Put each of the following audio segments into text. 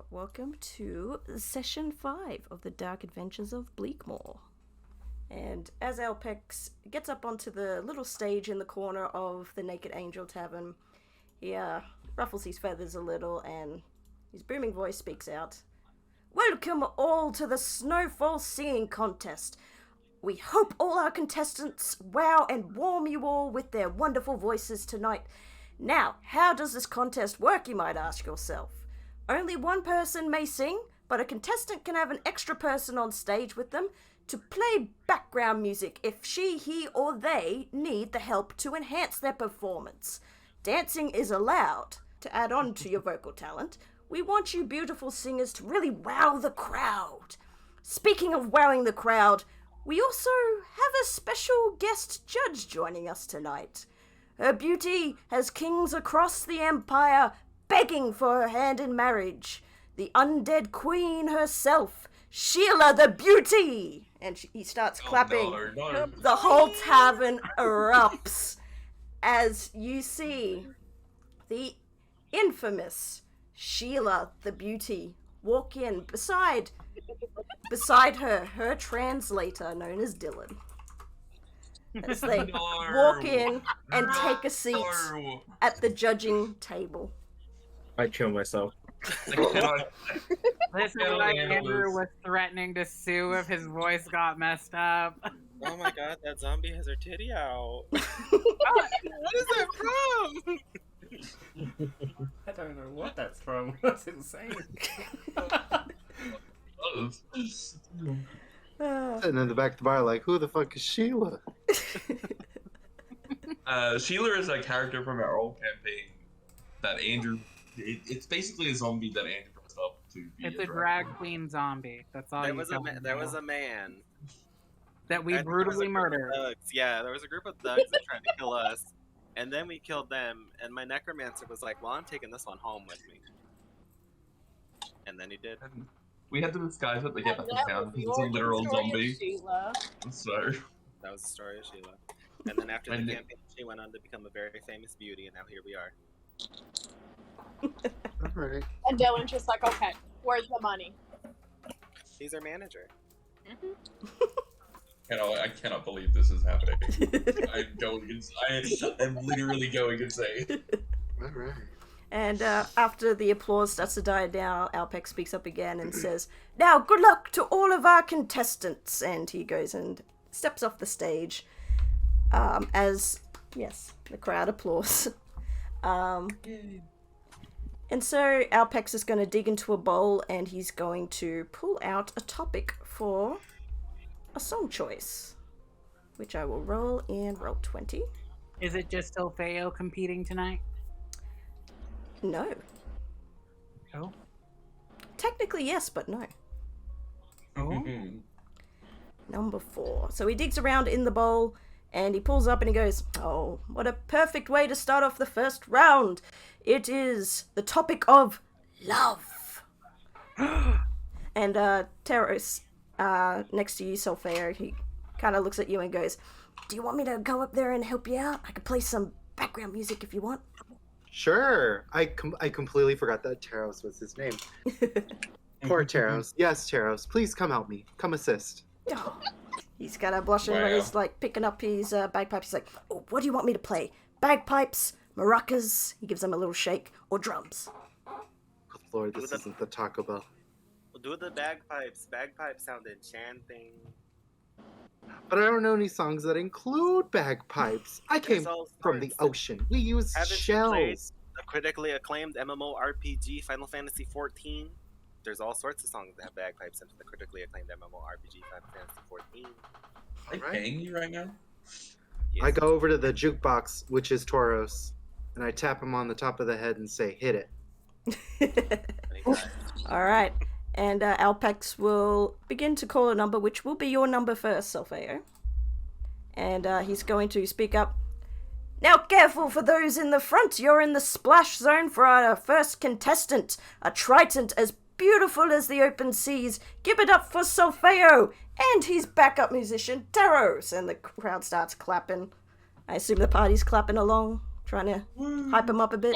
Welcome to session 5 of the Dark Adventures of Bleak Moor. And as Alpex gets up onto the little stage in the corner of the Naked Angel Tavern, he ruffles his feathers a little and his booming voice speaks out. Welcome all to the Snowfall Singing Contest. We hope all our contestants wow and warm you all with their wonderful voices tonight. Now, how does this contest work, you might ask yourself? Only one person may sing, but a contestant can have an extra person on stage with them to play background music if she, he, or they need the help to enhance their performance. Dancing is allowed. To add on to your vocal talent, we want you beautiful singers to really wow the crowd. Speaking of wowing the crowd, we also have a special guest judge joining us tonight. Her beauty has kings across the empire begging for her hand in marriage. The undead queen herself, Sheila the Beauty! And he starts clapping. No. The whole tavern erupts as you see the infamous Sheila the Beauty walk in beside her translator known as Dylan. As they walk in and take a seat at the judging table. I kill myself. This is like Andrew was threatening to sue if his voice got messed up. Oh my god, that zombie has her titty out. What is that from? I don't know what that's from. That's insane. Sitting in the back of the bar like, who the fuck is Sheila? Sheila is a character from our old campaign that Andrew... It's basically a zombie that Andrew dressed up to be. It's a drag queen zombie. That's all. There was a man that we brutally murdered. Yeah, there was a group of thugs that tried to kill us, and then we killed them. And my necromancer was like, "Well, I'm taking this one home with me," and then he did. And we had to disguise it to get back in town because it's a literal zombie. So that was the story of Sheila. And then after the campaign, she went on to become a very famous beauty, and now here we are. Alright. And Dylan's just like, okay, where's the money? He's our manager. I cannot believe this is happening. I'm literally going insane. Alright. And after the applause starts to die down, Alpex speaks up again and says, "Now, good luck to all of our contestants." And he goes and steps off the stage as, yes, the crowd applauds. And so Alpex is going to dig into a bowl and he's going to pull out a topic for a song choice, which I will roll in roll 20. Is it just Solfeo competing tonight? No. Oh. Technically, yes, but no. Oh. Number 4. So he digs around in the bowl and he pulls up and he goes, "Oh, what a perfect way to start off the first round. It is the topic of love." And Teros, next to you, Solfeo, he kind of looks at you and goes, "Do you want me to go up there and help you out? I can play some background music if you want." Sure. I completely forgot that Taros was his name. Poor Taros. Yes, Taros. Please come help me. Come assist. Oh, he's kind of blushing when he's like picking up his bagpipes. He's like, "Oh, what do you want me to play? Bagpipes, maracas," he gives them a little shake, "or drums?" Good Lord, this isn't the Taco Bell. We'll do the bagpipes. Bagpipes sound enchanting. But I don't know any songs that include bagpipes. I came from the ocean. We use Haven't you played shells. the critically acclaimed MMORPG Final Fantasy XIV? There's all sorts of songs that have bagpipes into the critically acclaimed MMORPG Final Fantasy XIV. Are you paying me right now? Yes. I go over to the jukebox, which is Tauros, and I tap him on the top of the head and say, "Hit it." All right. And Alpex will begin to call a number, which will be your number first, Solfeo. And he's going to speak up. "Now, careful for those in the front. You're in the splash zone for our first contestant, a Triton as beautiful as the open seas. Give it up for Solfeo and his backup musician, Taros." And the crowd starts clapping. I assume the party's clapping along, trying to hype him up a bit.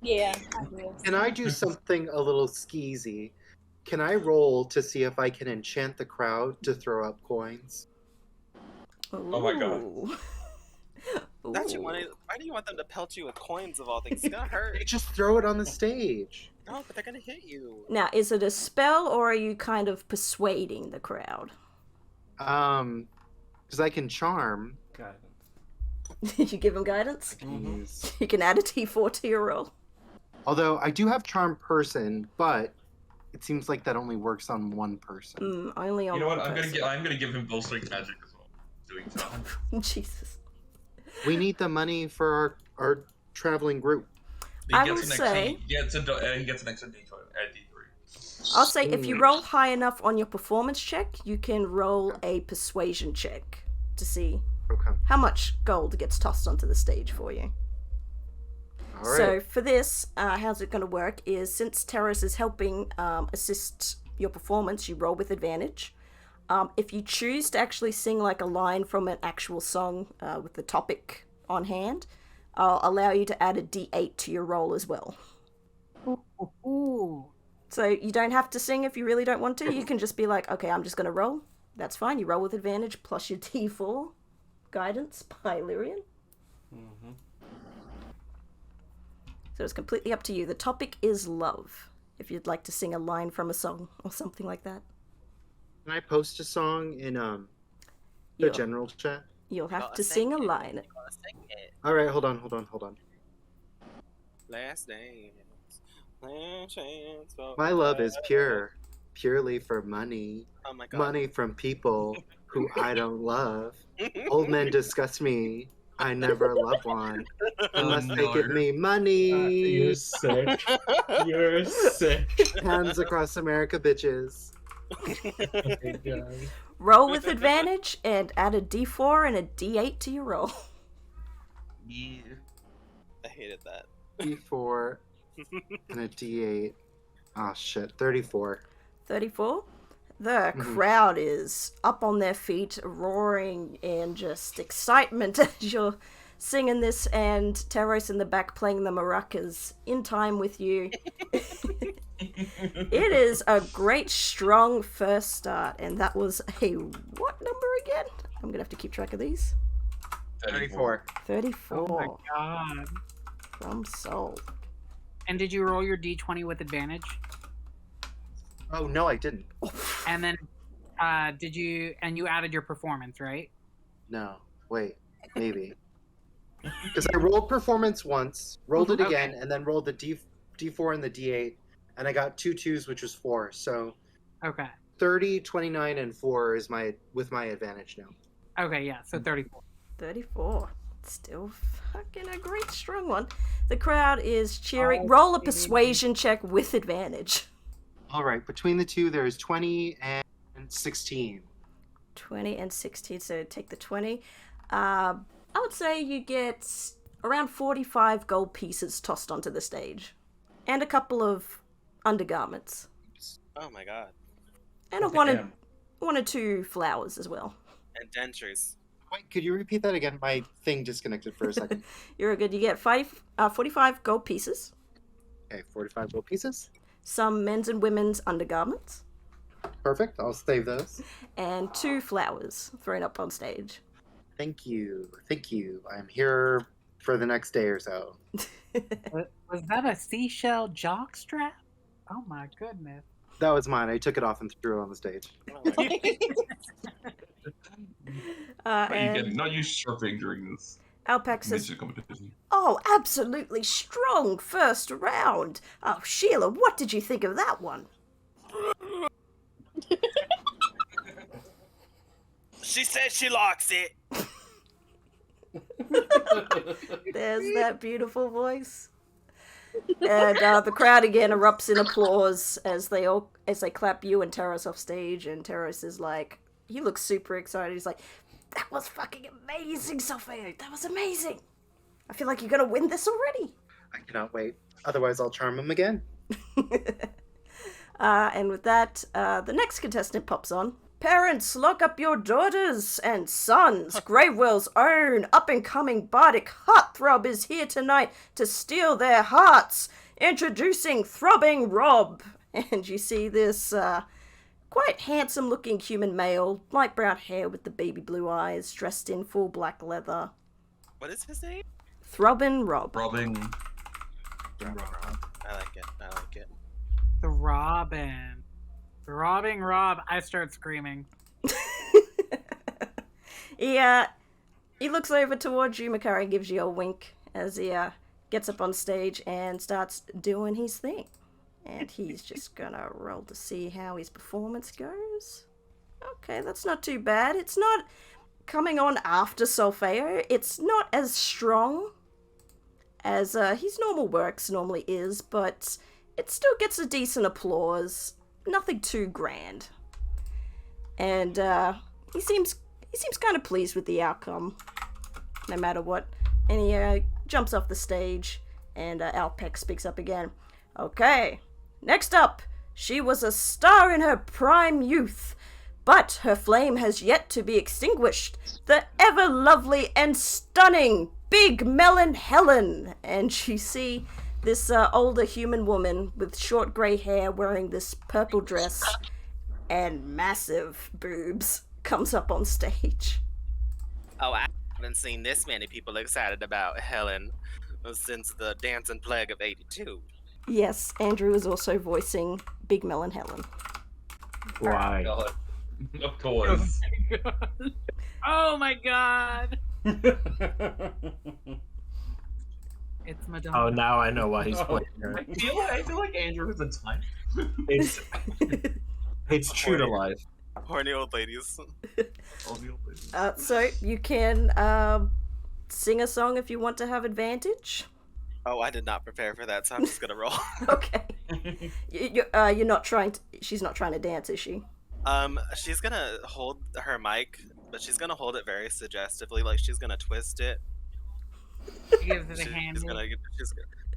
Yeah, I do. Can I do something a little skeezy? Can I roll to see if I can enchant the crowd to throw up coins? Oh my God. Ooh. That's Ooh. why do you want them to pelt you with coins of all things? It's gonna hurt. They just throw it on the stage. No, but they're gonna hit you. Now, is it a spell or are you kind of persuading the crowd? Because I can charm. Guidance. Did you give them guidance? Mhm. Yes. You can add a d4 to your roll. Although I do have charm person, but it seems like that only works on one person. Only on You know what? one I'm person. gonna give him bolstering magic as well. Doing so. Jesus. We need the money for our traveling group. He I gets will an say- extra, he gets an extra D3. I'll say if you Ooh. roll high enough on your performance check, you can roll a persuasion check to see Okay. how much gold gets tossed onto the stage for you. All right. So for this, how's it going to work is since Terrace is helping assist your performance, you roll with advantage. If you choose to actually sing like a line from an actual song with the topic on hand, I'll allow you to add a d8 to your roll as well. Ooh. So you don't have to sing if you really don't want to. You can just be like, okay, I'm just going to roll. That's fine. You roll with advantage plus your d4 guidance by Lyrian. Mm-hmm. So it's completely up to you. The topic is love. If you'd like to sing a line from a song or something like that, Can I post a song in the You'll- general chat? you'll have Gotta to sing a it. line. Gotta sing it. All right, hold on. Last dance. Last chance for My love is forever. pure, purely for money. Oh my God. Money from people who I don't love. Old men disgust me. I never love one unless they give me money. You're sick. You're sick. Hands across America, bitches. Oh my God. Roll with advantage and add a d4 and a d8 to your roll. Yeah. I hated that. D4 and a D8. Oh shit, 34. 34. The crowd is up on their feet, roaring in just excitement as you're singing this, and Teros in the back playing the maracas in time with you. It is a great, strong first start, and that was a what number again? I'm gonna have to keep track of these. 34. 34 Oh my god. from Soul. And did you roll your d20 with advantage? Oh no, I didn't. And then you added your performance, right? No, wait, maybe. Because I rolled performance once, rolled it again, and then rolled the D4 and the D8, and I got 2 2s, which was 4. So Okay. 30, 29, and 4 is with my advantage now. Okay, yeah, so 34. 34. Still fucking a great strong one. The crowd is cheering. Oh, Roll a baby. persuasion check with advantage. All right, between the two, there's 20 and 16. 20 and 16, so take the 20. I would say you get around 45 gold pieces tossed onto the stage. And a couple of undergarments. Oh my God. And one or two flowers as well. And dentures. Wait, could you repeat that again? My thing disconnected for a second. You're good. You get 45 gold pieces. Okay, 45 gold pieces. Some men's and women's undergarments. Perfect, I'll save those. And 2 flowers thrown up on stage. Thank you. I'm here for the next day or so. Was that a seashell jockstrap? Oh my goodness. That was mine. I took it off and threw it on the stage. But you And can not use surfing during this Alpac says, music competition. "Oh, absolutely strong first round. Oh, Sheila, what did you think of that one?" She said she likes it. There's that beautiful voice. And the crowd again erupts in applause as they clap you and Terrace off stage. And Terrace is like, he looks super excited. He's like, "That was fucking amazing, Sophia. That was amazing. I feel like you're gonna win this already." I cannot wait. Otherwise, I'll charm him again. And with that, the next contestant pops on. Parents, lock up your daughters and sons. Gravewell's own up-and-coming bardic heartthrob is here tonight to steal their hearts. Introducing Throbbing Rob. And you see this quite handsome-looking human male, light brown hair with the baby blue eyes, dressed in full black leather. What is his name? Throbbing Rob. Robbing. I like it. I like it. The Robin. Throbbing Rob. I start screaming. He looks over towards you, Makari, gives you a wink as he gets up on stage and starts doing his thing. And he's just gonna roll to see how his performance goes. Okay, that's not too bad. It's not coming on after Solfeo. It's not as strong as his normal works normally is, but it still gets a decent applause. Nothing too grand. And he seems kind of pleased with the outcome, no matter what. And he jumps off the stage, and Alpec speaks up again. Okay, next up, she was a star in her prime youth, but her flame has yet to be extinguished. The ever lovely and stunning Big Melon Helen. And you see this older human woman with short grey hair wearing this purple dress and massive boobs comes up on stage. Oh, I haven't seen this many people excited about Helen since the Dancing Plague of '82. Yes, Andrew is also voicing Big Melon Helen. Why? God. Of course. Oh my god! It's Madonna. Oh, now I know why he's playing her. I feel like Andrew is a type. It's true to life. Horny old ladies. So you can sing a song if you want to have advantage. Oh, I did not prepare for that, so I'm just gonna roll. Okay. You're not trying to. She's not trying to dance, is she? She's gonna hold her mic, but she's gonna hold it very suggestively, like she's gonna twist it. She gives it a hand. She's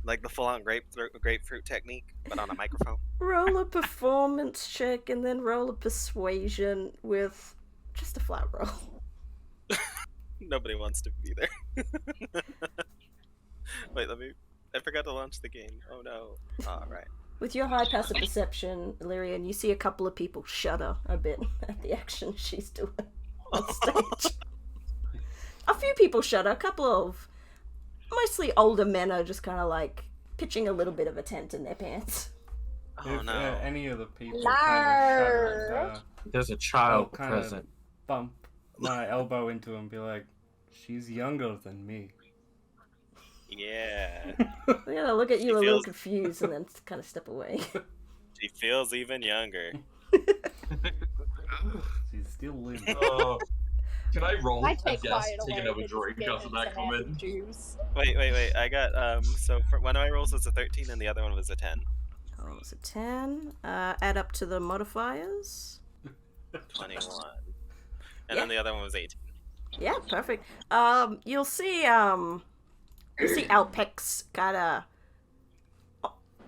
like the full-on grapefruit technique, but on a microphone. Roll a performance check and then roll a persuasion with just a flat roll. Nobody wants to be there. Wait, I forgot to launch the game. Oh no. Alright. With your high passive perception, Illyrian, you see a couple of people shudder a bit at the action she's doing on stage. A few people shudder, a couple of mostly older men are just kind of like pitching a little bit of a tent in their pants. Oh If no. any of the people There's a child kind of present. bump my elbow into him and be like, she's younger than me. Yeah. They're gonna look at you She a little feels- confused and then kind of step away. She feels even younger. She's still living. Can I roll I a take guess, quiet take away another and drink just after get that into comment? juice. Wait. I got, so for one of my rolls was a 13 and the other one was a 10. Oh, it's a 10. Add up to the modifiers. 21. And then the other one was 18. Yeah, perfect. You'll see Alpec's kinda,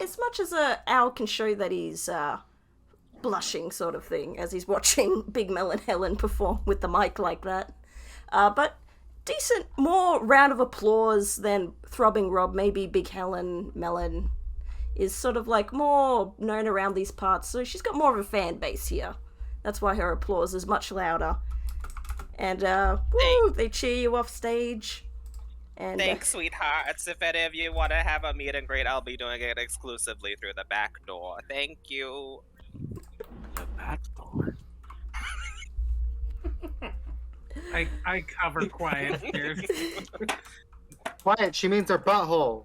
as much as a owl can show that he's blushing sort of thing as he's watching Big Melon Helen perform with the mic like that. But decent, more round of applause than Throbbing Rob. Maybe Big Helen Melon is sort of like more known around these parts, so she's got more of a fan base here. That's why her applause is much louder. And woo, they cheer you off stage. And Thanks, sweethearts. If any of you want to have a meet and greet, I'll be doing it exclusively through the back door. Thank you. The back door. I cover quiet here. Quiet, she means her butthole.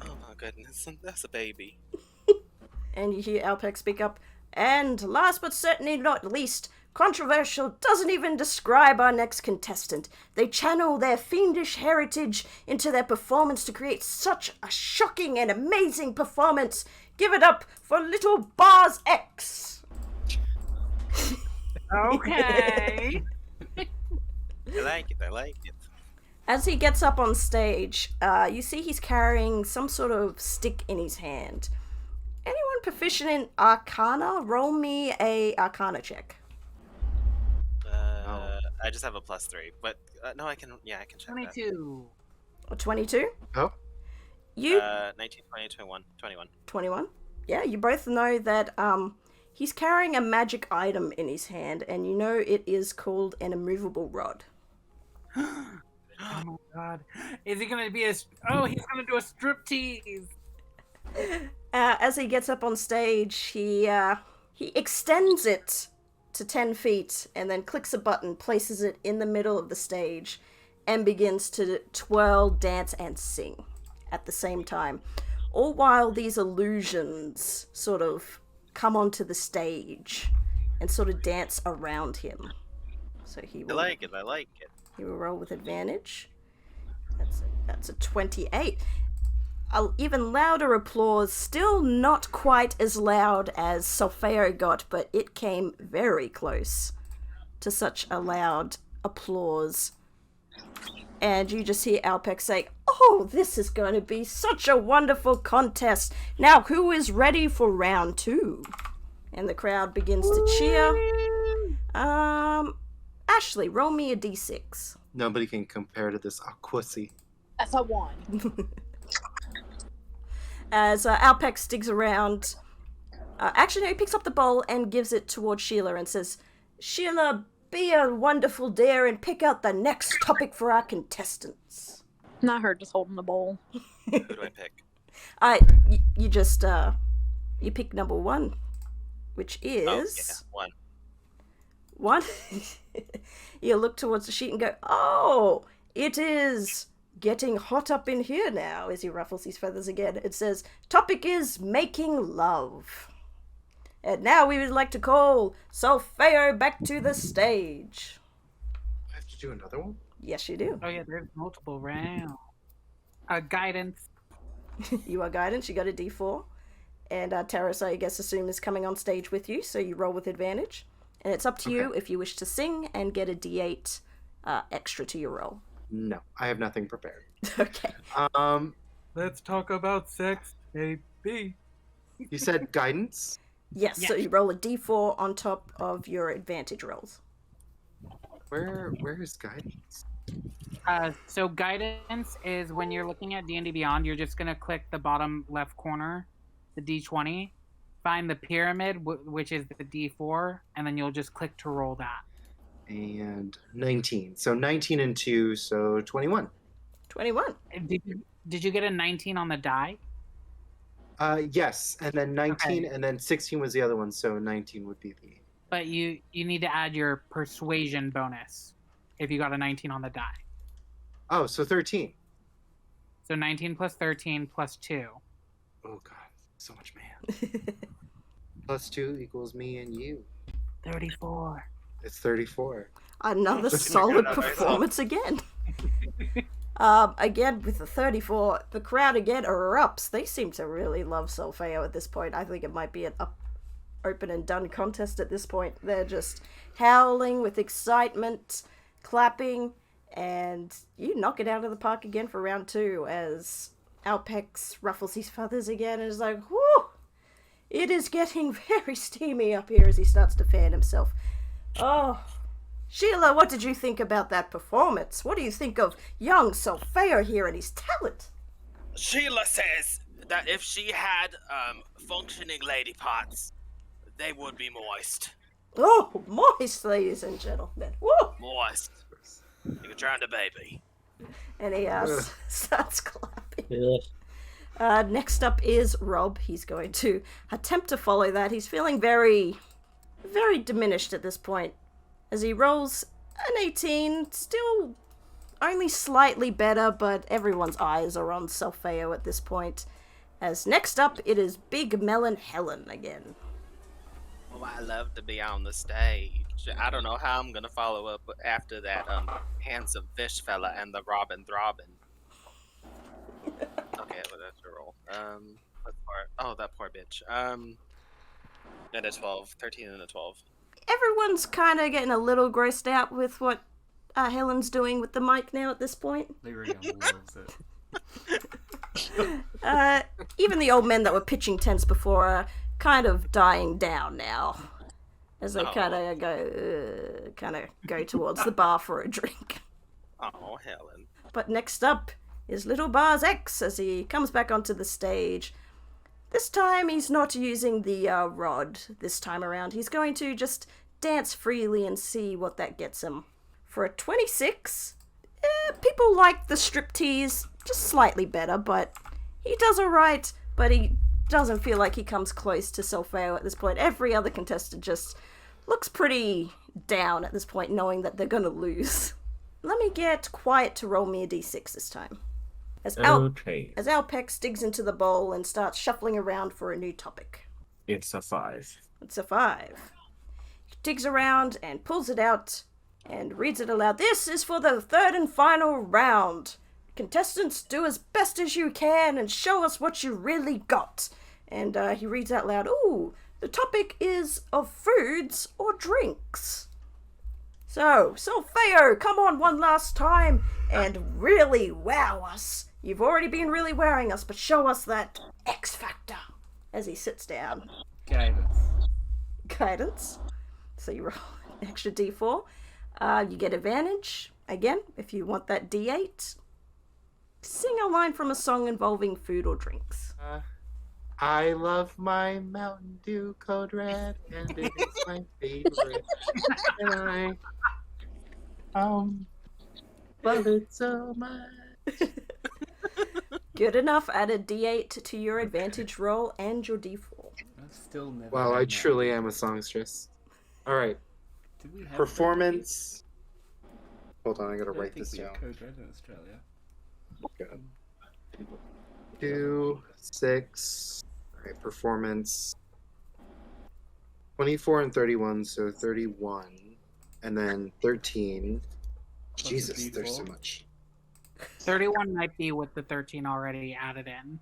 Oh my goodness, that's a baby. And you hear Alpec speak up. And last but certainly not least, controversial doesn't even describe our next contestant. They channel their fiendish heritage into their performance to create such a shocking and amazing performance. Give it up for Little Bars X. Okay. I like it. As he gets up on stage, you see he's carrying some sort of stick in his hand. Anyone proficient in Arcana? Roll me a Arcana check. I just have a +3. But no, I can. Yeah, I can check 22. Or 22? Oh. You that. 19, 20, 21, 21. 21. Yeah, you both know that he's carrying a magic item in his hand, and you know it is called an immovable rod. Oh my god. Is he gonna be Oh, he's gonna do a striptease. As he gets up on stage, he extends it to 10 feet and then clicks a button, places it in the middle of the stage, and begins to twirl, dance, and sing at the same time. All while these illusions sort of come onto the stage and sort of dance around him. So he will, I like it. I like it. he will roll with advantage. That's a 28. Even louder applause, still not quite as loud as Solfeo got, but it came very close to such a loud applause. And you just hear Alpec say, "Oh, this is going to be such a wonderful contest. Now, who is ready for round 2? And the crowd begins to cheer. Ashley, roll me a d6. Nobody can compare to this Aquasi. That's a 1. As Alpex digs around. Actually, no, he picks up the bowl and gives it towards Sheila and says, "Sheila, be a wonderful dear and pick out the next topic for our contestants." Not her just holding the bowl. Who do I pick? You just, you pick number 1, which is... Oh, yeah, 1. 1. You look towards the sheet and go, "Oh, it is getting hot up in here now," as he ruffles his feathers again. It says, "Topic is making love. And now we would like to call Solfeo back to the stage." I have to do another one? Yes, you do. Oh yeah, there's multiple rounds. Guidance. You are guidance. You got a d4. And Taros, I guess, assume is coming on stage with you, so you roll with advantage. And it's up to you if you wish to sing and get a d8 extra to your roll. No, I have nothing prepared. Okay. Let's talk about sex, baby. You said guidance? Yes, so you roll a d4 on top of your advantage rolls. Where is guidance? So guidance is when you're looking at D&D Beyond, you're just gonna click the bottom left corner, the D20, find the pyramid, which is the D4, and then you'll just click to roll that. And 19. So 19 and 2, so 21. 21. Did you get a 19 on the die? Yes, and then 19, and then 16 was the other one, so 19 would be the... But you need to add your persuasion bonus if you got a 19 on the die. Oh, so 13. So 19 plus 13 plus 2. Oh god, so much man. Plus 2 equals me and you. 34. It's 34. Another Just solid gonna go myself. performance again. Again, with the 34, the crowd again erupts. They seem to really love Solfeo at this point. I think it might be an open and done contest at this point. They're just howling with excitement, clapping, and you knock it out of the park again for round 2 as Alpex ruffles his feathers again and is like, "Whoo! It is getting very steamy up here," as he starts to fan himself. Oh, Sheila, what did you think about that performance? What do you think of young Solfeo here and his talent? Sheila says that if she had functioning lady parts, they would be moist. Oh, moist, ladies and gentlemen. Woo! Moist. You could drown a baby. And he starts clapping. Yeah. Next up is Rob. He's going to attempt to follow that. He's feeling very, very diminished at this point. As he rolls an 18, still only slightly better, but everyone's eyes are on Solfeo at this point. As next up, it is Big Melon Helen again. Oh, I love to be on the stage. I don't know how I'm gonna follow up after that handsome fish fella and the Robin Throbbin. Okay, well, that's a roll. That poor bitch. And a 12, 13 and a 12. Everyone's kind of getting a little grossed out with what Helen's doing with the mic now at this point. Lyrium loves it. Even the old men that were pitching tents before are kind of dying down now. as they Oh. kind of go towards the bar for a drink. Oh, Helen. But next up is Little Bars X as he comes back onto the stage. This time he's not using the rod this time around. He's going to just dance freely and see what that gets him. For a 26, people like the striptease just slightly better, but he does alright, but he doesn't feel like he comes close to Solfeo at this point. Every other contestant just looks pretty down at this point, knowing that they're gonna lose. Let me get Quiet to roll me a d6 this time. As Okay. Alpex digs into the bowl and starts shuffling around for a new topic. It's a 5. It's a 5. He digs around and pulls it out and reads it aloud. This is for the third and final round. Contestants, do as best as you can and show us what you really got. And he reads out loud, ooh, the topic is of foods or drinks. So, Solfeo, come on one last time and really wow us. You've already been really wowing us, but show us that X factor. As he sits down. Guidance. Guidance. So you roll an extra d4. You get advantage, again, if you want that d8. Sing a line from a song involving food or drinks. I love my Mountain Dew Code Red, and it is my favorite. And I love it so much. Good enough. Add a d8 to your advantage roll and your d4. I've still never. Wow, done I that. truly am a songstress. All right, Did we have performance. Hold on, I gotta I don't write think this we down. had Code Red in Australia. Good. 2, 6. All right, performance. 24 and 31, so 31, and then 13. Plus a Jesus, there's so D4. much. 31 might be with the 13 already added in.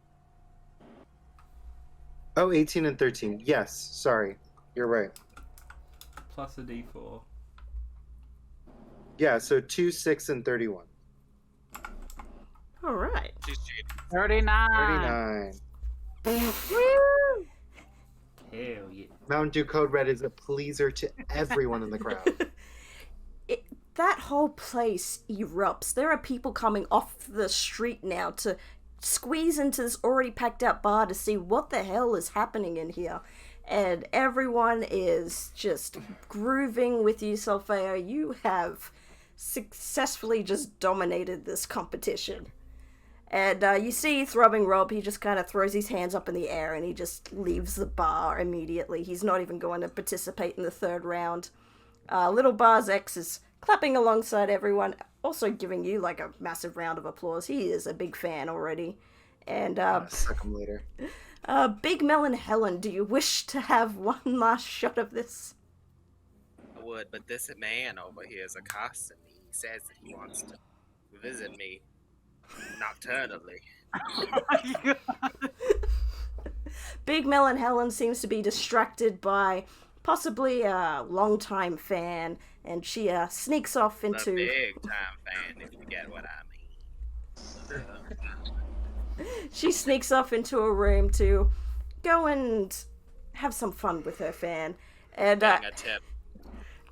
Oh, 18 and 13. Yes, sorry, you're right. Plus a D4. Yeah, so 2, 6, and 31. All right. She's cheating. 39. 39. Hell yeah. Mountain Dew Code Red is a pleaser to everyone in the crowd. That whole place erupts. There are people coming off the street now to squeeze into this already packed out bar to see what the hell is happening in here. And everyone is just grooving with you, Solfeo. You have successfully just dominated this competition. And you see Throbbing Rob, he just kind of throws his hands up in the air and he just leaves the bar immediately. He's not even going to participate in the third round. Little Bars X is clapping alongside everyone, also giving you like a massive round of applause. He is a big fan already. And Suck 'em later. Big Melon Helen, do you wish to have one last shot of this? I would, but this man over here is accosting me. He says that he wants to visit me nocturnally. Big Melon Helen seems to be distracted by possibly a longtime fan, and she sneaks off A into... big time fan, if you get what I mean. She sneaks off into a room to go and have some fun with her fan. And Getting a tip.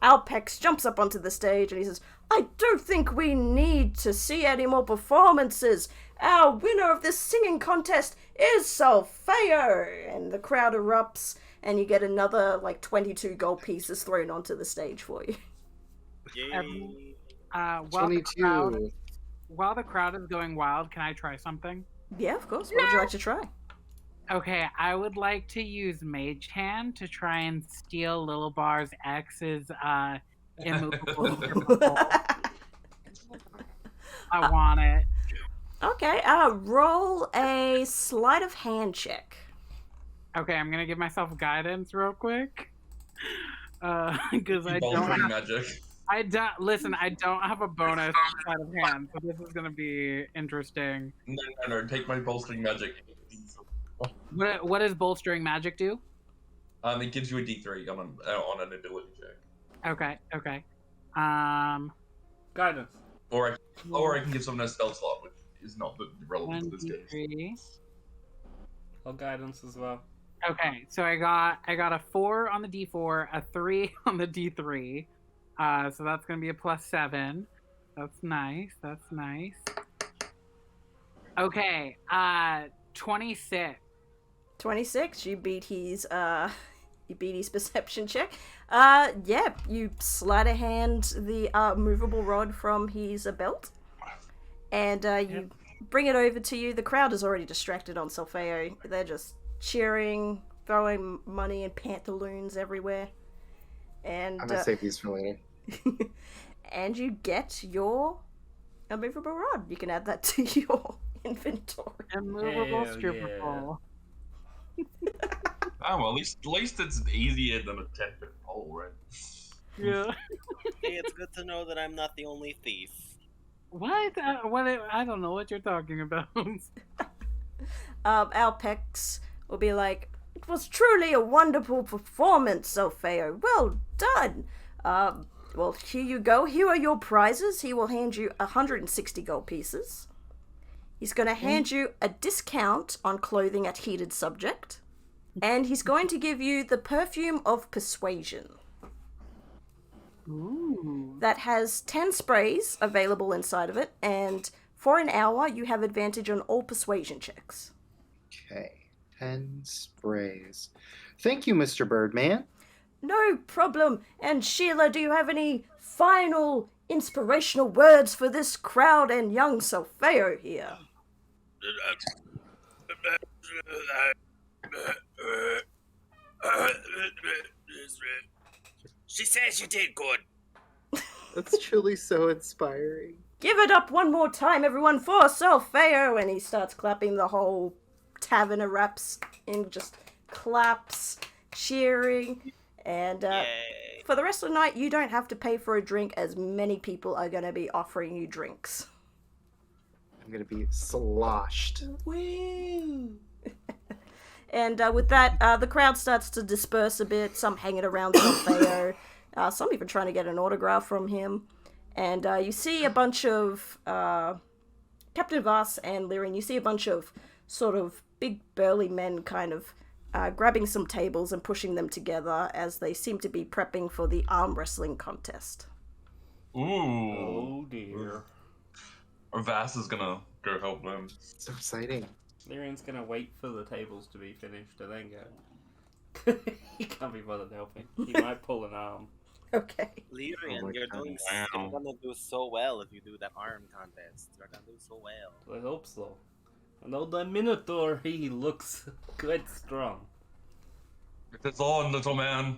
Alpex jumps up onto the stage and he says, I don't think we need to see any more performances. Our winner of this singing contest is Solfeo. And the crowd erupts and you get another like 22 gold pieces thrown onto the stage for you. Yay. While the crowd is going wild, can I try something? Yeah, of course. What would you like to try? Okay, I would like to use Mage Hand to try and steal Little Bars X's immovable purple. I want it. Okay, roll a sleight of hand check. Okay, I'm gonna give myself guidance real quick. Because I don't Bolstering have, magic. I don't listen. I don't have a bonus sleight of hand, so this is gonna be interesting. No. Take my bolstering magic. What does bolstering magic do? It gives you a D3 on an ability check. Okay. Guidance. Or I can give someone a stealth slot, which is not relevant to this case. 23. Or guidance as well. Okay, so I got a 4 on the D4, a 3 on the D3. So that's gonna be a +7. That's nice. That's nice. Okay, 26. 26. You beat his perception check. Yeah, you sleight of hand the movable rod from his belt, and you bring it over to you. The crowd is already distracted on Solfeo. They're just cheering, throwing money and pantaloons everywhere. And I'm gonna save these for later. and you get your immovable rod. You can add that to your inventory. Immovable Hell stripper yeah. pole. Oh, well, at least it's easier than a 10-foot pole, right? Yeah. Hey, it's good to know that I'm not the only thief. What? I don't know what you're talking about. Alpex will be like, "It was truly a wonderful performance, Solfeo. Well done. Well, here you go. Here are your prizes." He will hand you 160 gold pieces. He's going to hand you a discount on clothing at Heated Subject. And he's going to give you the Perfume of Persuasion. Ooh. That has 10 sprays available inside of it. And for an hour, you have advantage on all persuasion checks. Okay, 10 sprays. Thank you, Mr. Birdman. No problem. And Sheila, do you have any final inspirational words for this crowd and young Solfeo here? She says you did good. That's truly so inspiring. Give it up one more time, everyone, for Solfeo! And he starts clapping. The whole tavern erupts in just claps, cheering. And Yay. for the rest of the night, you don't have to pay for a drink, as many people are going to be offering you drinks. I'm gonna be sloshed. Woo! And with that, the crowd starts to disperse a bit, some hanging around Solfeo, some even trying to get an autograph from him. And you see a bunch of Captain Voss and Lyrian, you see a bunch of sort of big burly men kind of grabbing some tables and pushing them together as they seem to be prepping for the arm wrestling contest. Ooh. Oh dear. Or Vass is gonna go help them. So exciting. Lyrian's gonna wait for the tables to be finished and then go. He can't be bothered helping. He might pull an arm. Okay. Lyrian, Oh my you're God, wow. gonna do so well if you do that arm contest. You're gonna do so well. I hope so. And old that Minotaur, he looks quite strong. It's on, little man.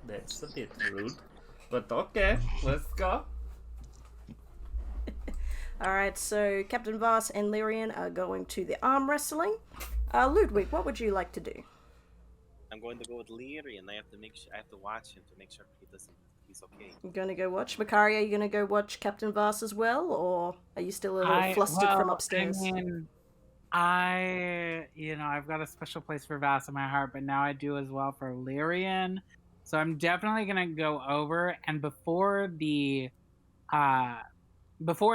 That's a bit rude. But okay, let's go. Alright, so Captain Voss and Lyrian are going to the arm wrestling. Ludwig, what would you like to do? I'm going to go with Lyrian. I have to make sure. I have to watch him to make sure he's okay. You going to go watch? Makari, are you going to go watch Captain Voss as well? Or are you still a little flustered from upstairs? I've got a special place for Vass in my heart, but now I do as well for Lyrian. So I'm definitely gonna go over, and before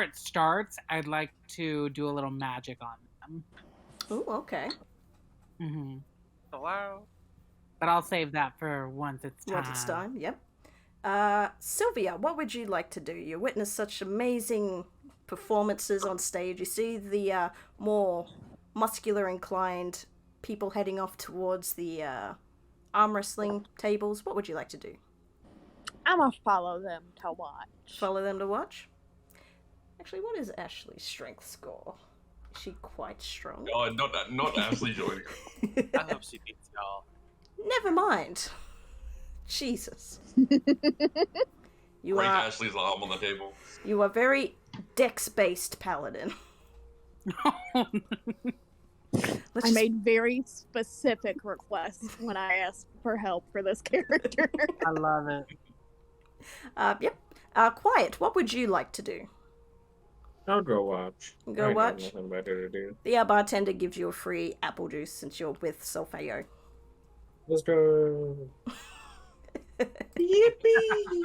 it starts, I'd like to do a little magic on them. Oh, okay. Mm-hmm. Hello. But I'll save that for once it's time. Once it's time, yep. Sylvia, what would you like to do? You witness such amazing performances on stage. You see the more muscular inclined people heading off towards the arm wrestling tables. What would you like to do? I'm gonna follow them to watch. Follow them to watch? Actually, what is Ashley's strength score? Is she quite strong? Oh, not Ashley joining. I hope she beats y'all. Never mind. Jesus. You Break are Ashley's arm on the table. you are very dex-based paladin. Let's I just- made very specific requests when I asked for help for this character. I love it. Yep. Quiet, what would you like to do? I'll go watch. Go I got watch? Nothing better to do. The bartender gives you a free apple juice since you're with Solfeo. Let's go. Yippee!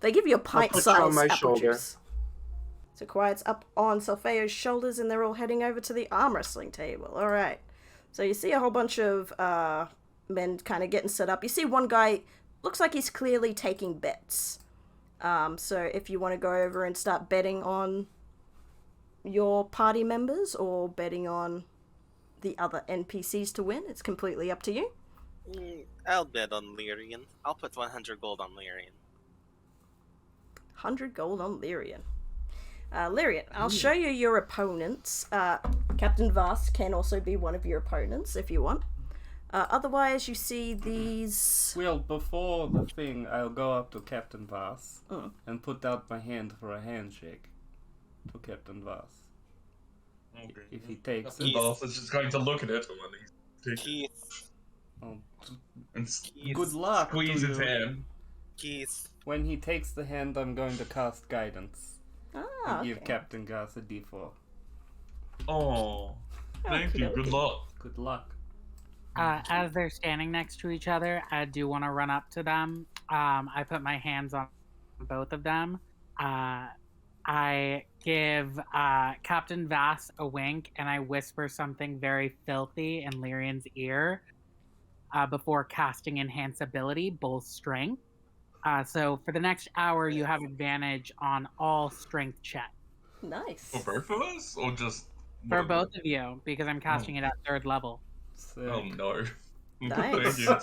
They give you a put you on pint-sized my apple shoulder. juice. So Quiet's up on Solfeo's shoulders and they're all heading over to the arm wrestling table. Alright. So you see a whole bunch of men kind of getting set up. You see one guy, looks like he's clearly taking bets. So if you want to go over and start betting on your party members or betting on the other NPCs to win, it's completely up to you. I'll bet on Lyrian. I'll put 100 gold on Lyrian. 100 gold on Lyrian. Lyrian, I'll show you your opponents. Captain Vass can also be one of your opponents if you want. Otherwise, you see these... Well, before the thing, I'll go up to Captain Vass and put out my hand for a handshake to Captain Vass. Okay. If he takes Captain it. Boss is just going to look at it when he Keith. Oh, and good luck. squeeze to his you. hand. Keith. When he takes the hand, I'm going to cast Guidance. And give okay. Captain Vass a D4. Oh, thank you. Good Okey-dokey. luck. Good luck. As they're standing next to each other, I do want to run up to them. I put my hands on both of them. I give Captain Vass a wink, and I whisper something very filthy in Lyrian's ear before casting Enhance Ability, Bull Strength. So for the next hour, you have advantage on all strength checks. Nice. For both of us, or just For one? both of you, because I'm casting it at 3rd level. Sick. Oh no. Nice. Thank you.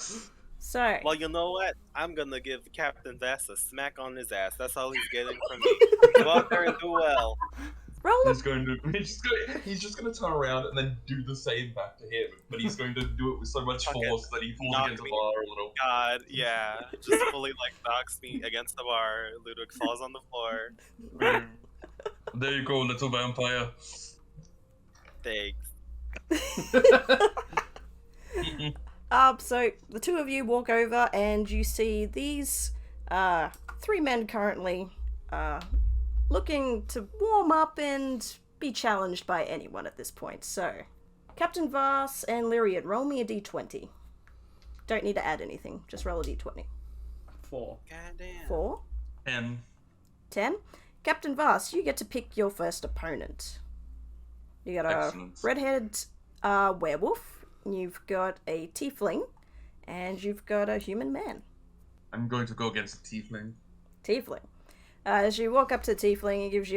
So, Well, you know what? I'm gonna give Captain Vass a smack on his ass. That's all he's getting from me. Go out there and do well. roll up. He's just gonna turn around and then do the same back to him, but he's going to do it with so much Fucking force that he falls knock against the me. bar a little. God, yeah. Just fully like knocks me against the bar. Ludwig falls on the floor. There you go, little vampire. Thanks. So the two of you walk over and you see these 3 men currently looking to warm up and be challenged by anyone at this point. So, Captain Vass and Lyrian, roll me a d20. Don't need to add anything, just roll a d20. 4. Goddamn. 4, And 10. Captain Vass, you get to pick your first opponent. You got a Excellent. redheaded werewolf, you've got a tiefling, and you've got a human man. I'm going to go against the tiefling. Tiefling. As you walk up to the tiefling, he gives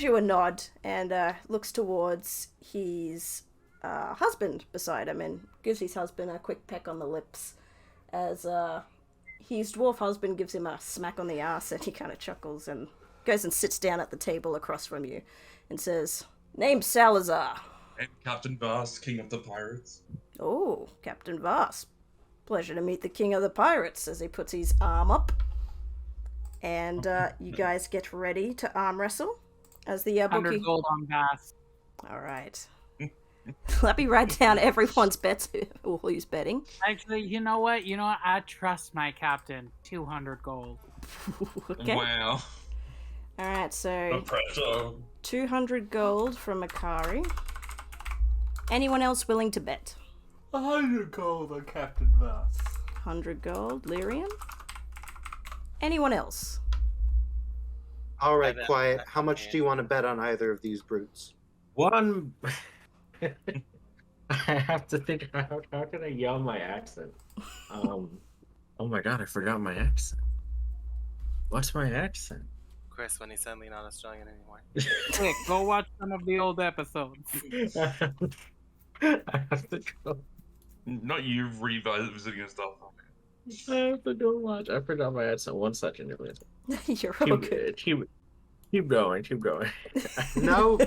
you a nod and looks towards his husband beside him and gives his husband a quick peck on the lips as his dwarf husband gives him a smack on the ass, and he kind of chuckles and goes and sits down at the table across from you and says, "Name's Salazar." And Captain Vass, King of the Pirates. "Oh, Captain Vass. Pleasure to meet the king of the pirates," as he puts his arm up. And you guys get ready to arm wrestle as the 100 bookie... gold on Vass. Alright. Let me write down everyone's bets, or who's betting. Actually, you know what? I trust my captain. 200 gold. Okay. Wow. Alright, The so pressure. 200 gold from Makari. Anyone else willing to bet? 100 gold on Captain Vass. 100 gold. Lyrian? Anyone else? All right, I bet. quiet. How much do you want to bet on either of these brutes? One. I have to think. How can I yell my accent? Oh my god, I forgot my accent. What's my accent? Chris, when he's suddenly not Australian anymore. Quick, go watch some of the old episodes. I have to go. Not you revisiting and stuff. I have to go watch. I forgot my accent. 1 second, Julian. You're all good. Keep going. Keep going. No.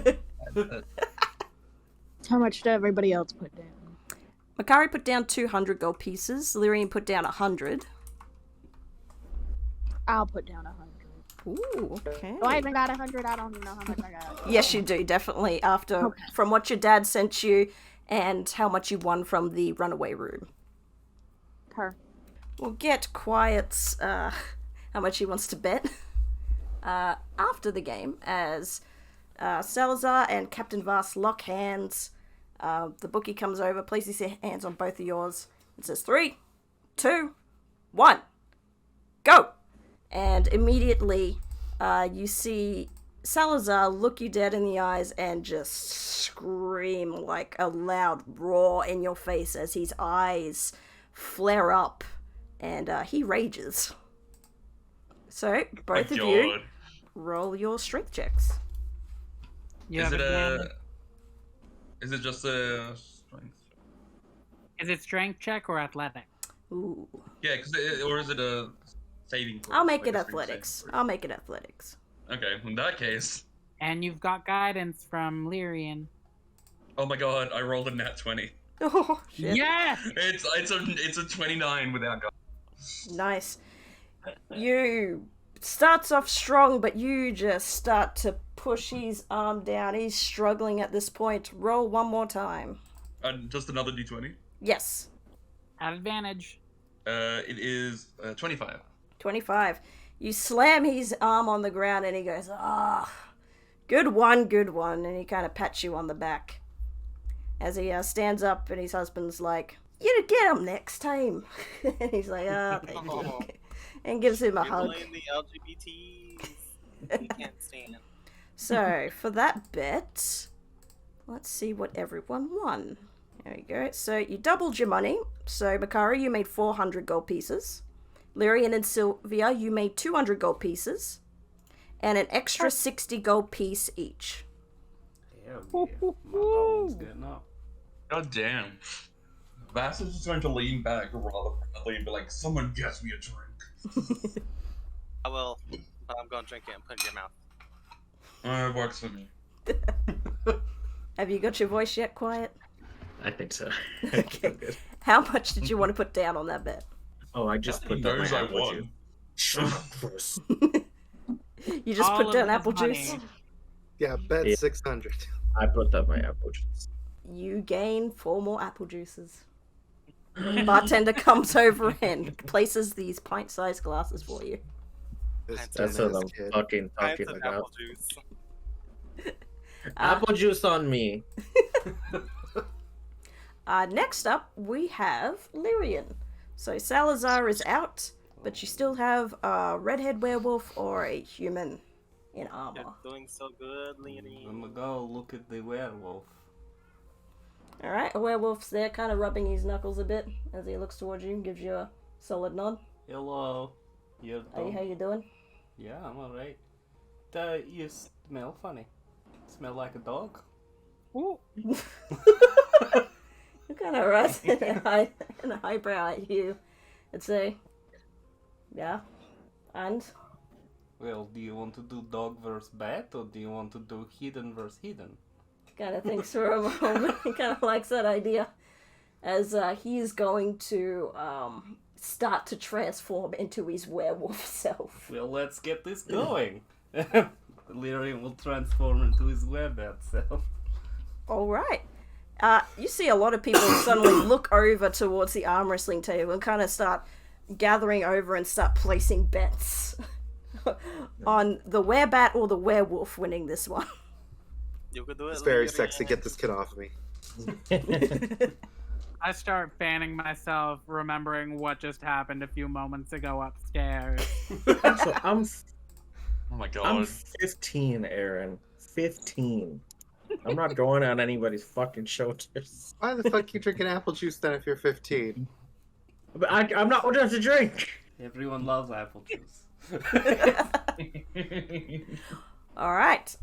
How much did everybody else put down? Makari put down 200 gold pieces. Lyrian put down 100. I'll put down 100. Ooh, okay. Oh, I even got 100. I don't even know how much I got. Yes, you do, definitely. After, Okay. from what your dad sent you and how much you won from the runaway room. Her. We'll get Quiet's, how much he wants to bet after the game as Salazar and Captain Vass lock hands. The bookie comes over, places his hands on both of yours, and says 3, 2, 1, go! And immediately you see Salazar look you dead in the eyes and just scream like a loud roar in your face as his eyes flare up and he rages. So, both of you roll your strength checks. You Is have it advantage. Is it just a strength? Is it strength check or athletic? Ooh. Yeah, or is it a saving throw? I'll make like it a strength athletics. saving throw? I'll make it athletics. Okay, in that case. And you've got guidance from Lyrian. Oh my god, I rolled a nat 20. Oh, shit. Yes! It's a 29 without God. Nice. You starts off strong, but you just start to push his arm down. He's struggling at this point. Roll one more time. Just another d20. Yes. At advantage. It is 25. 25. You slam his arm on the ground and he goes, ah, good one, good one. And he kind of pats you on the back. As he stands up and his husband's like, you get him next time. And he's like, ah, thank you. And gives him a hug. Blame the LGBTs. We can't stand. So, for that bet, let's see what everyone won. There we go. So, you doubled your money. So, Makari, you made 400 gold pieces. Lyrian and Sylvia, you made 200 gold pieces. And an extra 60 gold piece each. Hell yeah. My gold's getting up. God damn. Vass is just going to lean back rather proudly and be like, someone gets me a drink. I will. I'm going to drink it and put it in your mouth. It works for me. Have you got your voice yet quiet? I think so. Okay. How much did you want to put down on that bet? Oh, I just put down my Knows I apple won. juice. You just All put down of apple his money. juice? Yeah, bet Yeah. 600. I put down my apple juice. You gain 4 more apple juices. Bartender comes over and places these pint-sized glasses for you. This That's what dumbass I'm kid. fucking Pints talking of about. apple juice. Apple juice on me. Next up, we have Lyrian. So Salazar is out, but you still have a redhead werewolf or a human in armor. You're doing so good, Leonie. I'm gonna go look at the werewolf. Alright, a werewolf's there, kind of rubbing his knuckles a bit as he looks towards you and gives you a solid nod. Hello. You're Hey, how you doing? Yeah, I'm alright. You smell funny. Smell like a dog? Ooh. You kind of raise an eyebrow at you and say, yeah, and? Well, do you want to do dog versus bat, or do you want to do hidden versus hidden? Kind of thinks for a moment. He kind of likes that idea as he's going to start to transform into his werewolf self. Well, let's get this going. Lyrian will transform into his werewolf self. All right. You see a lot of people suddenly look over towards the arm wrestling table and kind of start gathering over and start placing bets on the werebat or the werewolf winning this one. You could do it. It's very Leonie. sexy. Get this kid off of me. I start fanning myself, remembering what just happened a few moments ago upstairs. So I'm Oh my I'm god. 15, Aaron. 15. I'm not going on anybody's fucking shoulders. Why the fuck you drinking apple juice then if you're 15? But I'm not old enough to drink. Everyone loves apple juice. All right.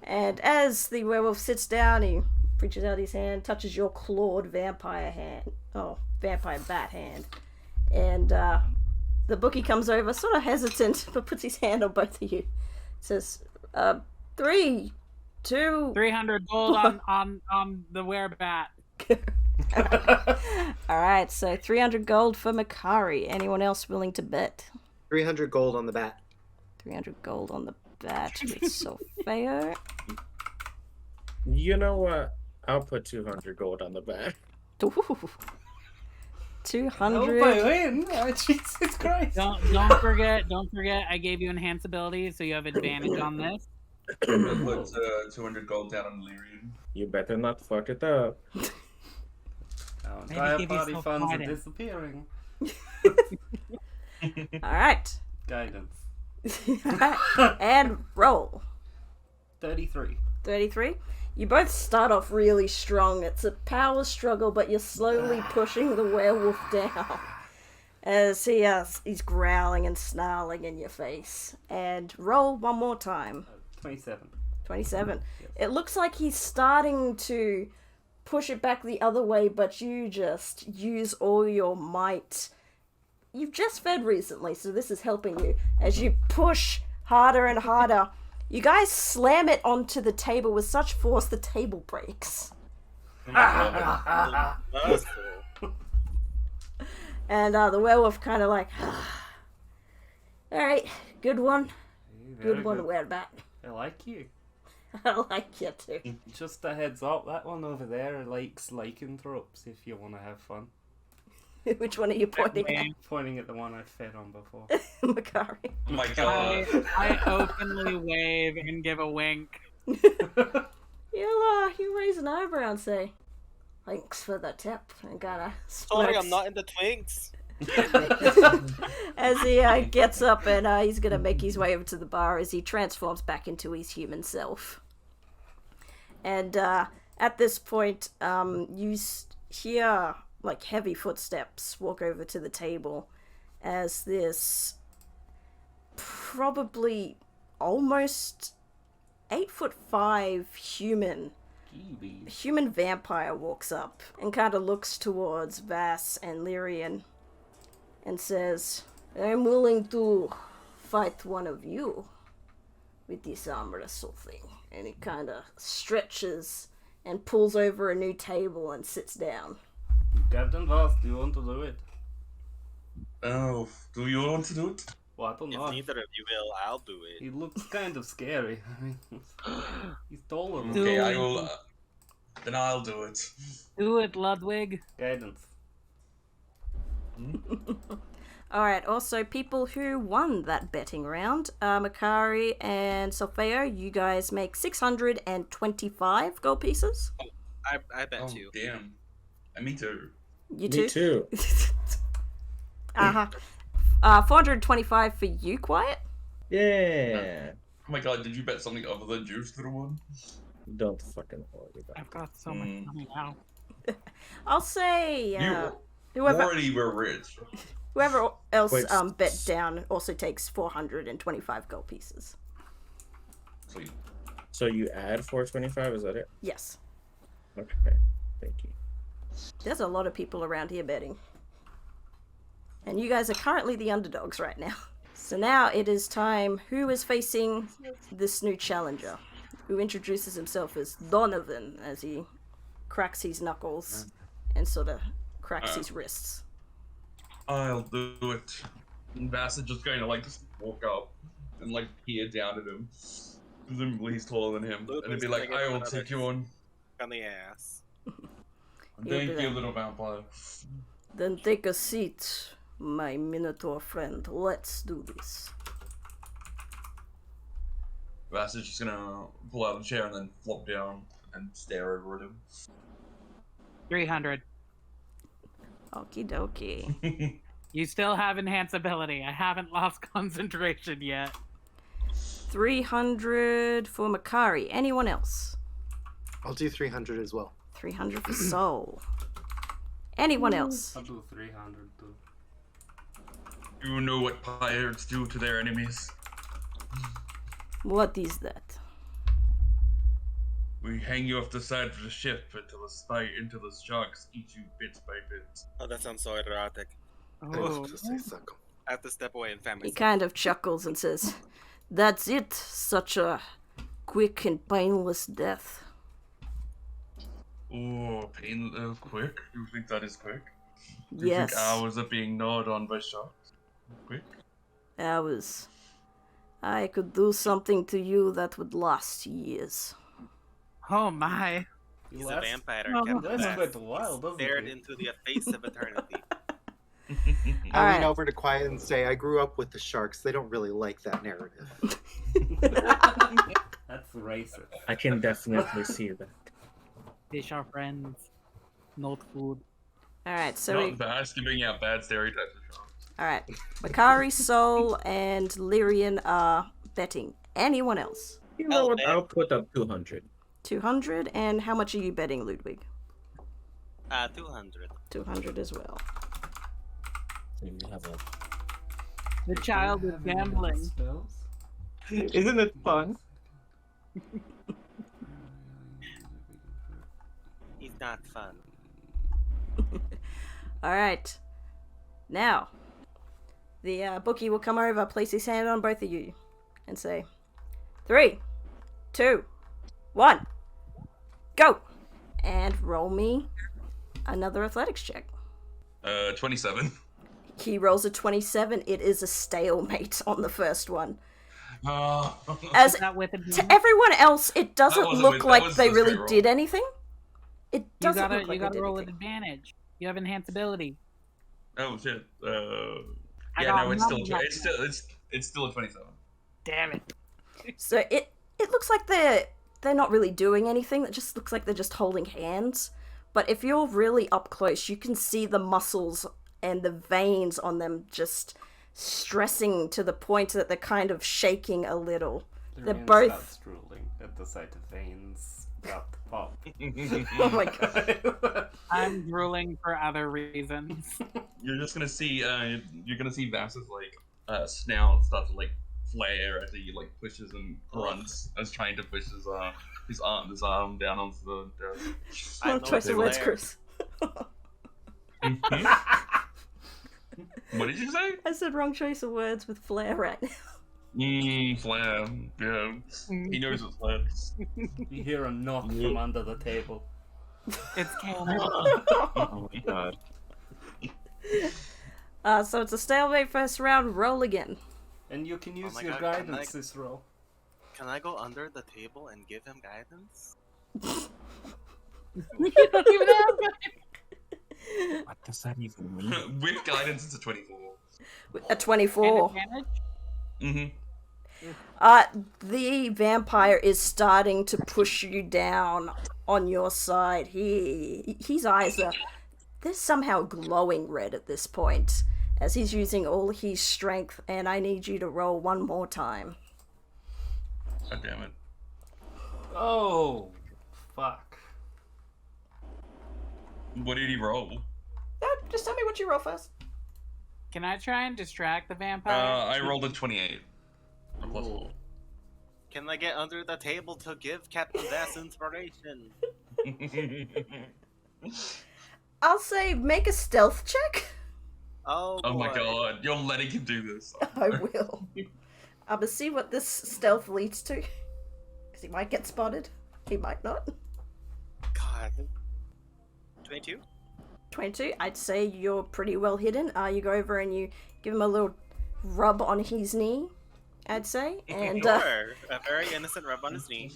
And as the werewolf sits down, he reaches out his hand, touches your clawed vampire bat hand. And the bookie comes over, sort of hesitant, but puts his hand on both of you. Says, 3, 2... 300 gold on the werebat. Alright, so 300 gold for Makari. Anyone else willing to bet? 300 gold on the bat. 300 gold on the bat with Sophia. You know what? I'll put 200 gold on the back. Ooh. Oh, 200. I win! Oh, Jesus Christ! Don't forget, I gave you enhanced abilities, so you have advantage on this. I put 200 gold down on Lyrian. You better not fuck it up. Our Maybe entire give you party some funds are fighting. disappearing. Alright. Guidance. Alright. And roll. 33. 33. You both start off really strong. It's a power struggle, but you're slowly pushing the werewolf down. As he's growling and snarling in your face. And roll one more time. 27. 27. Yes. It looks like he's starting to push it back the other way, but you just use all your might. You've just fed recently, so this is helping you. As you push harder and harder, you guys slam it onto the table with such force the table breaks. And the werewolf kind of like, alright, good one. Very Good one, Werebat. I like you. I like you too. Just a heads up, that one over there likes lycanthropes if you want to have fun. Which one are you pointing at? Pointing at the one I fed on before. Makari. Oh my god. I openly wave and give a wink. You raise an eyebrow and say, thanks for the tip. And kinda Sorry, I'm smirks. not into twinks. As he gets up and he's gonna make his way over to the bar as he transforms back into his human self. And at this point, you hear like heavy footsteps walk over to the table as this probably almost 8'5" human vampire walks up and kind of looks towards Vass and Lyrian and says, I'm willing to fight one of you with this arm wrestle thing. And he kind of stretches and pulls over a new table and sits down. Captain Voss, do you want to do it? Oh, do you want to do it? Well, I don't If know. neither of you will, I'll do it. He looks kind of scary. I mean, he's taller than Okay, me. I will. Then I'll do it. Do it, Ludwig. Guidance. Alright, also people who won that betting round, Makari and Sophia, you guys make 625 gold pieces. I bet Oh, you. damn. Me too. You too? Me too. Uh-huh. 425 for you, Quiet. Yeah. Oh my god, did you bet something other than juice for the one? Don't fucking worry about I've got so much money now. I'll say You whoever already were rich. whoever else Wait, bet down also takes 425 gold pieces. Sweet. So you add 425, is that it? Yes. Okay. Thank you. There's a lot of people around here betting. And you guys are currently the underdogs right now. So now it is time. Who is facing this new challenger? Who introduces himself as Donovan as he cracks his knuckles and sort of cracks his wrists. I'll do it. And Vass is just going to like just walk up and like peer down at him. Presumably he's taller than him. And he'd be like, I will take you on. On the ass. Thank you, little vampire. Then take a seat, my Minotaur friend. Let's do this. Vass is just gonna pull out a chair and then flop down and stare over at him. 300. Okie dokie. You still have enhanced ability. I haven't lost concentration yet. 300 for Makari. Anyone else? I'll do 300 as well. 300 for Soul. Anyone else? I'll do 300 too. You know what pirates do to their enemies. What is that? We hang you off the side of the ship until the sharks eat you bit by bit. Oh, that sounds so erotic. I was just say suck 'em. I have to step away in family. He kind of chuckles and says, That's it. Such a quick and painless death. Oh, quick? You think that is quick? You Yes. think hours of being gnawed on by sharks? Quick? Hours. I could do something to you that would last years. Oh my. He's Well, a that's- vampire. Oh, Captain That's Vass. quite a while, doesn't Stared it? into the face of eternity. I Alright. lean over to Quiet and say, I grew up with the sharks. They don't really like that narrative. That's racist. I can definitely see that. Fish are friends. Not food. Alright, so Not we... Vass giving out bad stereotypes of sharks. Alright. Makari, Soul, and Lyrian are betting. Anyone else? You know what? I'll put up 200. 200, and how much are you betting, Ludwig? 200. 200 as well. So you have a... The child is gambling. Isn't it fun? He's not fun. Alright. Now, the bookie will come over, place his hand on both of you, and say, 3, 2, 1, go! And roll me another athletics check. 27. He rolls a 27. It is a stalemate on the first one. Oh. As Not with to everyone else, it doesn't look like they really roll. did anything. It You doesn't gotta, look like you gotta they did roll at anything. advantage. You have enhanced ability. Oh shit. I Yeah, got no, it's still nothing. it's still a 27. Damn it. So it looks like they're not really doing anything. It just looks like they're just holding hands. But if you're really up close, you can see the muscles and the veins on them just stressing to the point that they're kind of shaking a little. They're both drooling at the sight of veins about to pop. Oh my god. I'm drooling for other reasons. You're just gonna see Vass's like snout start to like flare as he like pushes and grunts as trying to push his arm down onto the desk. Wrong choice of words, Chris. What did you say? I said wrong choice of words with flair right now. Flare. Yeah. He knows it's flare. You hear a knock from under the table. It's canon. Oh my god. So it's a stalemate first round. Roll again. And you can use my your God, can guidance I- this roll. Can I go under the table and give him guidance? You don't even have it. What does that even mean? With guidance, it's a 24. A 24. Advantage? Mm-hmm. The vampire is starting to push you down on your side. His eyes they're somehow glowing red at this point, as he's using all his strength, and I need you to roll one more time. God damn it. Oh, fuck. What did he roll? Just tell me what you roll first. Can I try and distract the vampire? I rolled a 28. A plus Ooh. Can I get under the table to give Captain Vass inspiration? I'll say make a stealth check. Oh, Oh my boy. god, you're letting him do this. I will. I'm gonna see what this stealth leads to. Because he might get spotted. He might not. God. 22? 22. I'd say you're pretty well hidden. You go over and you give him a little rub on his knee, I'd say. And Sure. A very innocent rub on his knee.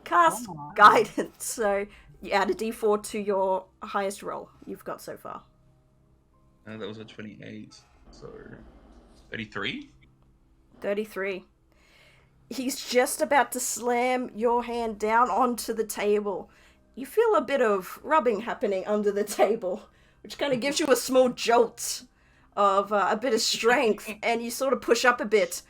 cast guidance. So you add a d4 to your highest roll you've got so far. That was a 28. So 33? 33. He's just about to slam your hand down onto the table. You feel a bit of rubbing happening under the table, which kind of gives you a small jolt of a bit of strength, and you sort of push up a bit.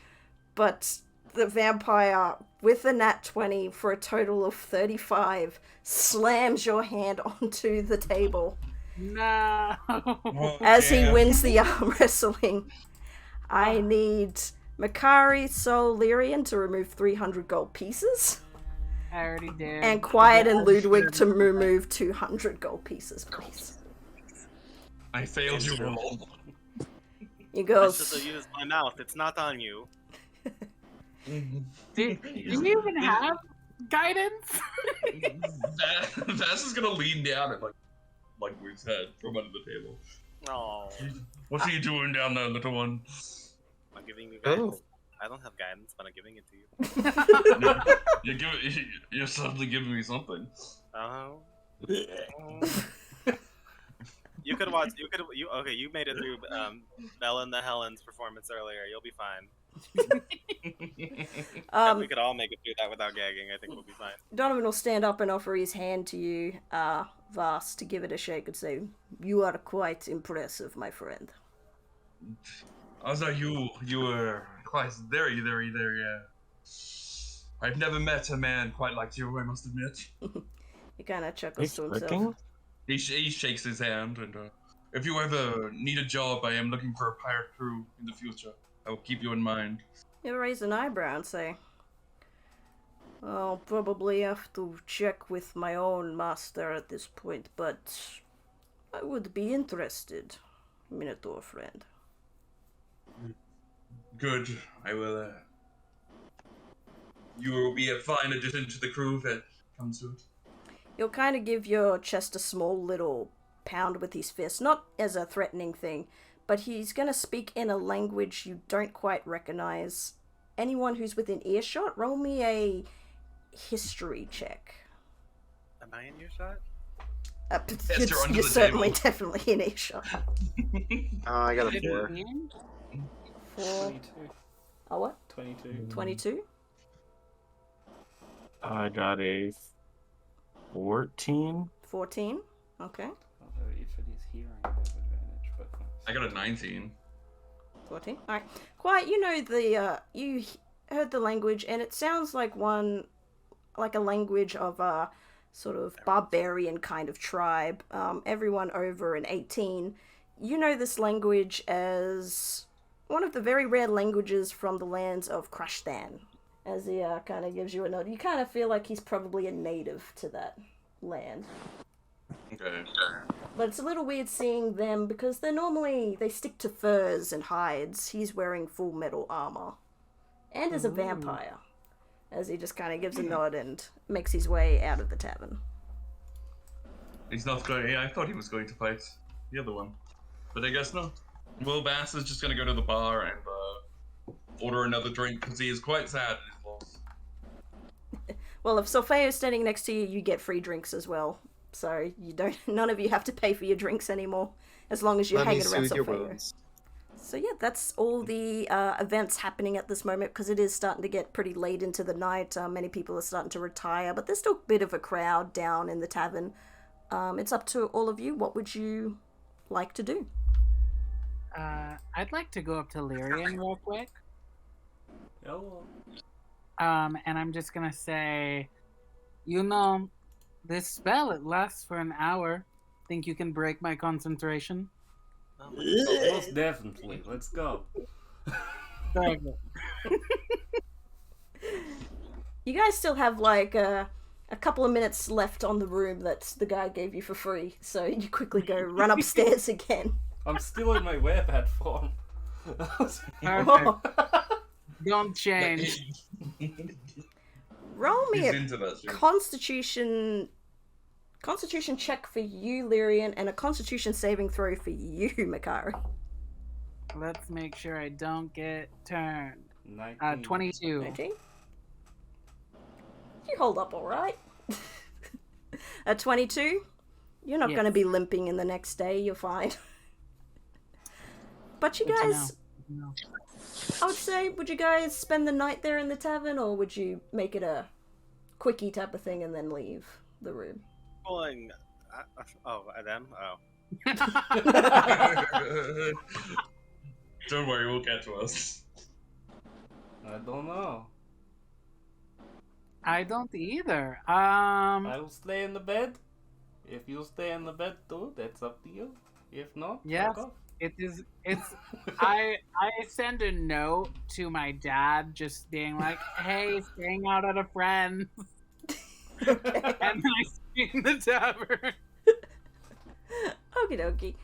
But the vampire, with a nat 20 for a total of 35, slams your hand onto the table. No. As he wins the arm wrestling. I need Makari Sol Lyrian to remove 300 gold pieces. I already did. And Quiet and Ludwig to remove 200 gold pieces, please. I failed your roll. He I goes, should have used my mouth. It's not on you. Do you even have guidance? Vass is gonna lean down and like Wig's head from under the table. Oh, What are you doing down there, little one? I'm giving you guidance. I don't have guidance, but I'm giving it to you. You're suddenly giving me something. Oh. You could watch. Okay. You made it through Bella and the Helen's performance earlier. You'll be fine. And we could all make it through that without gagging. I think we'll be fine. Donovan will stand up and offer his hand to you, Vas, to give it a shake and say, "You are quite impressive, my friend." Also, you were quite very, yeah. I've never met a man quite like you, I must admit. He kind of chuckles He's to himself. looking. He shakes his hand, and if you ever need a job, I am looking for a pirate crew in the future. I will keep you in mind. You raise an eyebrow and say, I'll probably have to check with my own master at this point, but I would be interested, Minotaur friend. Good. I will. You will be a fine addition to the crew that comes to it. He'll kind of give your chest a small little pound with his fist, not as a threatening thing, but he's going to speak in a language you don't quite recognize. Anyone who's within earshot, roll me a history check. Am I in your shot? Yes, you're under you're the certainly table. definitely in earshot. I got a 4. 4. 22. Oh, what? 22. 22? I got a 14. 14? Okay. Although if it is hearing, I have advantage, but I got a 19. 14. Alright. Quiet, you know the, you heard the language, and it sounds like a language of a sort of barbarian kind of tribe. Everyone over an 18. You know this language as one of the very rare languages from the lands of Krashtan. As he kind of gives you a nod. You kind of feel like he's probably a native to that land. Okay. But it's a little weird seeing them because they stick to furs and hides. He's wearing full metal armor. And is a vampire. As he just kind of gives a nod and makes his way out of the tavern. He's not going. I thought he was going to fight the other one, but I guess not. Well, Bass is just going to go to the bar and order another drink because he is quite sad at his loss. Well, if Solfeo's standing next to you, you get free drinks as well. So none of you have to pay for your drinks anymore, as long as you're Let me hanging around soothe your Solfeo. wounds. So yeah, that's all the events happening at this moment, because it is starting to get pretty late into the night. Many people are starting to retire, but there's still a bit of a crowd down in the tavern. It's up to all of you. What would you like to do? I'd like to go up to Lyrian real quick. Hello. And I'm just gonna say, this spell, it lasts for an hour. Think you can break my concentration? Most definitely. Let's go. You guys still have like a couple of minutes left on the room that the guy gave you for free, so you quickly go run upstairs again. I'm still in my webhead form. Perfect. Don't change. Roll me He's a into that shit. Constitution check for you, Lyrian, and a Constitution saving throw for you, Makari. Let's make sure I don't get turned. 19. 22. 19? You hold up all right. At 22, you're not Yes. going to be limping in the next day. You're fine. But you Good to guys, know. I would say, would you guys spend the night there in the tavern, or would you make it a quickie type of thing and then leave the room? Pulling. Them? Oh. Don't worry, we'll get to us. I don't know. I don't either. I will stay in the bed. If you stay in the bed too, that's up to you. If not, Yes. fuck off. It's I send a note to my dad just being like, hey, staying out at a friend's. And then I stay in the tavern. Okie dokie.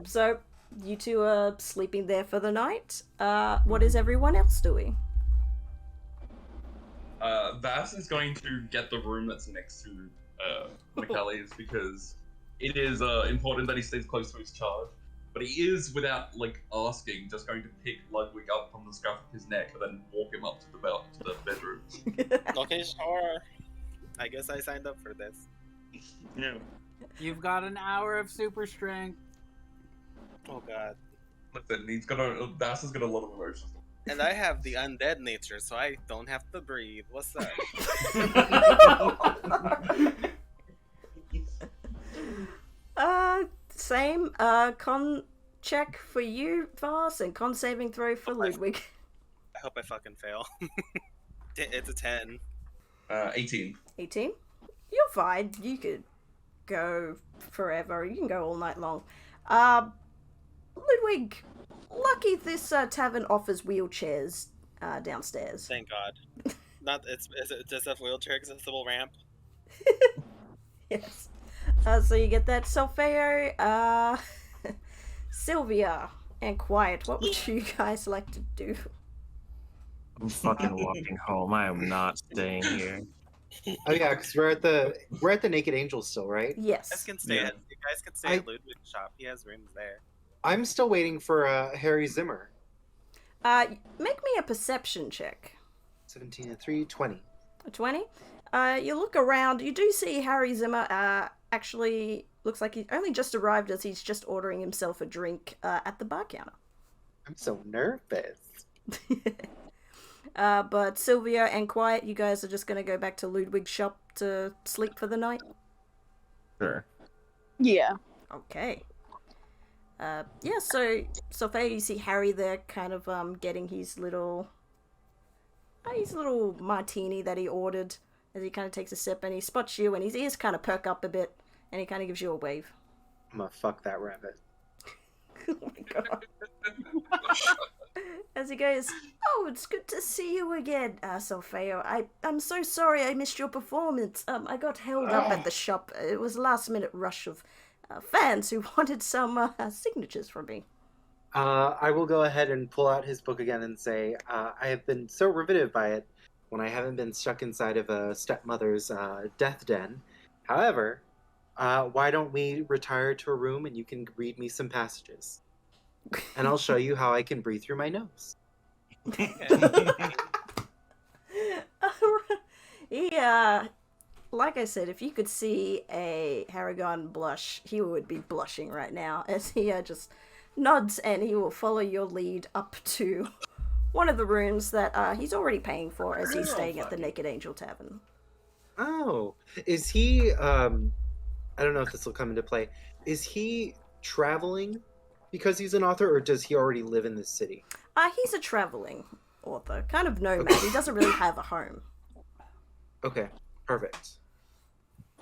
So you two are sleeping there for the night. What is everyone else doing? Vass is going to get the room that's next to Macally's because it is important that he stays close to his charge. But he is, without asking, just going to pick Ludwig up from the scruff of his neck and then walk him up to the bedroom. Okay, sure. I guess I signed up for this. Yeah. You've got an hour of super strength. Oh god. Listen, Vass has got a lot of emotions. And I have the undead nature, so I don't have to breathe. What's up? Same. Con check for you, Vars, and con saving throw for Ludwig. I hope I fucking fail. It's a 10. 18. 18? You're fine. You could go forever. You can go all night long. Ludwig, lucky this tavern offers wheelchairs downstairs. Thank God. Not is it just a wheelchair accessible ramp? Yes. So you get that. Solfeo, Sylvia, and Quiet. What would you guys like to do? I'm fucking walking home. I am not staying here. Oh yeah, because we're at the Naked Angel still, right? You guys Yes. can stay Yeah. at Ludwig's shop. He has rooms there. I'm still waiting for Harry Zimmer. Make me a perception check. 17 and 3, 20. A 20. You look around. You do see Harry Zimmer. Actually, looks like he only just arrived as he's just ordering himself a drink at the bar counter. I'm so nervous. But Sylvia and Quiet, you guys are just gonna go back to Ludwig's shop to sleep for the night? Sure. Yeah. Okay. Yeah, so far you see Harry there kind of getting his little martini that he ordered as he kind of takes a sip, and he spots you and his ears kind of perk up a bit and he kind of gives you a wave. I'm gonna fuck that rabbit. Oh my god. As he goes, "Oh, it's good to see you again, Solfeo. I'm so sorry I missed your performance. I got held up at the shop. It was a last-minute rush of fans who wanted some signatures from me." I will go ahead and pull out his book again and say, I have been so riveted by it when I haven't been stuck inside of a stepmother's death den. However, why don't we retire to a room and you can read me some passages? And I'll show you how I can breathe through my nose. Yeah, like I said, if you could see a Harrigan blush, he would be blushing right now as he just nods and he will follow your lead up to one of the rooms that he's already paying for as he's staying at the Naked Angel Tavern. Oh, is he, I don't know if this will come into play, is he traveling because he's an author, or does he already live in this city? He's a traveling author, kind of nomad. He doesn't really have a home. Okay, perfect.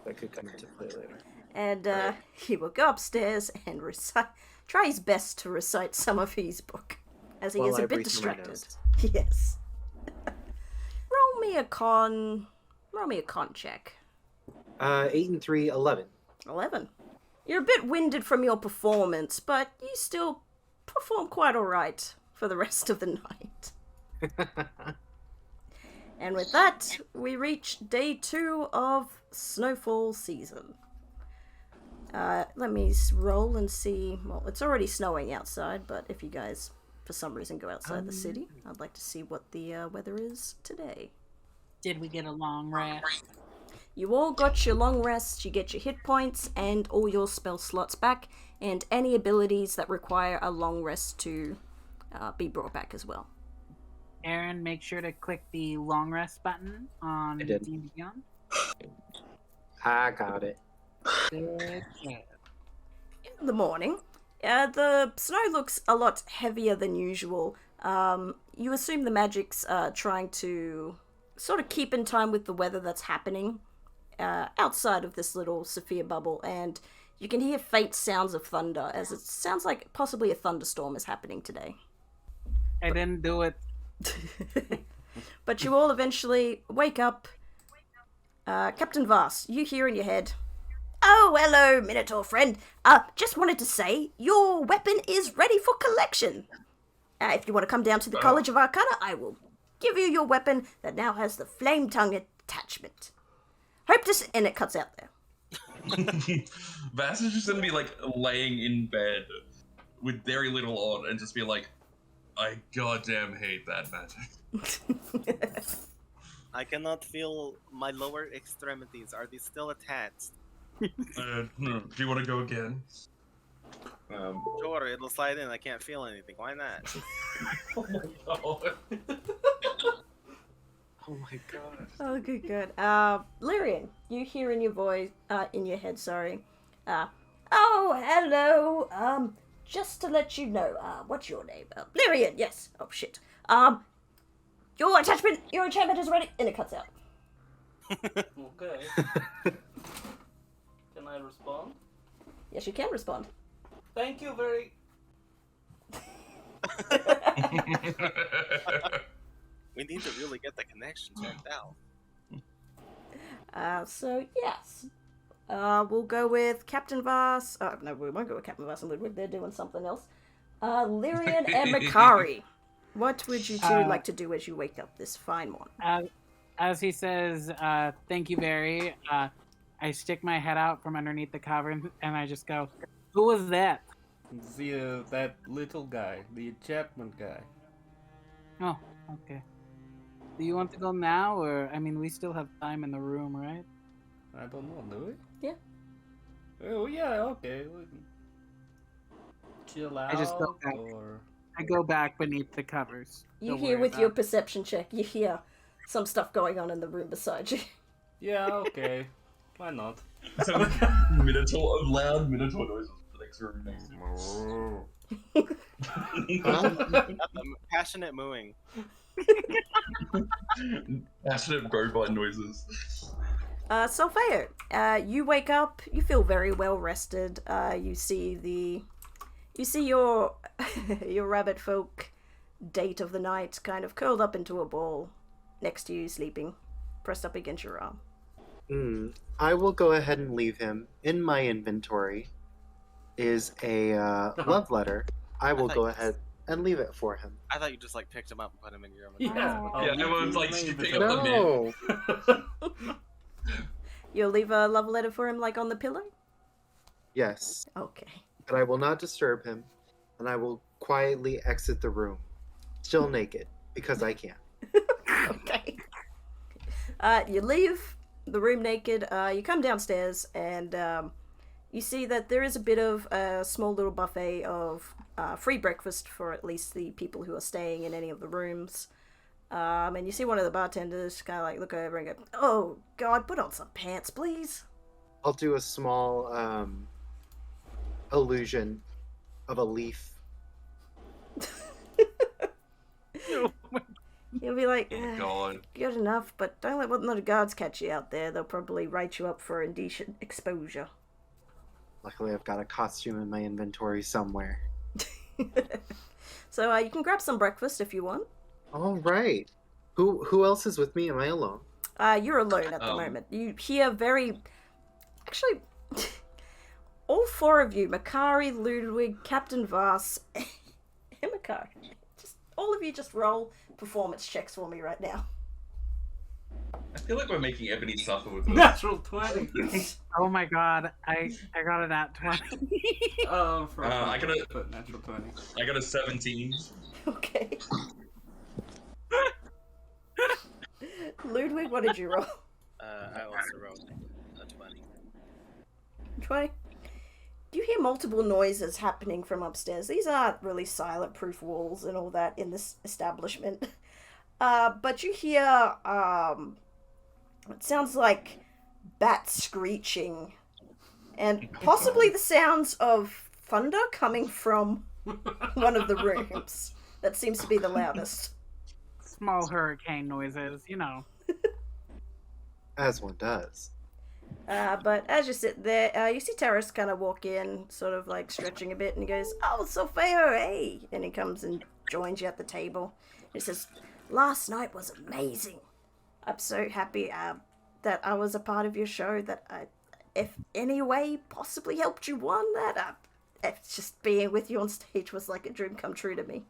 That could come into play later. And he will go upstairs and try his best to recite some of his book, as he While is a I bit breathe through my distracted. nose. Yes. Roll me a con check. 8 and 3, 11. 11. You're a bit winded from your performance, but you still perform quite alright for the rest of the night. And with that, we reach day 2 of snowfall season. Let me roll and see. Well, it's already snowing outside, but if you guys, for some reason, go outside the city, I'd like to see what the weather is today. Did we get a long rest? You all got your long rests, you get your hit points, and all your spell slots back, and any abilities that require a long rest to be brought back as well. Aaron, make sure to click the long rest button on I did. D&D Beyond. I got it. Good job. In the morning, the snow looks a lot heavier than usual. You assume the magic's trying to sort of keep in time with the weather that's happening outside of this little Sophia bubble, and you can hear faint sounds of thunder, as it sounds like possibly a thunderstorm is happening today. I didn't do it. But you all eventually wake up. Captain Vass, you hear in your head, "Oh, hello, Minotaur friend. Just wanted to say, your weapon is ready for collection. If you want to come down to the College of Arcana, I will give you your weapon that now has the flame tongue attachment. Hope to and it cuts out there." Vass is just gonna be like laying in bed with very little on and just be like, I goddamn hate that magic. I cannot feel my lower extremities. Are they still attached? Do you want to go again? Sure, it'll slide in. I can't feel anything. Why not? Oh my god. Oh my god. Oh, good. Lyrian, you hear in your voice, in your head, sorry. Oh, hello. Just to let you know, what's your name? Lyrian, yes. Oh, shit. Your enchantment is ready, and it cuts out. Okay. Can I respond? Yes, you can respond. Thank you very. We need to really get the connection checked out. So yes. We'll go with Captain Voss. No, we won't go with Captain Voss and Ludwig. They're doing something else. Lyrian and Makari. What would you two like to do as you wake up this fine morning? As he says, thank you, Barry, I stick my head out from underneath the cavern and I just go, who was that? That little guy, the enchantment guy. Oh, okay. Do you want to go now, or, I mean, we still have time in the room, right? I don't know, do we? Yeah. Oh, yeah, okay. We can chill out, I just go back. or... I go back beneath the covers. You Don't hear worry with about your it. perception check, you hear some stuff going on in the room beside you. Yeah, okay. Why not? Loud Minotaur noises for the next room next The passionate mooing. Passionate robot noises. Solfeo, you wake up, you feel very well rested. You see your your rabbit folk date of the night kind of curled up into a ball next to you, sleeping, pressed up against your arm. I will go ahead and leave him. In my inventory is a love letter. I will go ahead and leave it for him. I thought you just like picked him up and put him in your own. Yeah. Yeah, everyone's like, pick up the No. You'll leave a love letter for him, like on the pillow? Yes, Okay. but I will not disturb him, and I will quietly exit the room, still naked because I can. Okay. You leave the room naked. You come downstairs, and you see that there is a bit of a small little buffet of free breakfast for at least the people who are staying in any of the rooms. And you see one of the bartenders kind of like look over and go, "Oh God, put on some pants, please." I'll do a small illusion of a leaf. You'll be like, God. "Good enough, but don't let one of the guards catch you out there. They'll probably write you up for indecent exposure." Luckily, I've got a costume in my inventory somewhere. So you can grab some breakfast if you want. All right. Who else is with me? Am I alone? You're alone at the moment. You hear actually, all four of you, Makari, Ludwig, Captain Voss, and Makari. All of you just roll performance checks for me right now. I feel like we're making Ebony suffer with this. Natural 20. Oh my god, I got it at 20. I got a put natural 20. I got a 17. Okay. Ludwig, what did you roll? I also rolled a 20. 20. You hear multiple noises happening from upstairs. These aren't really silent proof walls and all that in this establishment. But you hear, it sounds like bats screeching. And possibly the sounds of thunder coming from one of the rooms. That seems to be the loudest. Small hurricane noises, you know. As one does. But as you sit there, you see Terrace kind of walk in, sort of like stretching a bit, and he goes, "Oh, Solfeo, hey!" And he comes and joins you at the table. He says, "Last night was amazing. I'm so happy that I was a part of your show, that I, if any way, possibly helped you won that. It's just being with you on stage was like a dream come true to me."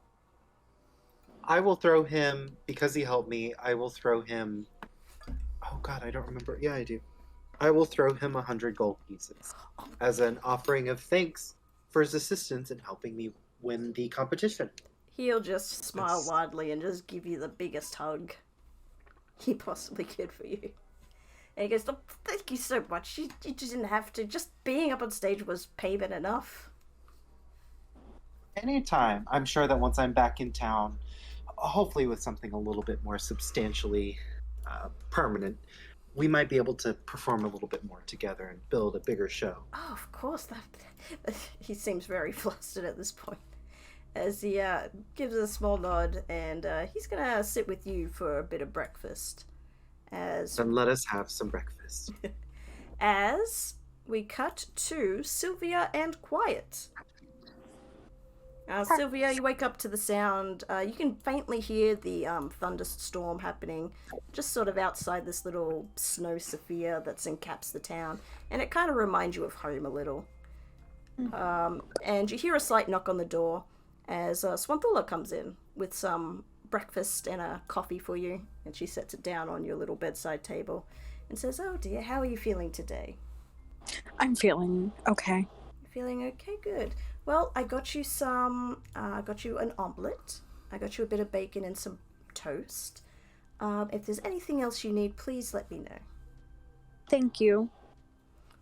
I will throw him, because he helped me, I will throw him... Oh god, I don't remember. Yeah, I do. I will throw him 100 gold pieces as an offering of thanks for his assistance in helping me win the competition. He'll just smile widely and just give you the biggest hug he possibly could for you. And he goes, "Oh, thank you so much. You just didn't have to. Just being up on stage was payment enough." Anytime. I'm sure that once I'm back in town, hopefully with something a little bit more substantially permanent, we might be able to perform a little bit more together and build a bigger show. Oh, of course. That he seems very flustered at this point. as he gives a small nod, and he's gonna sit with you for a bit of breakfast. Then let us have some breakfast. As we cut to Sylvia and Quiet. Sylvia, you wake up to the sound. You can faintly hear the thunderstorm happening just sort of outside this little snow sphere that's encaps the town. And it kind of reminds you of home a little. And you hear a slight knock on the door as Swanthula comes in with some breakfast and a coffee for you. And she sets it down on your little bedside table and says, "Oh dear, how are you feeling today?" I'm feeling okay. Feeling okay? Good. Well, I got you an omelet. I got you a bit of bacon and some toast. If there's anything else you need, please let me know. Thank you.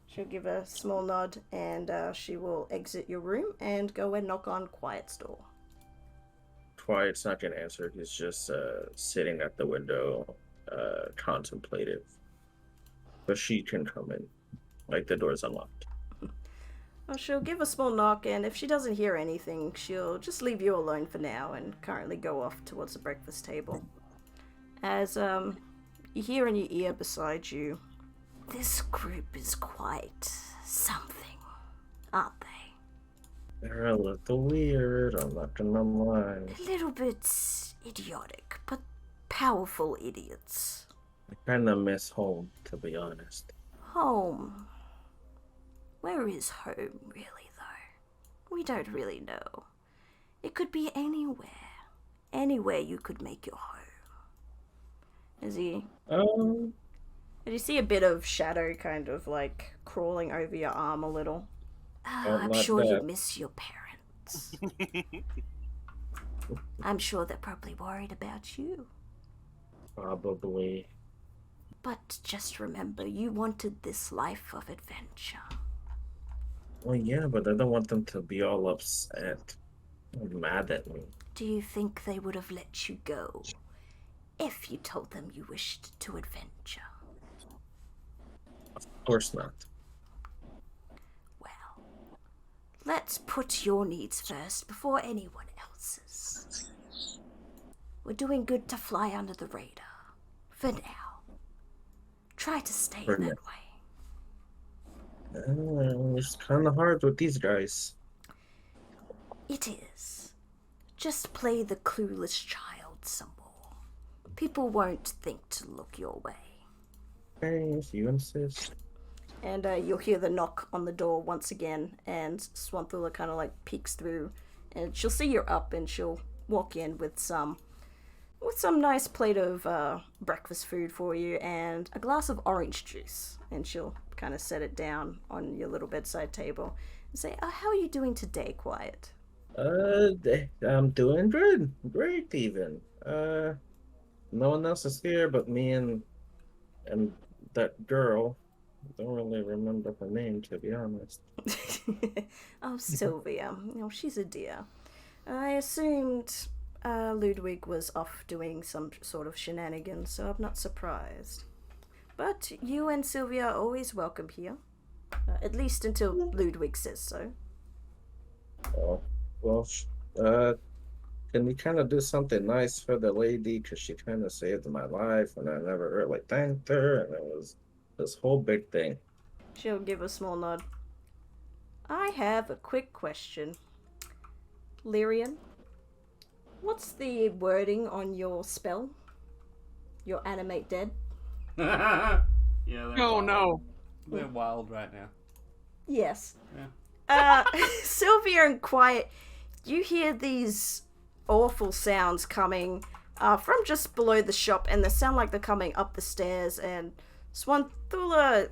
She'll give a small nod, and she will exit your room and go and knock on Quiet's door. Quiet's not gonna answer. He's just sitting at the window, contemplative. But she can come in. Like, the door's unlocked. Well, she'll give a small knock, and if she doesn't hear anything, she'll just leave you alone for now and currently go off towards the breakfast table. As you hear in your ear beside you, "This group is quite something, aren't they? They're a little weird, I'm not gonna lie. A little bit idiotic, but powerful idiots. I kinda miss home, to be honest. Home. Where is home, really, though? We don't really know. It could be anywhere. Anywhere you could make your home." As you see a bit of shadow kind of like crawling over your arm a little. I'm sure you miss your parents. I'm sure they're probably worried about you. Probably. But just remember, you wanted this life of adventure. Well, yeah, but I don't want them to be all upset or mad at me. Do you think they would have let you go if you told them you wished to adventure? Of course not. Well, let's put your needs first before anyone else's. We're doing good to fly under the radar. For now. Try to stay that way. It's kind of hard with these guys. It is. Just play the clueless child some more. People won't think to look your way. Okay, if you insist. And you'll hear the knock on the door once again, and Swanthula kind of like peeks through, and she'll see you're up, and she'll walk in with some nice plate of breakfast food for you and a glass of orange juice, and she'll kind of set it down on your little bedside table and say, "Oh, how are you doing today, Quiet?" I'm doing good. Great, even. No one else is here but me and that girl. I don't really remember her name, to be honest. Oh, Sylvia. She's a dear. I assumed Ludwig was off doing some sort of shenanigans, so I'm not surprised. But you and Sylvia are always welcome here. At least until Ludwig says so. Oh, well, can we kind of do something nice for the lady? Because she kind of saved my life, and I never really thanked her, and it was this whole big thing. She'll give a small nod. I have a quick question. Lyrian, what's the wording on your spell? Your animate dead? Yeah. Oh no. They're wild right now. Yes. Yeah. Sylvia and Quiet, you hear these awful sounds coming from just below the shop, and they sound like they're coming up the stairs, and Swanthula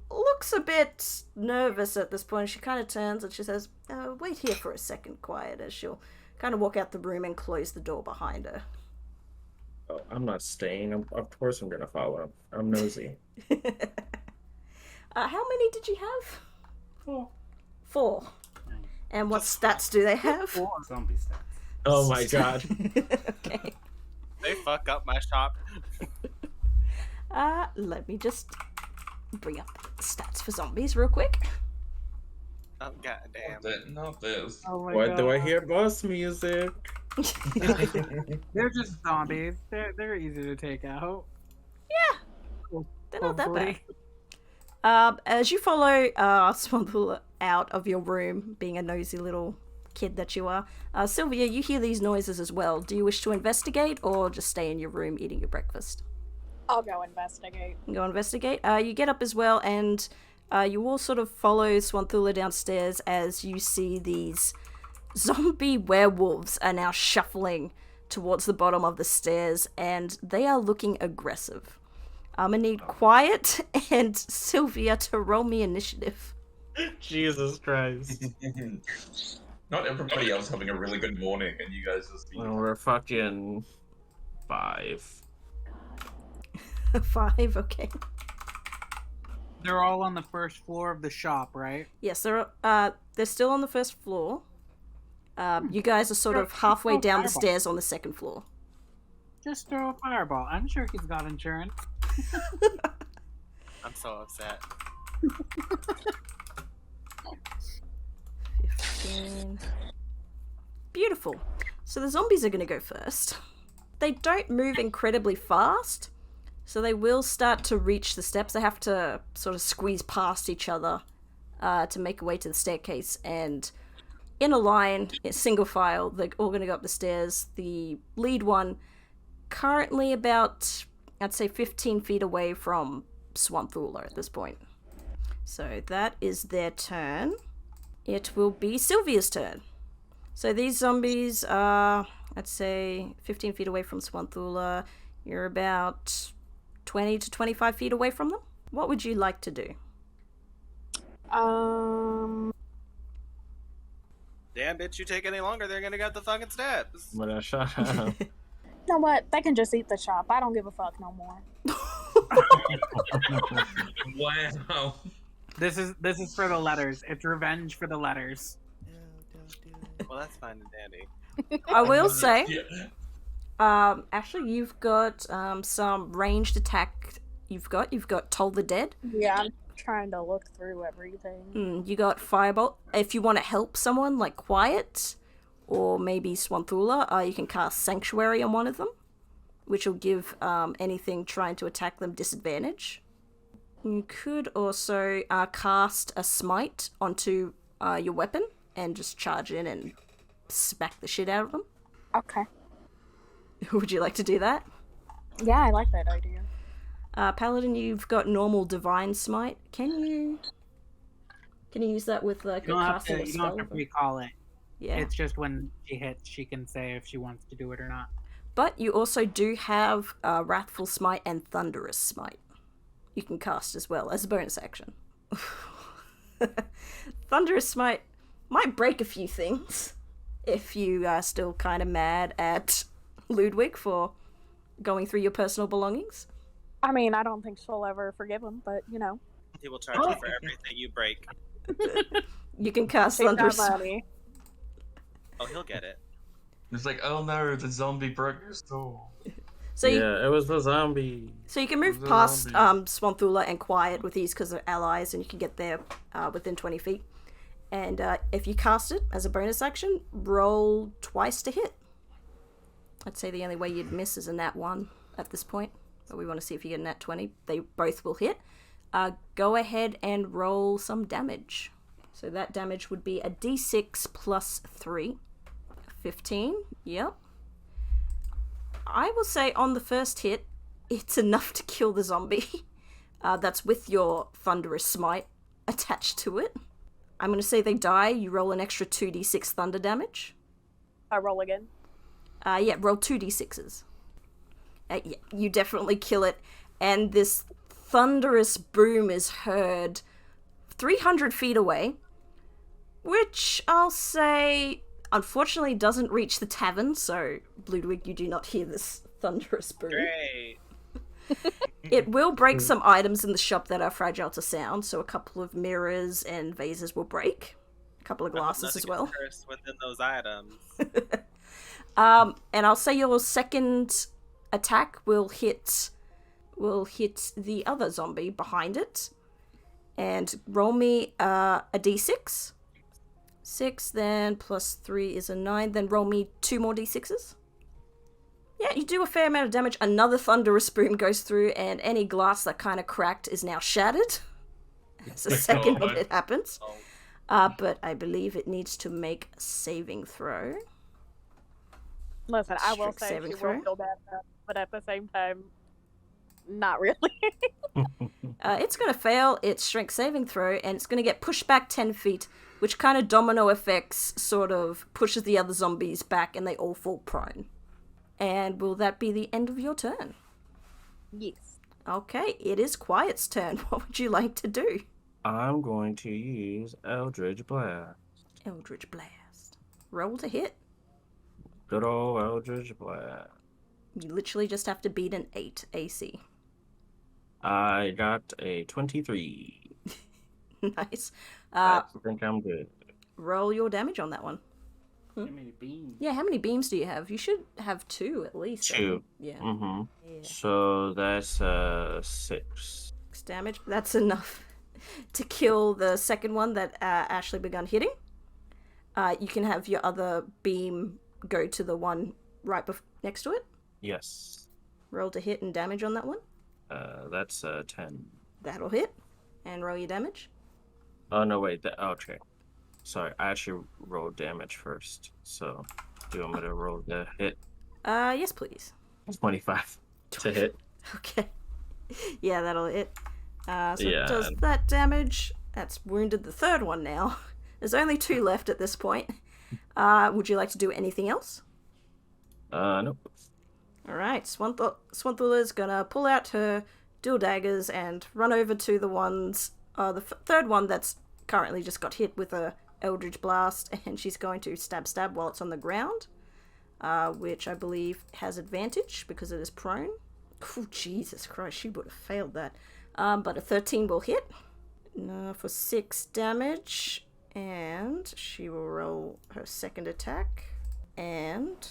looks a bit nervous at this point. She kind of turns and she says, "Wait here for a second, Quiet," as she'll kind of walk out the room and close the door behind her. Oh, I'm not staying. Of course I'm going to follow him. I'm nosy. How many did you have? 4. And what stats do they have? 4 zombie stats. Oh my god. Okay. They fuck up my shop. Let me just bring up stats for zombies real quick. Oh goddamn! Not this. Oh my Why god. do I hear boss music? They're just zombies. They're easy to take out. They're not that bad. Hopefully. As you follow Swampula out of your room, being a nosy little kid that you are, Sylvia, you hear these noises as well. Do you wish to investigate or just stay in your room eating your breakfast? I'll go investigate. Go investigate. You get up as well, and you all sort of follow Swanthula downstairs as you see these zombie werewolves are now shuffling towards the bottom of the stairs, and they are looking aggressive. I'm gonna need Quiet and Sylvia to roll me initiative. Jesus Christ. Not everybody else having a really good morning, and you guys just. Well, we're fucking 5. 5, okay. They're all on the first floor of the shop, right? Yes, they're still on the first floor. You guys are sort of halfway down the stairs on the second floor. Just throw a fireball. I'm sure he's got insurance. I'm so upset. 15. Beautiful. So the zombies are going to go first. They don't move incredibly fast, so they will start to reach the steps. They have to sort of squeeze past each other to make a way to the staircase, and in a line, in single file, they're all going to go up the stairs. The lead one, currently about, I'd say, 15 feet away from Swanthula at this point. So that is their turn. It will be Sylvia's turn. So these zombies are, I'd say, 15 feet away from Swanthula. You're about 20 to 25 feet away from them. What would you like to do? Damn, bitch, you take any longer, they're gonna get the fucking steps. But shut up. You know what? They can just eat the shop. I don't give a fuck no more. Wow. This is for the letters. It's revenge for the letters. Well, that's fine and dandy. I will say, Yeah. actually, you've got some ranged attack. You've got Toll the Dead. Yeah, I'm trying to look through everything. You got Firebolt. If you want to help someone, like Quiet, or maybe Swanthula, you can cast Sanctuary on one of them, which will give anything trying to attack them disadvantage. You could also cast a Smite onto your weapon and just charge in and smack the shit out of them. Okay. Would you like to do that? Yeah, I like that idea. Paladin, you've got normal Divine Smite. Can you use that with like You a don't have casting to, a you spell? don't have to recall it. Yeah. It's just when she hits, she can say if she wants to do it or not. But you also do have Wrathful Smite and Thunderous Smite. You can cast as well as a bonus action. Thunderous Smite might break a few things if you are still kind of mad at Ludwig for going through your personal belongings. I mean, I don't think she'll ever forgive him, but you know. He will charge you for everything you break. You can cast Take Thunderous that Smite. money. Oh, he'll get it. It's like, oh no, the zombie broke your soul. So you, Yeah, it was the zombie. so you can move The past zombie. Swanthula and Quiet with these because they're allies, and you can get there within 20 feet. And if you cast it as a bonus action, roll twice to hit. I'd say the only way you'd miss is a nat 1 at this point, but we want to see if you get a nat 20. They both will hit. Go ahead and roll some damage. So that damage would be a d6 plus 3. 15, yep. I will say on the first hit, it's enough to kill the zombie. That's with your Thunderous Smite attached to it. I'm going to say they die. You roll an extra 2d6 thunder damage. I roll again. Yeah, roll 2d6s. Yeah, you definitely kill it. And this thunderous boom is heard 300 feet away, which I'll say, unfortunately, doesn't reach the tavern, so, Ludwig, you do not hear this thunderous boom. Great. It will break some items in the shop that are fragile to sound, so a couple of mirrors and vases will break. A couple of glasses as well. Cursed within those items. And I'll say your second attack will hit the other zombie behind it. And roll me a d6. 6, then plus 3 is a 9. Then roll me 2 more d6s. Yeah, you do a fair amount of damage. Another thunderous boom goes through, and any glass that kind of cracked is now shattered. As the second of it happens. But I believe it needs to make a saving throw. Listen, I will Strict say saving she throw. will feel bad, but at the same time, not really. It's going to fail its strength saving throw, and it's going to get pushed back 10 feet, which kind of domino effects sort of pushes the other zombies back, and they all fall prone. And will that be the end of your turn? Yes. Okay, it is Quiet's turn. What would you like to do? I'm going to use Eldritch Blast. Eldritch Blast. Roll to hit. Good old Eldritch Blast. You literally just have to beat an 8 AC. I got a 23. Nice. I think I'm good. Roll your damage on that one. How many beams? Yeah, how many beams do you have? You should have 2 at least. I 2. think. Yeah. Mm-hmm. Yeah. So that's 6. 6 damage. That's enough to kill the second one that Ashley begun hitting. You can have your other beam go to the one right next to it. Yes. Roll to hit and damage on that one. That's 10. That'll hit. And roll your damage. Oh, no, wait. Okay. Sorry, I actually rolled damage first. So, do you want me to roll the hit? Yes, please. 25 to hit. Okay. Yeah, that'll hit. So Yeah. it does that damage. That's wounded the third one now. There's only 2 left at this point. Would you like to do anything else? Nope. Alright, Swanthula's gonna pull out her dual daggers and run over to the ones, the third one that's currently just got hit with a Eldritch Blast, and she's going to stab while it's on the ground, which I believe has advantage because it is prone. Oh, Jesus Christ, she would have failed that. But a 13 will hit for 6 damage, and she will roll her second attack, and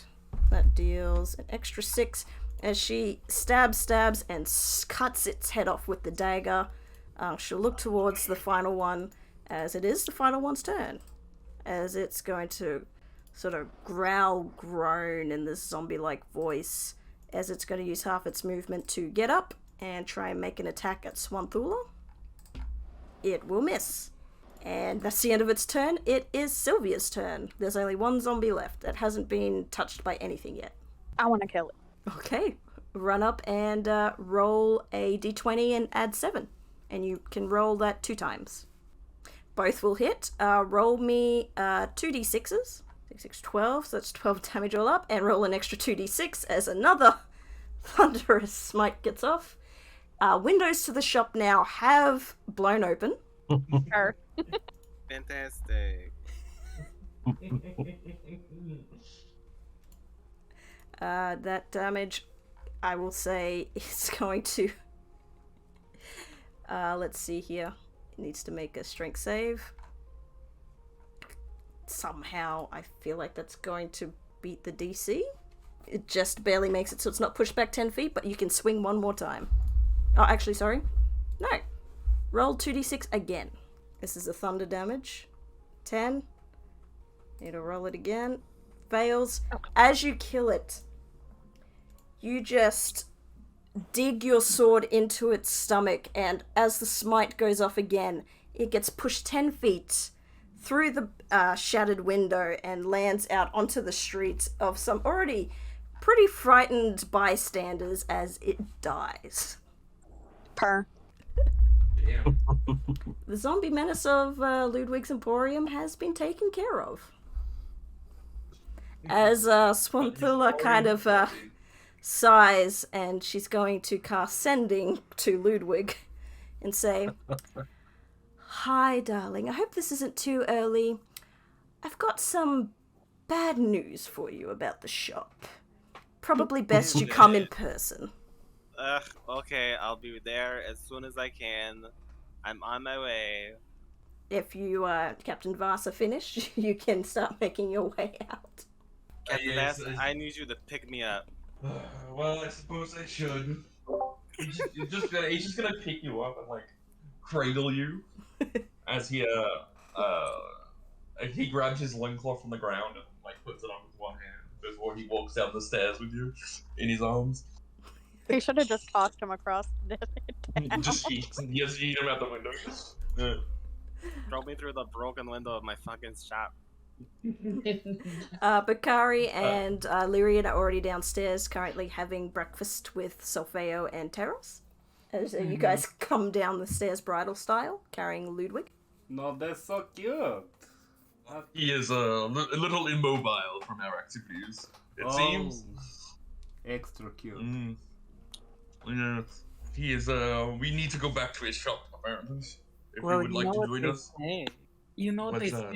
that deals an extra 6 as she stabs and cuts its head off with the dagger. She'll look towards the final one, as it is the final one's turn, as it's going to sort of groan in this zombie-like voice, as it's going to use half its movement to get up and try and make an attack at Swanthula. It will miss. And that's the end of its turn. It is Sylvia's turn. There's only one zombie left that hasn't been touched by anything yet. I want to kill it. Okay. Run up and roll a d20 and add 7. And you can roll that 2 times. Both will hit. Roll me 2d6s. 6, 12, so that's 12 damage all up. And roll an extra 2d6 as another thunderous smite gets off. Windows to the shop now have blown open. Sure. Fantastic. That damage, I will say, is going to... let's see here. It needs to make a strength save. Somehow, I feel like that's going to beat the DC. It just barely makes it so it's not pushed back 10 feet, but you can swing one more time. Oh, actually, sorry. No. Roll 2d6 again. This is a thunder damage. 10. Need to roll it again. Fails. As you kill it, you just dig your sword into its stomach, and as the smite goes off again, it gets pushed 10 feet through the shattered window and lands out onto the streets of some already pretty frightened bystanders as it dies. Purr. Damn. The zombie menace of Ludwig's Emporium has been taken care of. As Swanthula kind of sighs, and she's going to cast Sending to Ludwig and say, "Hi, darling. I hope this isn't too early. I've got some bad news for you about the shop. Probably best you come in person." Okay, I'll be there as soon as I can. I'm on my way. If you, Captain Voss, are finished, you can start making your way out. Captain Vass, I need you to pick me up. Well, I suppose I should. He's just gonna pick you up and like cradle you as he he grabs his loincloth from the ground and like puts it on with one hand before he walks down the stairs with you in his arms. He should have just tossed him across the Just yeet him out the window. Yeah. Throw me through the broken window of my fucking shop. Bakari and Lyrian are already downstairs, currently having breakfast with Solfeo and Teros. As you guys come down the stairs bridal style, carrying Ludwig. No, that's so cute. He is a little immobile from our activities, it seems. Extra cute. Yeah. He is, we need to go back to his shop, apparently. If Well, you would like to join us. You know what they What's that?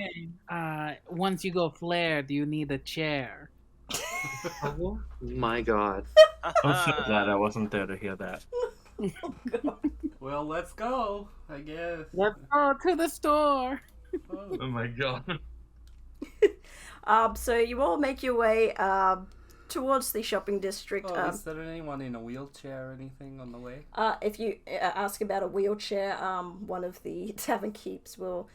say. Once you go flared, you need a chair. Oh my god. I'm so glad I wasn't there to hear that. Well, let's go, I guess. Let's go to the store. Oh my god. So you all make your way towards the shopping district. Is there anyone in a wheelchair or anything on the way? If you ask about a wheelchair, one of the tavern keeps will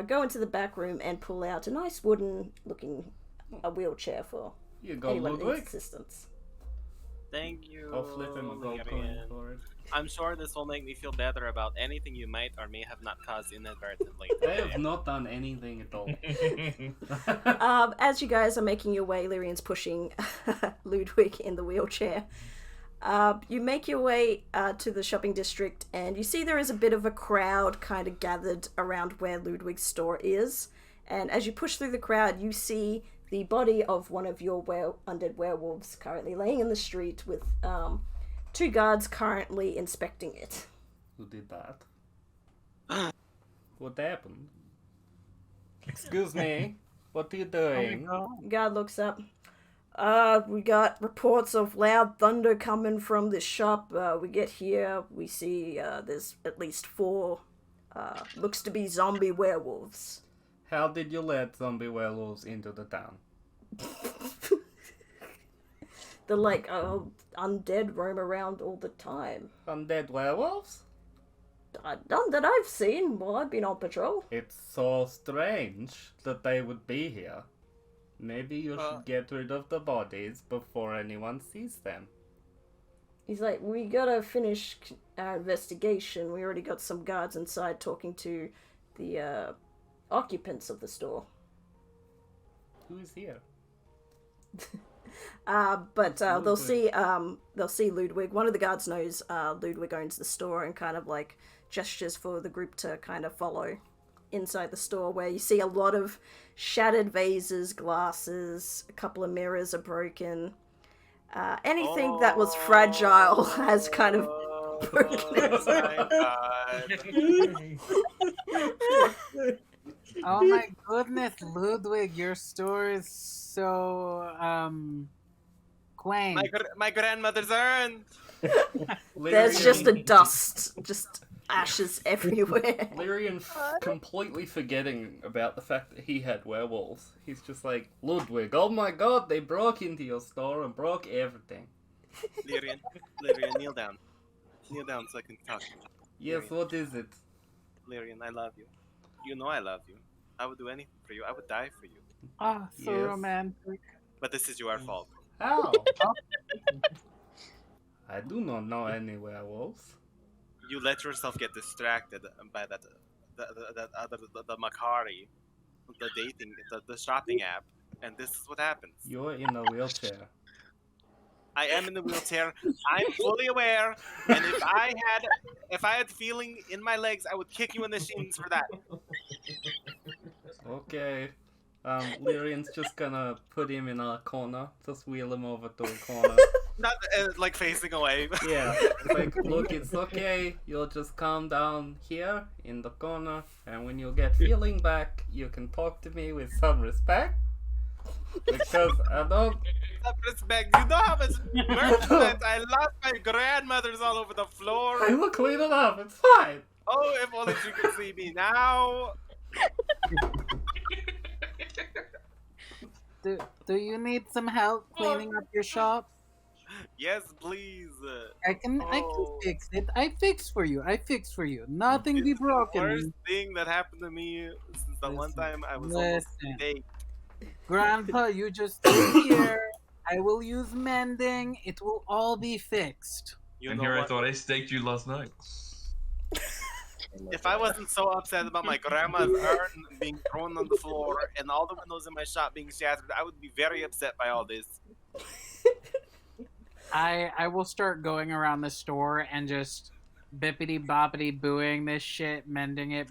go into the back room and pull out a nice wooden-looking wheelchair for You go, anyone who needs Ludwig. assistance. Thank you. I'll flip him a gold coin for it. I'm sure this will make me feel better about anything you might or may have not caused inadvertently. I have not done anything at all. As you guys are making your way, Lyrian's pushing Ludwig in the wheelchair. You make your way to the shopping district, and you see there is a bit of a crowd kind of gathered around where Ludwig's store is. And as you push through the crowd, you see the body of one of your undead werewolves currently laying in the street with two guards currently inspecting it. Who did that? What happened? Excuse me. What are you doing? Guard looks up. We got reports of loud thunder coming from this shop. We get here, we see there's at least 4, looks to be zombie werewolves. How did you let zombie werewolves into the town? They're like, undead roam around all the time. Undead werewolves? None that I've seen while I've been on patrol. It's so strange that they would be here. Maybe you should get rid of the bodies before anyone sees them. He's like, we gotta finish our investigation. We already got some guards inside talking to the occupants of the store. Who is here? But they'll see Ludwig. One of the guards knows Ludwig owns the store and kind of like gestures for the group to kind of follow inside the store, where you see a lot of shattered vases, glasses, a couple of mirrors are broken. Anything that was fragile has kind of broken. Oh my goodness, Ludwig, your store is so quaint. My grandmother's urn. There's just a dust, just ashes everywhere. Lyrian completely forgetting about the fact that he had werewolves. He's just like, Ludwig, oh my god, they broke into your store and broke everything. Lyrian, kneel down. Kneel down so I can talk. Yes, Lyrian. what is it? Lyrian, I love you. You know I love you. I would do anything for you. I would die for you. Ah, so Yes. romantic. But this is your fault. How? I do not know any werewolves. You let yourself get distracted by that the Macari, the dating, the shopping app, and this is what happens. You're in a wheelchair. I am in the wheelchair. I'm fully aware, and if I had feeling in my legs, I would kick you in the shins for that. Okay. Lyrian's just gonna put him in a corner. Just wheel him over to a corner. Not like facing away. Yeah. It's like, look, it's okay. You'll just calm down here in the corner, and when you get feeling back, you can talk to me with some respect. Because I don't. Respect. You know how much merchandise I lost my grandmother's all over the floor. I will clean it up. It's fine. Oh, if only you could see me now. Do you need some help cleaning up your shop? Yes, please. I can fix it. I fix for you. Nothing be broken. Worst thing that happened to me since but one Listen, time I was almost listen. baked. Grandpa, you just stay here. I will use mending. It will all be fixed. You And know here I what? thought I staked you last night. If I wasn't so upset about my grandma's urn being thrown on the floor and all the windows in my shop being shattered, I would be very upset by all this. I will start going around the store and just bippity boppity booing this shit, mending it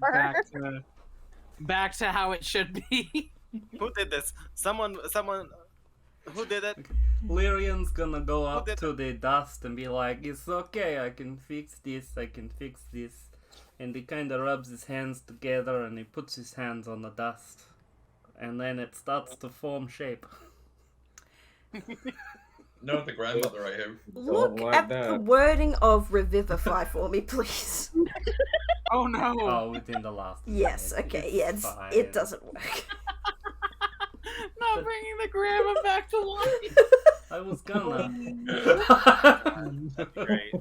back to how it should be. Who did this? Someone. Who did it? Lyrian's gonna go up did to the dust and be like, "It's okay, I can fix this, I can fix this." And he kinda rubs his hands together and he puts his hands on the dust. And then it starts to form shape. Not the grandmother I have. Look like at the that. wording of revivify for me, please. Oh no! Oh, within the last Yes, minute. okay, It's yeah, fine. it doesn't work. Not bringing the grandma back to life. I was gonna. Great.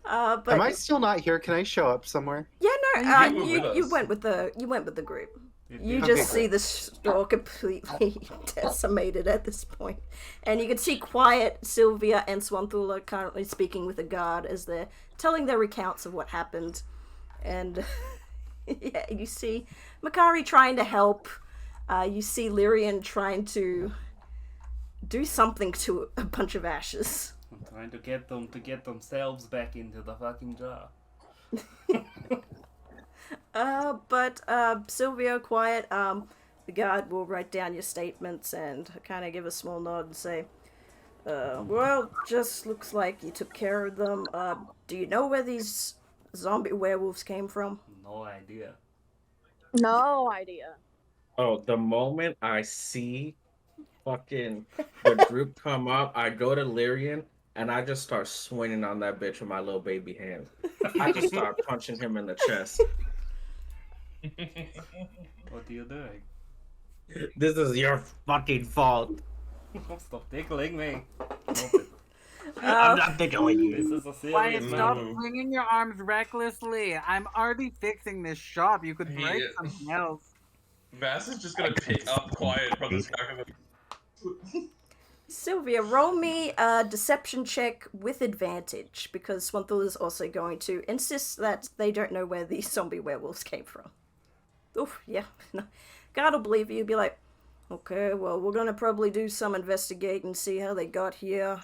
But Am I still not here? Can I show up somewhere? yeah, no, You were with you us. went with the group. You did. just Okay, see the store completely decimated at this point. And you can see Quiet, Sylvia, and Swanthula currently speaking with a guard as they're telling their recounts of what happened. And yeah, you see Makari trying to help. You see Lyrian trying to do something to a bunch of ashes. I'm trying to get them to get themselves back into the fucking jar. But Sylvia, Quiet, the guard will write down your statements and kind of give a small nod and say, well, just looks like you took care of them. Do you know where these zombie werewolves came from? No idea. No idea. Oh, the moment I see fucking the group come up, I go to Lyrian and I just start swinging on that bitch with my little baby hand. I just start punching him in the chest. What are you doing? This is your fucking fault. Stop tickling me. I'm not tickling you. This is a Quiet, serious stop matter. swinging your arms recklessly. I'm already fixing this shop. You could break Yeah. something else. Vass is just gonna pick up Quiet from the back of the. Sylvia, roll me a deception check with advantage, because Swanthula is also going to insist that they don't know where these zombie werewolves came from. Oof, yeah. No. God will believe you. Be like, okay, well, we're gonna probably do some investigating, see how they got here.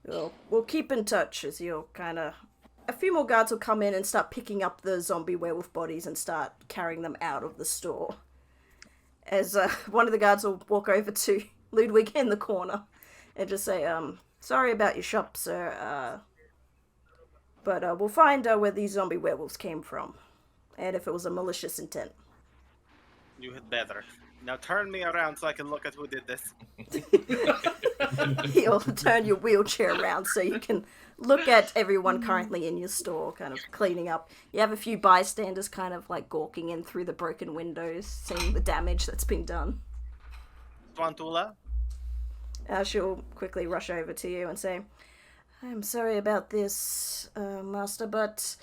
We'll keep in touch as you'll kind of... A few more guards will come in and start picking up the zombie werewolf bodies and start carrying them out of the store. As one of the guards will walk over to Ludwig in the corner and just say, sorry about your shop, sir, but we'll find where these zombie werewolves came from, and if it was a malicious intent. You had better. Now turn me around so I can look at who did this. You'll turn your wheelchair around so you can look at everyone currently in your store, kind of cleaning up. You have a few bystanders kind of like gawking in through the broken windows, seeing the damage that's been done. Swantula? She'll quickly rush over to you and say, I'm sorry about this, Master, but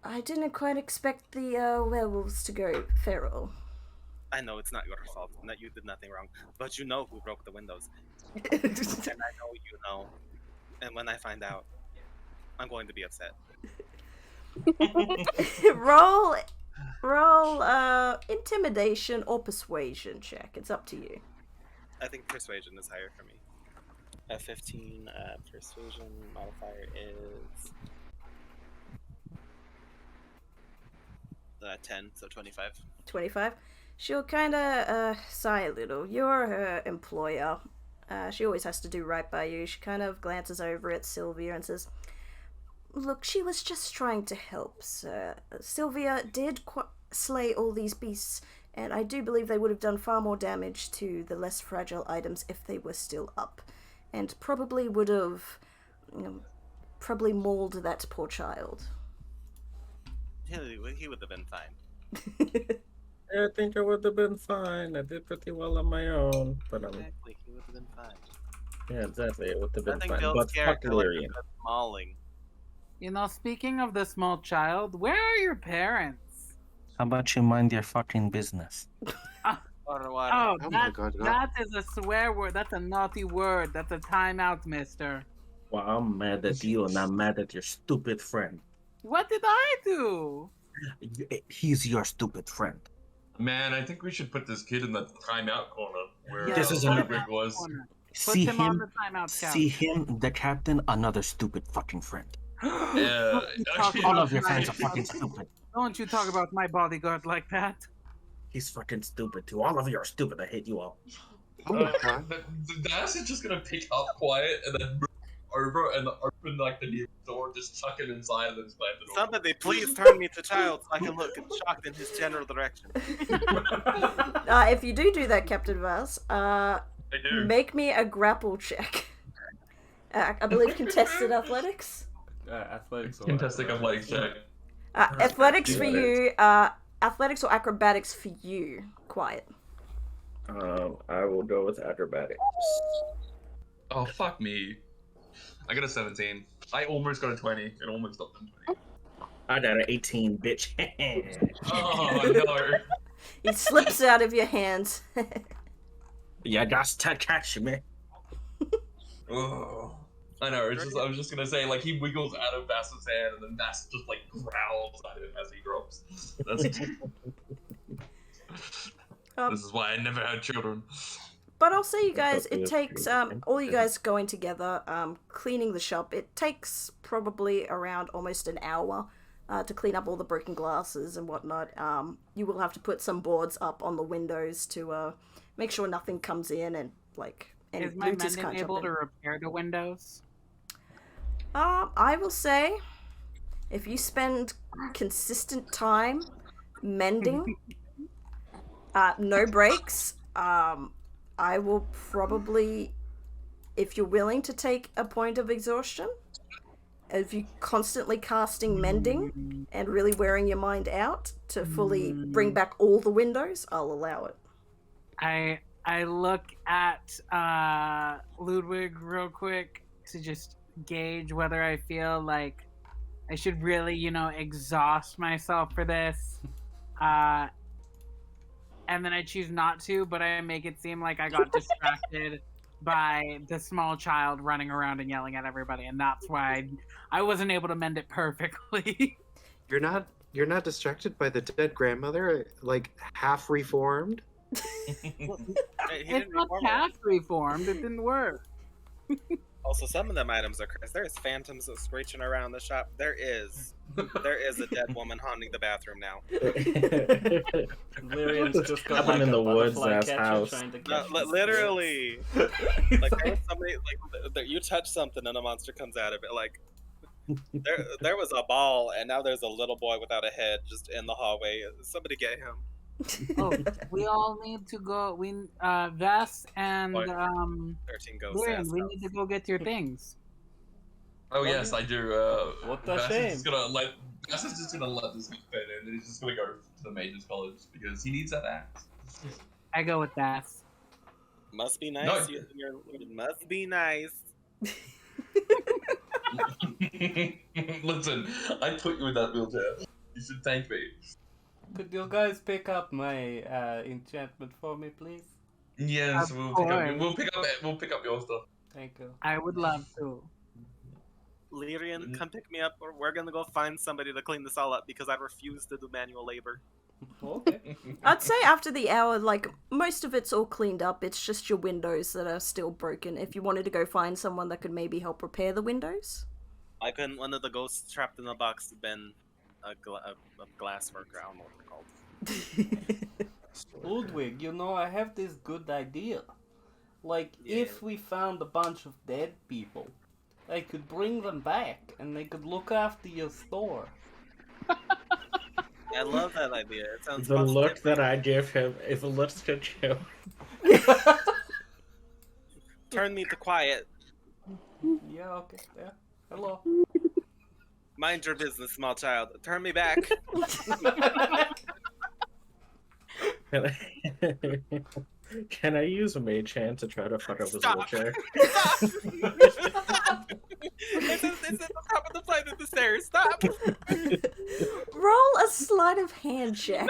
I didn't quite expect the werewolves to go feral. I know it's not your fault, and that you did nothing wrong, but you know who broke the windows. And I know you know. And when I find out, I'm going to be upset. roll intimidation or persuasion check. It's up to you. I think persuasion is higher for me. 15 persuasion modifier is 10, so 25. 25. She'll kind of sigh a little. You're her employer. She always has to do right by you. She kind of glances over at Sylvia and says, look, she was just trying to help, sir. Sylvia did slay all these beasts, and I do believe they would have done far more damage to the less fragile items if they were still up, and probably would have, probably mauled that poor child. He would have been fine. I think I would have been fine. I did pretty well on my own, but Exactly, he would have been fine. yeah, exactly. It would have been Nothing fine. builds But fuck character like Lyrian. the mauling. You know, speaking of the small child, where are your parents? How about you mind your fucking business? Water, water. Oh, Oh my God, God. that is a swear word. That's a naughty word. That's a timeout, mister. Well, I'm mad at you and I'm mad at your stupid friend. What did I do? He's your stupid friend. Man, I think we should put this kid in the timeout corner where Yeah, This is Ludwig another- was. corner. Put See him on him, the timeout couch. see him, the captain, another stupid fucking friend. Yeah, actually, All of your no, friends are I- fucking stupid. Don't you talk about my bodyguard like that. He's fucking stupid too. All of you are stupid. I hate you all. Oh my God. the Dash is just gonna pick up quiet and then move over and open like the nearest door, just chuck it inside and then slam the door. Somebody please turn me to child so I can look shocked in his general direction. If you do that, Captain Vaz, I do. make me a grapple check. I believe contested athletics. Athletics. Or Fantastic athletic check. Athletics for you. Athletics or acrobatics for you. Quiet. I will go with acrobatics. Oh, fuck me. I got a 17. I almost got a 20. It almost got a 20. I got an 18, bitch. Oh, no. It slips out of your hands. You got to catch me. Oh. I know, I was just gonna say, like, he wiggles out of Bass's hand, and then Bass just, like, growls at him as he drops. This is why I never had children. But I'll say, you guys, Hopefully it it's takes true. all you guys going together, cleaning the shop. It takes probably around almost an hour to clean up all the broken glasses and whatnot. You will have to put some boards up on the windows to make sure nothing comes in and like any Is my looters mending can't jump able in. to repair the windows? I will say, if you spend consistent time mending, no breaks, I will probably, if you're willing to take a point of exhaustion, if you're constantly casting mending and really wearing your mind out to fully bring back all the windows, I'll allow it. I look at Ludwig real quick to just gauge whether I feel like I should really, exhaust myself for this. And then I choose not to, but I make it seem like I got distracted by the small child running around and yelling at everybody, and that's why I wasn't able to mend it perfectly. You're not distracted by the dead grandmother, like half reformed? Hey, he It's didn't not reform it. half reformed. It didn't work. Also, some of them items are cursed. There's phantoms screeching around the shop. There is a dead woman haunting the bathroom now. Lyrian's just got Cabin like in a the woods, butterfly ass catcher house. trying to No, catch his literally. threads. Like there was somebody like you touch something and a monster comes out of it. Like there was a ball and now there's a little boy without a head just in the hallway. Somebody get him. Oh, we all need to go. Vess and What? 13 ghosts. Lyrian, we need to go get your things. Oh, yes, I do. What a Bass shame. is just gonna let this fit in, and he's just gonna go to the Mages College because he needs that axe. I go with Vess. Must be nice. No. It must be nice. Listen, I put you in that wheelchair. You should thank me. Could you guys pick up my enchantment for me, please? Yes, Of we'll course. we'll pick up your stuff. Thank you. I would love to. Lyrian, come pick me up, or we're gonna go find somebody to clean this all up because I refuse to do manual labor. Okay. I'd say after the hour, like, most of it's all cleaned up. It's just your windows that are still broken. If you wanted to go find someone that could maybe help repair the windows. Why couldn't one of the ghosts trapped in the box have been a glass worker? I don't know what they're called. Ludwig, I have this good idea. Like, if we found a bunch of dead people, I could bring them back and they could look after your store. I love that idea. It sounds The look positive. that I give him, if it looks to you. Turn me to quiet. Yeah, okay, yeah. Hello. Mind your business, small child. Turn me back. Can I use a mage hand to try to fuck up his Stop. wheelchair? It's at the top of the flight of the stairs. Stop! Roll a sleight of hand check.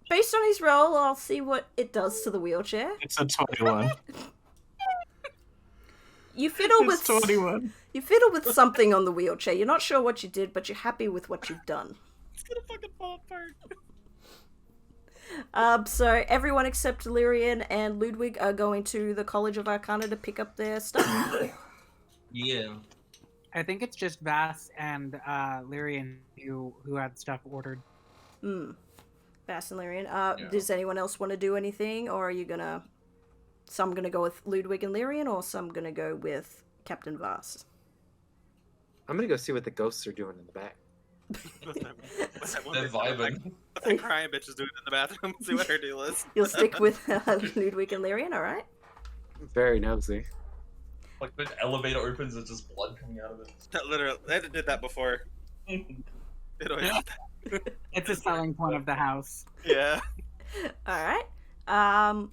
Based on his roll, I'll see what it does to the wheelchair. It's a 21. You fiddle with It's 21. you fiddle with something on the wheelchair. You're not sure what you did, but you're happy with what you've done. It's gonna fucking fall apart. So everyone except Lyrian and Ludwig are going to the College of Arcana to pick up their stuff. Yeah. I think it's just Vass and Lyrian who had stuff ordered. Bass and Lyrian. Does anyone else want to do anything, or are you gonna... Some gonna go with Ludwig and Lyrian, or some gonna go with Captain Vass? I'm gonna go see what the ghosts are doing in the back. They're vibing. What that crying bitch is doing in the bathroom. See what her deal is. You'll stick with Ludwig and Lyrian, alright? Very nosy. Like the elevator opens, there's just blood coming out of it. Literally, they did that before. It always It's a selling point of the house. Yeah. Alright.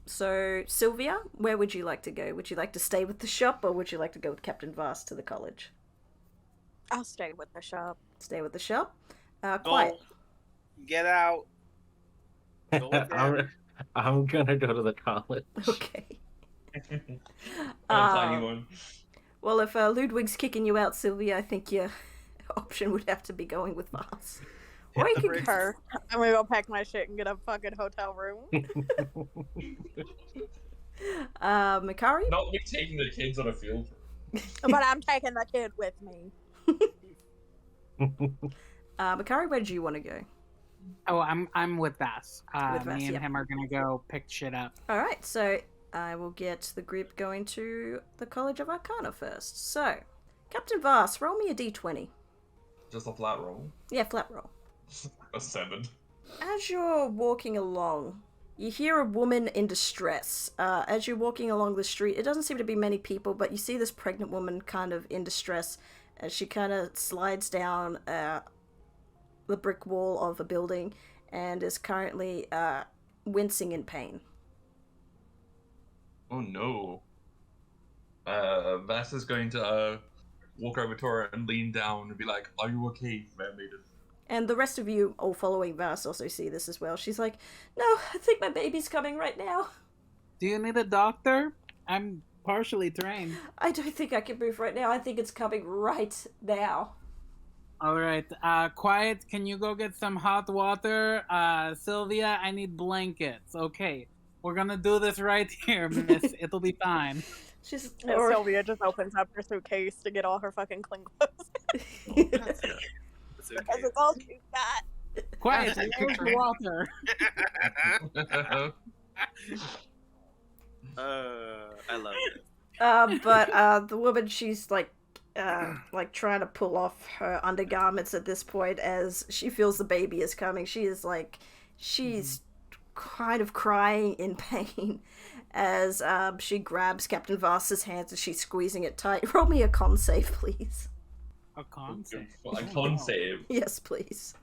So Sylvia, where would you like to go? Would you like to stay with the shop, or would you like to go with Captain Vass to the college? I'll stay with the shop. Stay with the shop. Quiet. Get out. Go with them. I'm gonna go to the college. Okay. Tiny one. Well, if Ludwig's kicking you out, Sylvia, I think your option would have to be going with Vass. Or you could Her. I'm gonna go pack my shit and get a fucking hotel room. Mikari? Not me taking the kids on a field. But I'm taking the kid with me. Mikari, where do you want to go? Oh, I'm with Vass. With Vass, Me and yeah. him are gonna go pick shit up. Alright, so I will get the group going to the College of Arcana first. So, Captain Vass, roll me a d20. Just a flat roll. Yeah, flat roll. A 7. As you're walking along, you hear a woman in distress. As you're walking along the street, it doesn't seem to be many people, but you see this pregnant woman kind of in distress as she kind of slides down the brick wall of a building and is currently wincing in pain. Oh no. Vass is going to walk over to her and lean down and be like, "Are you okay, fair maiden?" And the rest of you, all following Vass, also see this as well. She's like, "No, I think my baby's coming right now. Do you need a doctor? I'm partially trained. I don't think I can move right now. I think it's coming right now." All right, quiet. Can you go get some hot water? Sylvia, I need blankets. Okay, we're gonna do this right here, miss. It'll be fine. She's And Sylvia just opens up her suitcase to get all her fucking clean clothes. Because it's all she's got. Quiet, where's the water? I love it. But the woman, she's like trying to pull off her undergarments at this point as she feels the baby is coming. She's kind of crying in pain as she grabs Captain Vass's hands and she's squeezing it tight. Roll me a con save, please. A con save? A con save? Yes, please.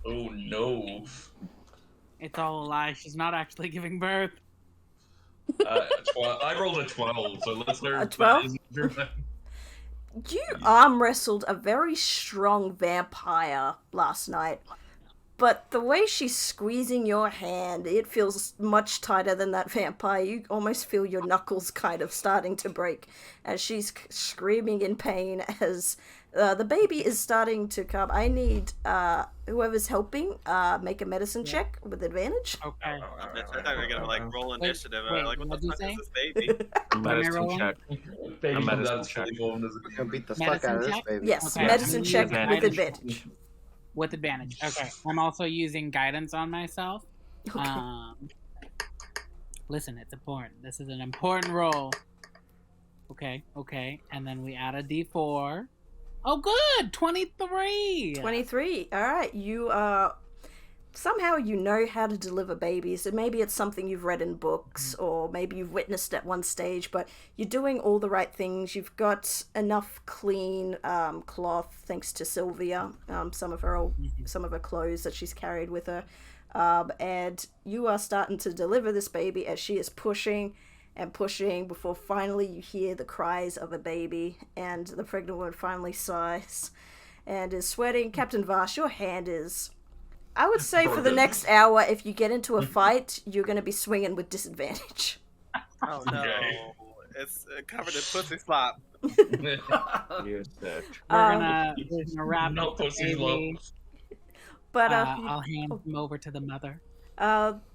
Oh no. It's all a lie. She's not actually giving birth. I rolled a 12, so let's learn. A 12? You arm wrestled a very strong vampire last night, but the way she's squeezing your hand, it feels much tighter than that vampire. You almost feel your knuckles kind of starting to break as she's screaming in pain as the baby is starting to come. I need whoever's helping make a medicine check with advantage. Okay. I thought we were gonna roll initiative. wait, Like, what what'd the you fuck say? is this baby? Medicine check. Baby A medicine that's check. fully formed as a We're gonna beat the Medicine fuck out of this check? baby. Yes, Okay. medicine check Advantage. with advantage. With advantage. Okay. I'm also using guidance on myself. Okay. Listen, it's important. This is an important roll. Okay. And then we add a d4. Oh, good! 23! 23. Alright, you somehow you know how to deliver babies, and maybe it's something you've read in books, or maybe you've witnessed at one stage, but you're doing all the right things. You've got enough clean cloth, thanks to Sylvia, some of her clothes that she's carried with her, and you are starting to deliver this baby as she is pushing, and pushing before finally you hear the cries of a baby, and the pregnant woman finally sighs and is sweating. Captain Vash, your hand is... I would say for the next hour, if you get into a fight, you're going to be swinging with disadvantage. Oh no, Okay. it's covered in pussy slop. You're sick. We're Um, gonna wrap No up the pussy slop. baby. But I'll hand him over to the mother.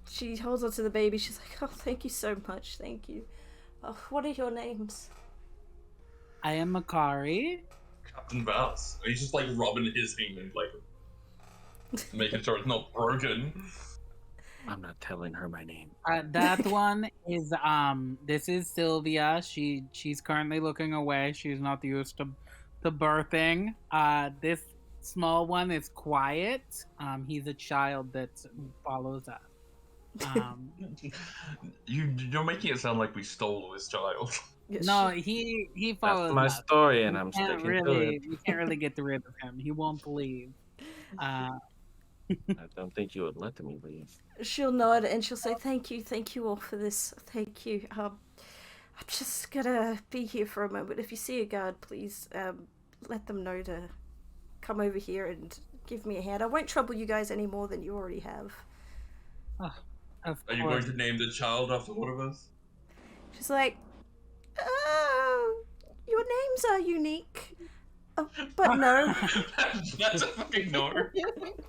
she holds onto the baby. She's like, "Oh, thank you so much, thank you. Oh, what are your names?" I am Makari. Captain Bass. He's just like rubbing his hand, like making sure it's not broken. I'm not telling her my name. That one is this is Sylvia. She's currently looking away. She's not used to birthing. This small one is Quiet. He's a child that follows us. You're making it sound like we stole this child. No, he follows That's my us. story, and I'm We can't sticking to it. we can't really get rid of him. He won't leave. I don't think you would let me leave. She'll nod and she'll say, thank you all for this. Thank you. I'm just gonna be here for a moment. If you see a guard, please let them know to come over here and give me a hand. I won't trouble you guys any more than you already have. Of Are you going to name the child after one of us? She's like, your names are unique. But no. That's a fucking no.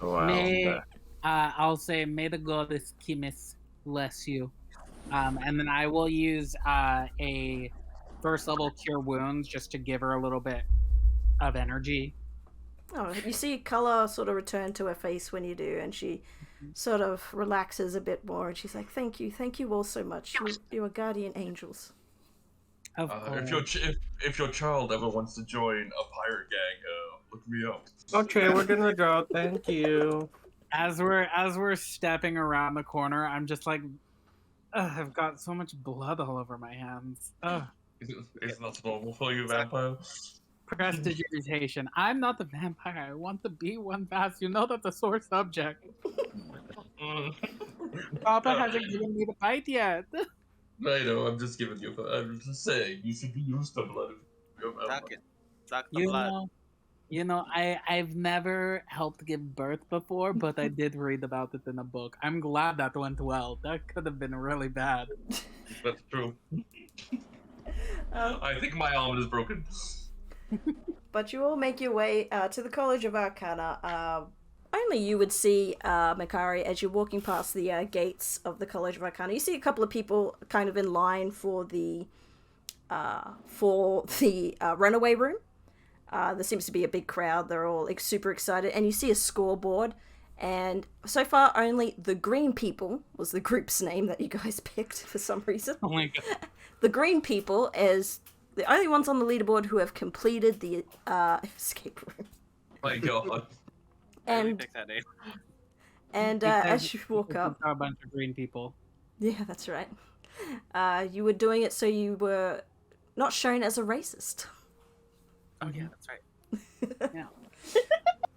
Wow. I'll say, may the goddess Kimis bless you. And then I will use a first level cure wounds just to give her a little bit of energy. Oh, you see color sort of return to her face when you do, and she sort of relaxes a bit more, and she's like, thank you all so much. You are guardian angels. Of course. If your child ever wants to join a pirate gang, look me up. Okay, we're gonna go. Thank you. As we're stepping around the corner, I'm just like, I've got so much blood all over my hands. It's not normal for you, vampire. Prestidigitation. I'm not the vampire. I want to be one fast. You know that's a sore subject. Papa hasn't given me the fight yet. I know. I'm just giving you. I'm just saying you should be used to blood. Suck the blood. I've never helped give birth before, but I did read about it in a book. I'm glad that went well. That could have been really bad. That's true. I think my arm is broken. But you all make your way to the College of Arcana. Only you would see Makari as you're walking past the gates of the College of Arcana. You see a couple of people kind of in line for the runaway room. There seems to be a big crowd. They're all super excited. And you see a scoreboard. And so far, only the Green People was the group's name that you guys picked for some reason. Oh my god. The Green People is the only ones on the leaderboard who have completed the escape room. My god. And pick that name. And as you walk up, a bunch of green people. Yeah, that's right. You were doing it so you were not shown as a racist. Oh yeah, that's right. Yeah.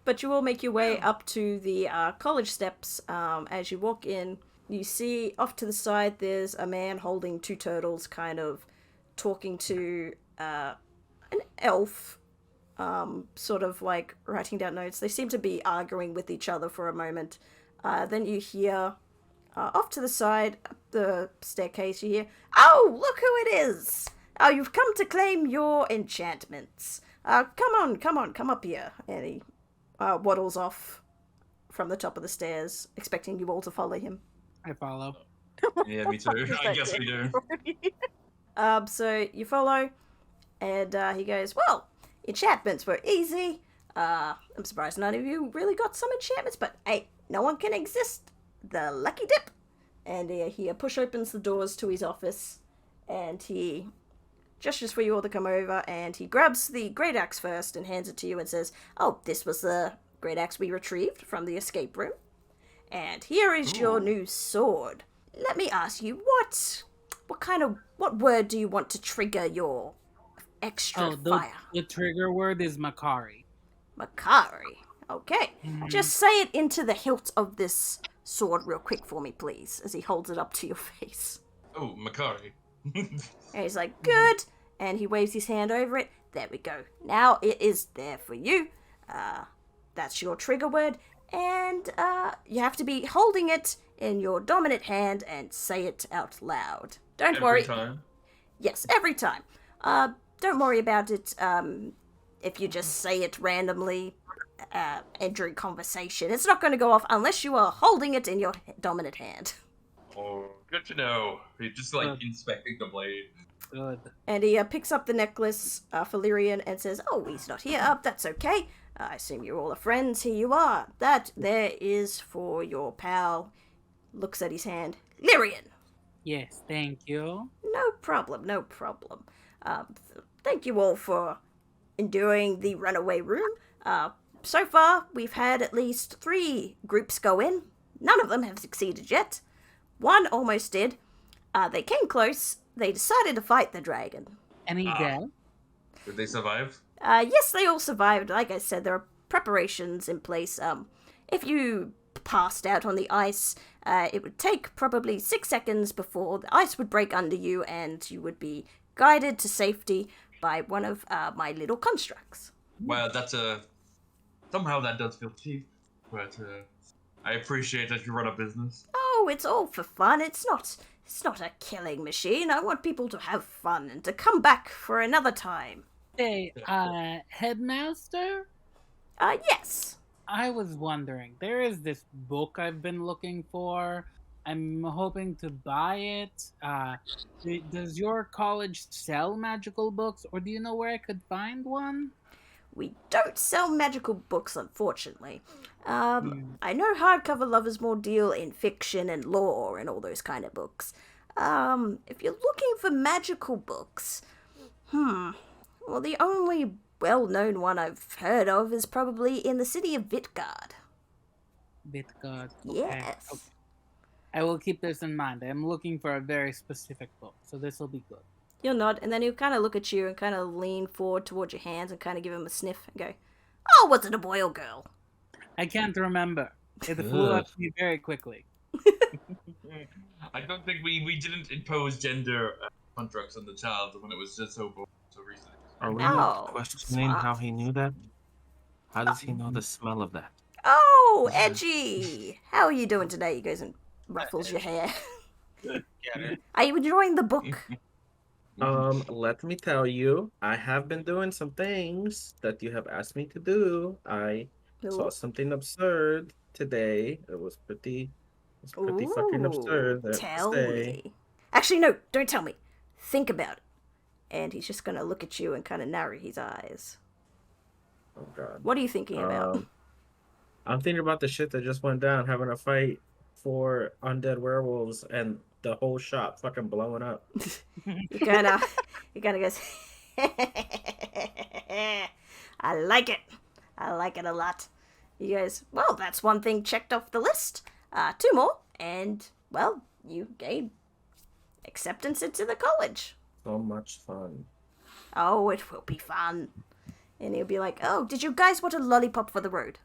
But you all make your way up to the college steps. As you walk in, you see off to the side there's a man holding two turtles, kind of talking to an elf, sort of like writing down notes. They seem to be arguing with each other for a moment. Then you hear off to the side, up the staircase, you hear, "Oh, look who it is! Oh, you've come to claim your enchantments. Come up here." And he waddles off from the top of the stairs, expecting you all to follow him. I follow. Yeah, me too. I guess we do. So you follow, and he goes, "Well, enchantments were easy. I'm surprised none of you really got some enchantments, but hey, no one can exist. The lucky dip." And he push opens the doors to his office, and he gestures for you all to come over, and he grabs the great axe first and hands it to you and says, "Oh, this was the great axe we retrieved from the escape room. And here is your new sword. Let me ask you, what word do you want to trigger your extra fire?" The trigger word is Makari. Makari. Okay. Just say it into the hilt of this sword real quick for me, please, as he holds it up to your face. Oh, Makari. And he's like, good. And he waves his hand over it. There we go. Now it is there for you. That's your trigger word. And you have to be holding it in your dominant hand and say it out loud. Don't worry. Every time. Yes, every time. Don't worry about it if you just say it randomly during conversation. It's not going to go off unless you are holding it in your dominant hand. Oh, good to know. He's just like inspecting the blade. Good. And he picks up the necklace for Lyrian and says, oh, he's not here. That's okay. I assume you're all friends. Here you are. That there is for your pal. Looks at his hand. Lyrian! Yes, thank you. No problem, no problem. Thank you all for enduring the runaway room. So far, we've had at least 3 groups go in. None of them have succeeded yet. One almost did. They came close. They decided to fight the dragon. Any dead? Did they survive? Yes, they all survived. Like I said, there are preparations in place. If you passed out on the ice, it would take probably 6 seconds before the ice would break under you and you would be guided to safety by one of my little constructs. Well, that's somehow that does feel cheap, but I appreciate that you run a business. Oh, it's all for fun. It's not a killing machine. I want people to have fun and to come back for another time. Hey, headmaster? Yes. I was wondering, there is this book I've been looking for. I'm hoping to buy it. Does your college sell magical books, or do you know where I could find one? We don't sell magical books, unfortunately. I know hardcover lovers more deal in fiction and lore and all those kind of books. If you're looking for magical books, well, the only well-known one I've heard of is probably in the city of Vitgard. Vitgard. Yes. Okay. I will keep this in mind. I'm looking for a very specific book, so this will be good. You'll nod, and then he'll kind of look at you and kind of lean forward towards your hands and kind of give him a sniff and go, oh, was it a boy or girl? I can't remember. It flew up to me very quickly. I don't think we didn't impose gender constructs on the child when it was just so recent. Are we Oh, not questioning smart. how he knew that? How does he know the smell of that? Oh, Edgy! How are you doing today? He goes and ruffles your hair. Get it? Are you enjoying the book? Let me tell you, I have been doing some things that you have asked me to do. I saw something absurd today. It was pretty fucking absurd. I have to Tell say. me. Actually, no, don't tell me. Think about it. And he's just gonna look at you and kind of narrow his eyes. Oh god. What are you thinking about? I'm thinking about the shit that just went down, having a fight for undead werewolves and the whole shop fucking blowing up. He kind of goes, I like it. I like it a lot. He goes, well, that's one thing checked off the list. 2 more, and, well, you gain acceptance into the college. So much fun. Oh, it will be fun. And he'll be like, oh, did you guys want a lollipop for the road?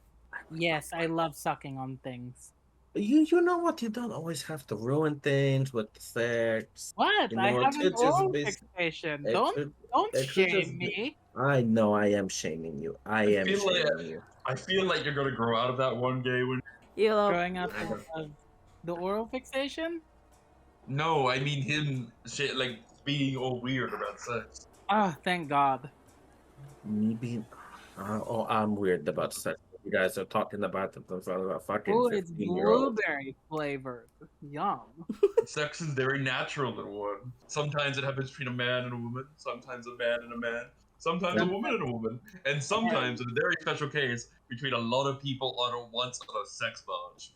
Yes, I love sucking on things. You know what? You don't always have to ruin things with sex. What? You know, I it have an could just oral be- fixation. it Don't could just shame be- me. I know I am shaming you. I am feel like- shaming you. I feel like you're gonna grow out of that one day when. You'll, Growing up of the oral fixation? No, I mean him, like being all weird about sex. Oh, thank God. Me being. I'm weird about sex. You guys are talking about it in front of a fucking Oh, it's 15-year-old. blueberry flavored. Yum. Sex is very natural, little one. Sometimes it happens between a man and a woman. Sometimes a man and a man. Sometimes a woman and a woman. And sometimes, in a very special case, between a lot of people on a sex barge.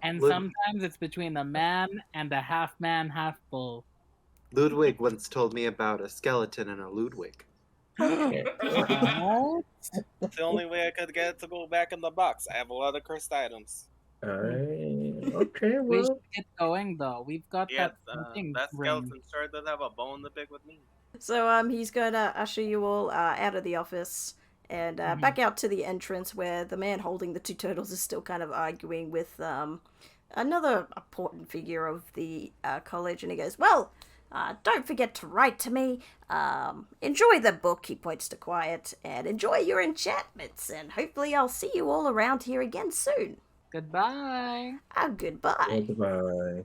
And Look- sometimes it's between a man and a half man, half bull. Ludwig once told me about a skeleton and a Ludwig. Oh, It's the only way I could get it to go back in the box. I have a lot of cursed items. Alright. Okay, we well. should get going though. We've got Yeah, that thing that ring. skeleton sure does have a bone to pick with me. So he's going to usher you all out of the office and back out to the entrance where the man holding the 2 turtles is still kind of arguing with another important figure of the college. And he goes, well, Don't forget to write to me. Enjoy the book, he points to Quiet, and enjoy your enchantments, and hopefully I'll see you all around here again soon. Goodbye. Goodbye. Goodbye.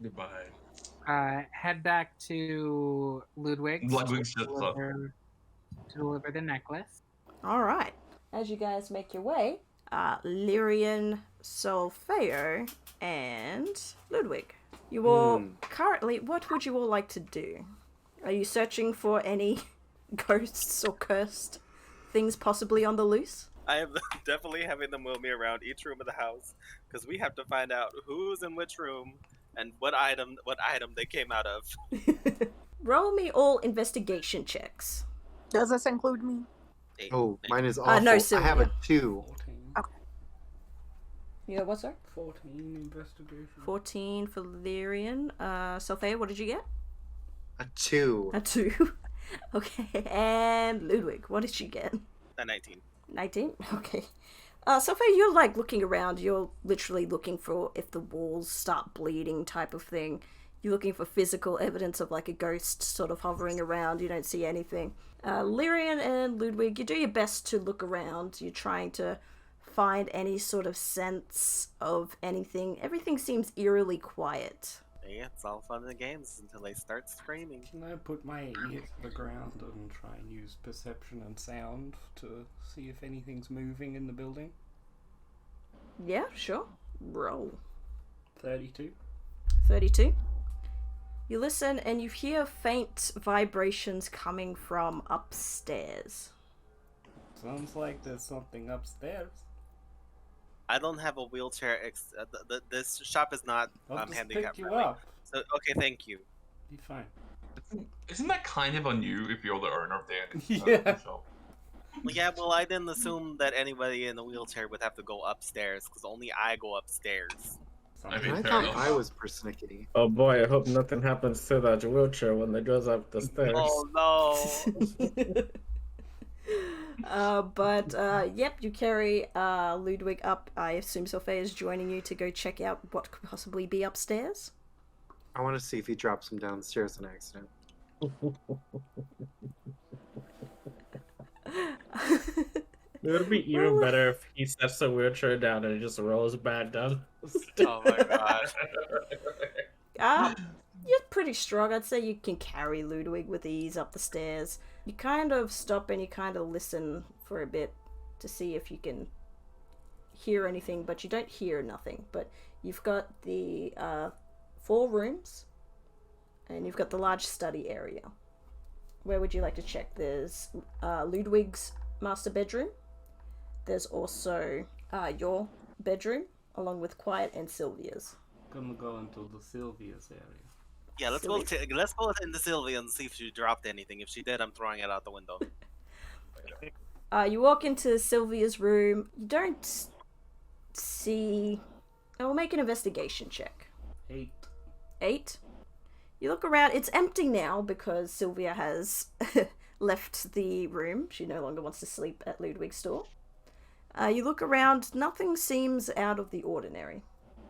Goodbye. Head back to Ludwig Ludwig shuts up. to deliver the necklace. Alright. As you guys make your way, Lyrian, Solfeo, and Ludwig. You all currently, what would you all like to do? Are you searching for any ghosts or cursed things possibly on the loose? I am definitely having them wheel me around each room of the house because we have to find out who's in which room and what item they came out of. Roll me all investigation checks. Does this include me? Oh, mine is awful. no, I have a Sylvia. 2. 14. You got what, sir? 14 investigation. 14 for Lyrian. Solfeo, what did you get? A 2. A 2. Okay, and Ludwig, what did you get? A 19. 19? Okay. Sophia, you're like looking around, you're literally looking for if the walls start bleeding type of thing. You're looking for physical evidence of like a ghost sort of hovering around, you don't see anything. Lyrian and Ludwig, you do your best to look around, you're trying to find any sort of sense of anything. Everything seems eerily quiet. Yeah, it's all fun and games until they start screaming. Can I put my ear to the ground and try and use perception and sound to see if anything's moving in the building? Yeah, sure. Roll. 32. 32. You listen and you hear faint vibrations coming from upstairs. Sounds like there's something upstairs. I don't have a wheelchair. This shop is not I'll just handicap pick you friendly. up. So okay, thank you. Be fine. Isn't that kind of on you if you're the owner of the Yeah. shop? Well, yeah, well, I didn't assume that anybody in a wheelchair would have to go upstairs because only I go upstairs. I mean, I fair thought enough. I was persnickety. Oh boy, I hope nothing happens to that wheelchair when it goes up the stairs. Oh no! Yep, you carry Ludwig up. I assume Sophia is joining you to go check out what could possibly be upstairs. I want to see if he drops him downstairs on accident. It would be even better if he sets the wheelchair down and it just rolls back down. Oh my god! You're pretty strong. I'd say you can carry Ludwig with ease up the stairs. You kind of stop and you kind of listen for a bit to see if you can hear anything, but you don't hear nothing. But you've got the 4 rooms, and you've got the large study area. Where would you like to check? There's Ludwig's master bedroom. There's also your bedroom, along with Quiet and Sylvia's. Gonna go into the Sylvia's area. Yeah, let's go into Sylvia and see if she dropped anything. If she did, I'm throwing it out the window. You walk into Sylvia's room. You don't see... I'll make an investigation check. 8. 8. You look around. It's empty now because Sylvia has left the room. She no longer wants to sleep at Ludwig's store. You look around. Nothing seems out of the ordinary.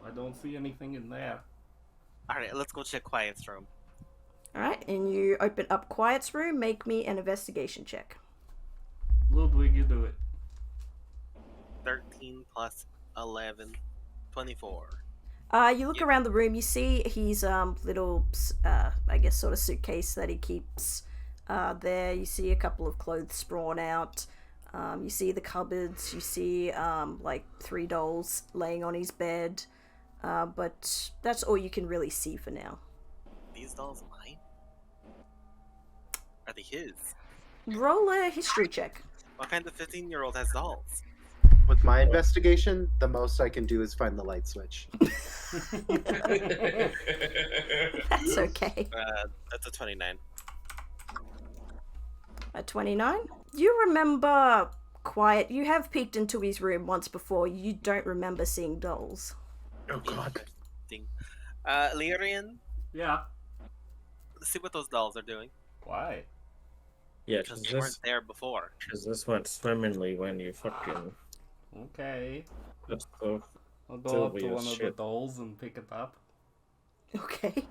I don't see anything in there. Alright, let's go check Quiet's room. Alright, and you open up Quiet's room. Make me an investigation check. Ludwig, you do it. 13 plus 11, 24. You look around the room. You see his little, I guess, sort of suitcase that he keeps there. You see a couple of clothes sprawn out. You see the cupboards. You see like 3 dolls laying on his bed. But that's all you can really see for now. These dolls mine? Are they his? Roll a history check. What kind of 15-year-old has dolls? With my investigation, the most I can do is find the light switch. That's okay. That's a 29. A 29? You remember Quiet. You have peeked into his room once before. You don't remember seeing dolls. Oh god. Lyrian, Yeah. let's see what those dolls are doing. Why? Yeah, Because they weren't there before. because this went swimmingly when you fucking... Okay. That's so... I'll go up to Sylvia's one of the shit. dolls and pick it up. Okay.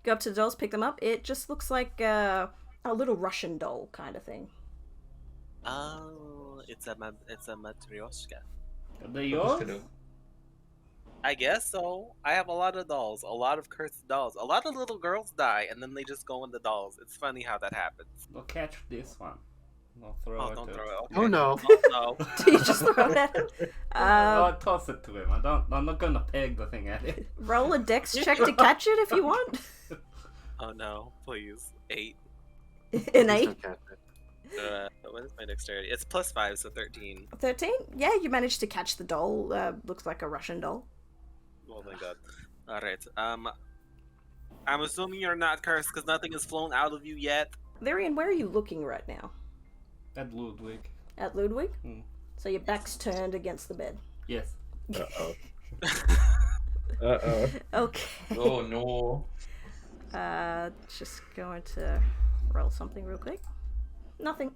Go up to the dolls, pick them up. It just looks like a little Russian doll kind of thing. Oh, it's a matryoshka. Are they yours? I guess so. I have a lot of dolls, a lot of cursed dolls. A lot of little girls die, and then they just go in the dolls. It's funny how that happens. I'll catch this one. I'll throw Oh, it don't to throw him. it. Okay. Oh no. Oh, no. Do you just throw it at him? I'll toss it to him. I'm not gonna peg the thing at him. Roll a dex check to catch it if you want. Oh no, please. 8. An Please 8. don't catch it. What is my dexterity? It's +5, so 13. 13? Yeah, you managed to catch the doll. Looks like a Russian doll. Oh my god. Alright, I'm assuming you're not cursed because nothing has flown out of you yet. Lyrian, where are you looking right now? At Ludwig. At Ludwig? Hmm. So your back's turned against the bed. Yes. Uh-oh. Uh-oh. Okay. Oh no. Just going to roll something real quick. Nothing.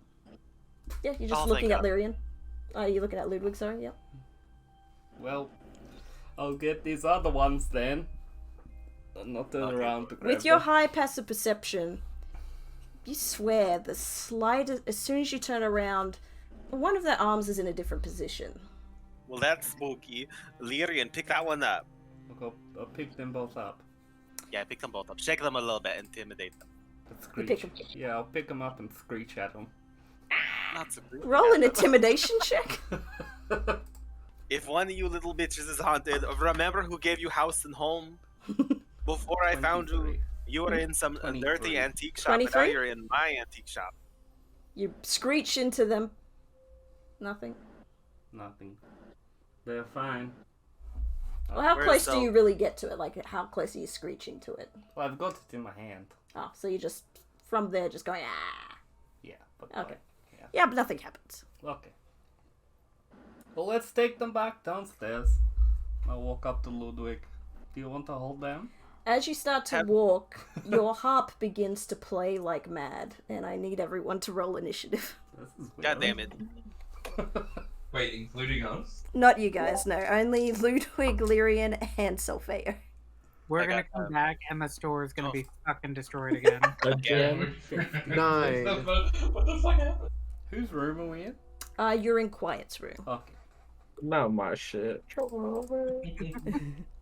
Yeah, you're just Oh, looking thank at Lyrian. Oh, you're looking at Ludwig, sorry, yep. Well, I'll get these other ones then. And I'll turn around to grab With your them. high passive perception, you swear the slightest, as soon as you turn around, one of their arms is in a different position. Well, that's spooky. Lyrian, pick that one up. I'll pick them both up. Yeah, pick them both up. Shake them a little bit, intimidate them. And pick screech. 'em. Yeah, I'll pick them up and screech at them. Not so creepy. Roll an intimidation check. If one of you little bitches is haunted, remember who gave you house and home? Before I found you, 23. you were in some 23. dirty antique shop, and now 23? you're in my antique shop. You screech into them. Nothing. Nothing. They're fine. Well, how Where's close do Sel? you really get to it? Like, how close are you screeching to it? Well, I've got it in my hand. Oh, so you just, from there, just going, ah. Yeah, but Okay. like, Yeah, but nothing happens. okay. Well, let's take them back downstairs. I'll walk up to Ludwig. Do you want to hold them? As you start to walk, your harp begins to play like mad, and I need everyone to roll initiative. This is God weird. damn it. Wait, including us? Not you guys, no. Only Ludwig, Lyrian, and Solfeo. We're I gonna got come that. back and the store is gonna Oh. be fucking destroyed again. Again? 9. What the fuck happened? Whose room are we in? You're in Quiet's room. Okay. Not my shit.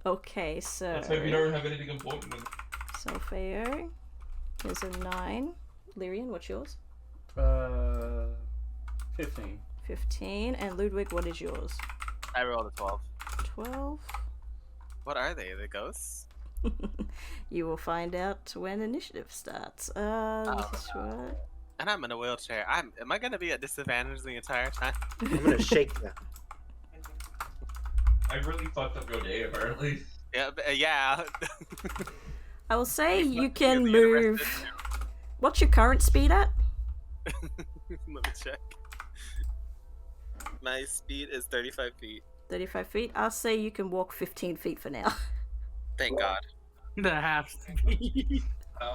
Okay, so Let's hope you don't have anything important. Solfeo is a 9. Lyrian, what's yours? 15. 15. And Ludwig, what is yours? I rolled a 12. 12. What are they? The ghosts? You will find out when initiative starts. This is what? And I'm in a wheelchair. Am I gonna be at disadvantage the entire time? I'm gonna shake them. I really fucked up your day, apparently. Yeah, yeah. I will say If you not, can you'll be arrested. move. What's your current speed at? Let me check. My speed is 35 feet. 35 feet. I'll say you can walk 15 feet for now. Thank God. The half.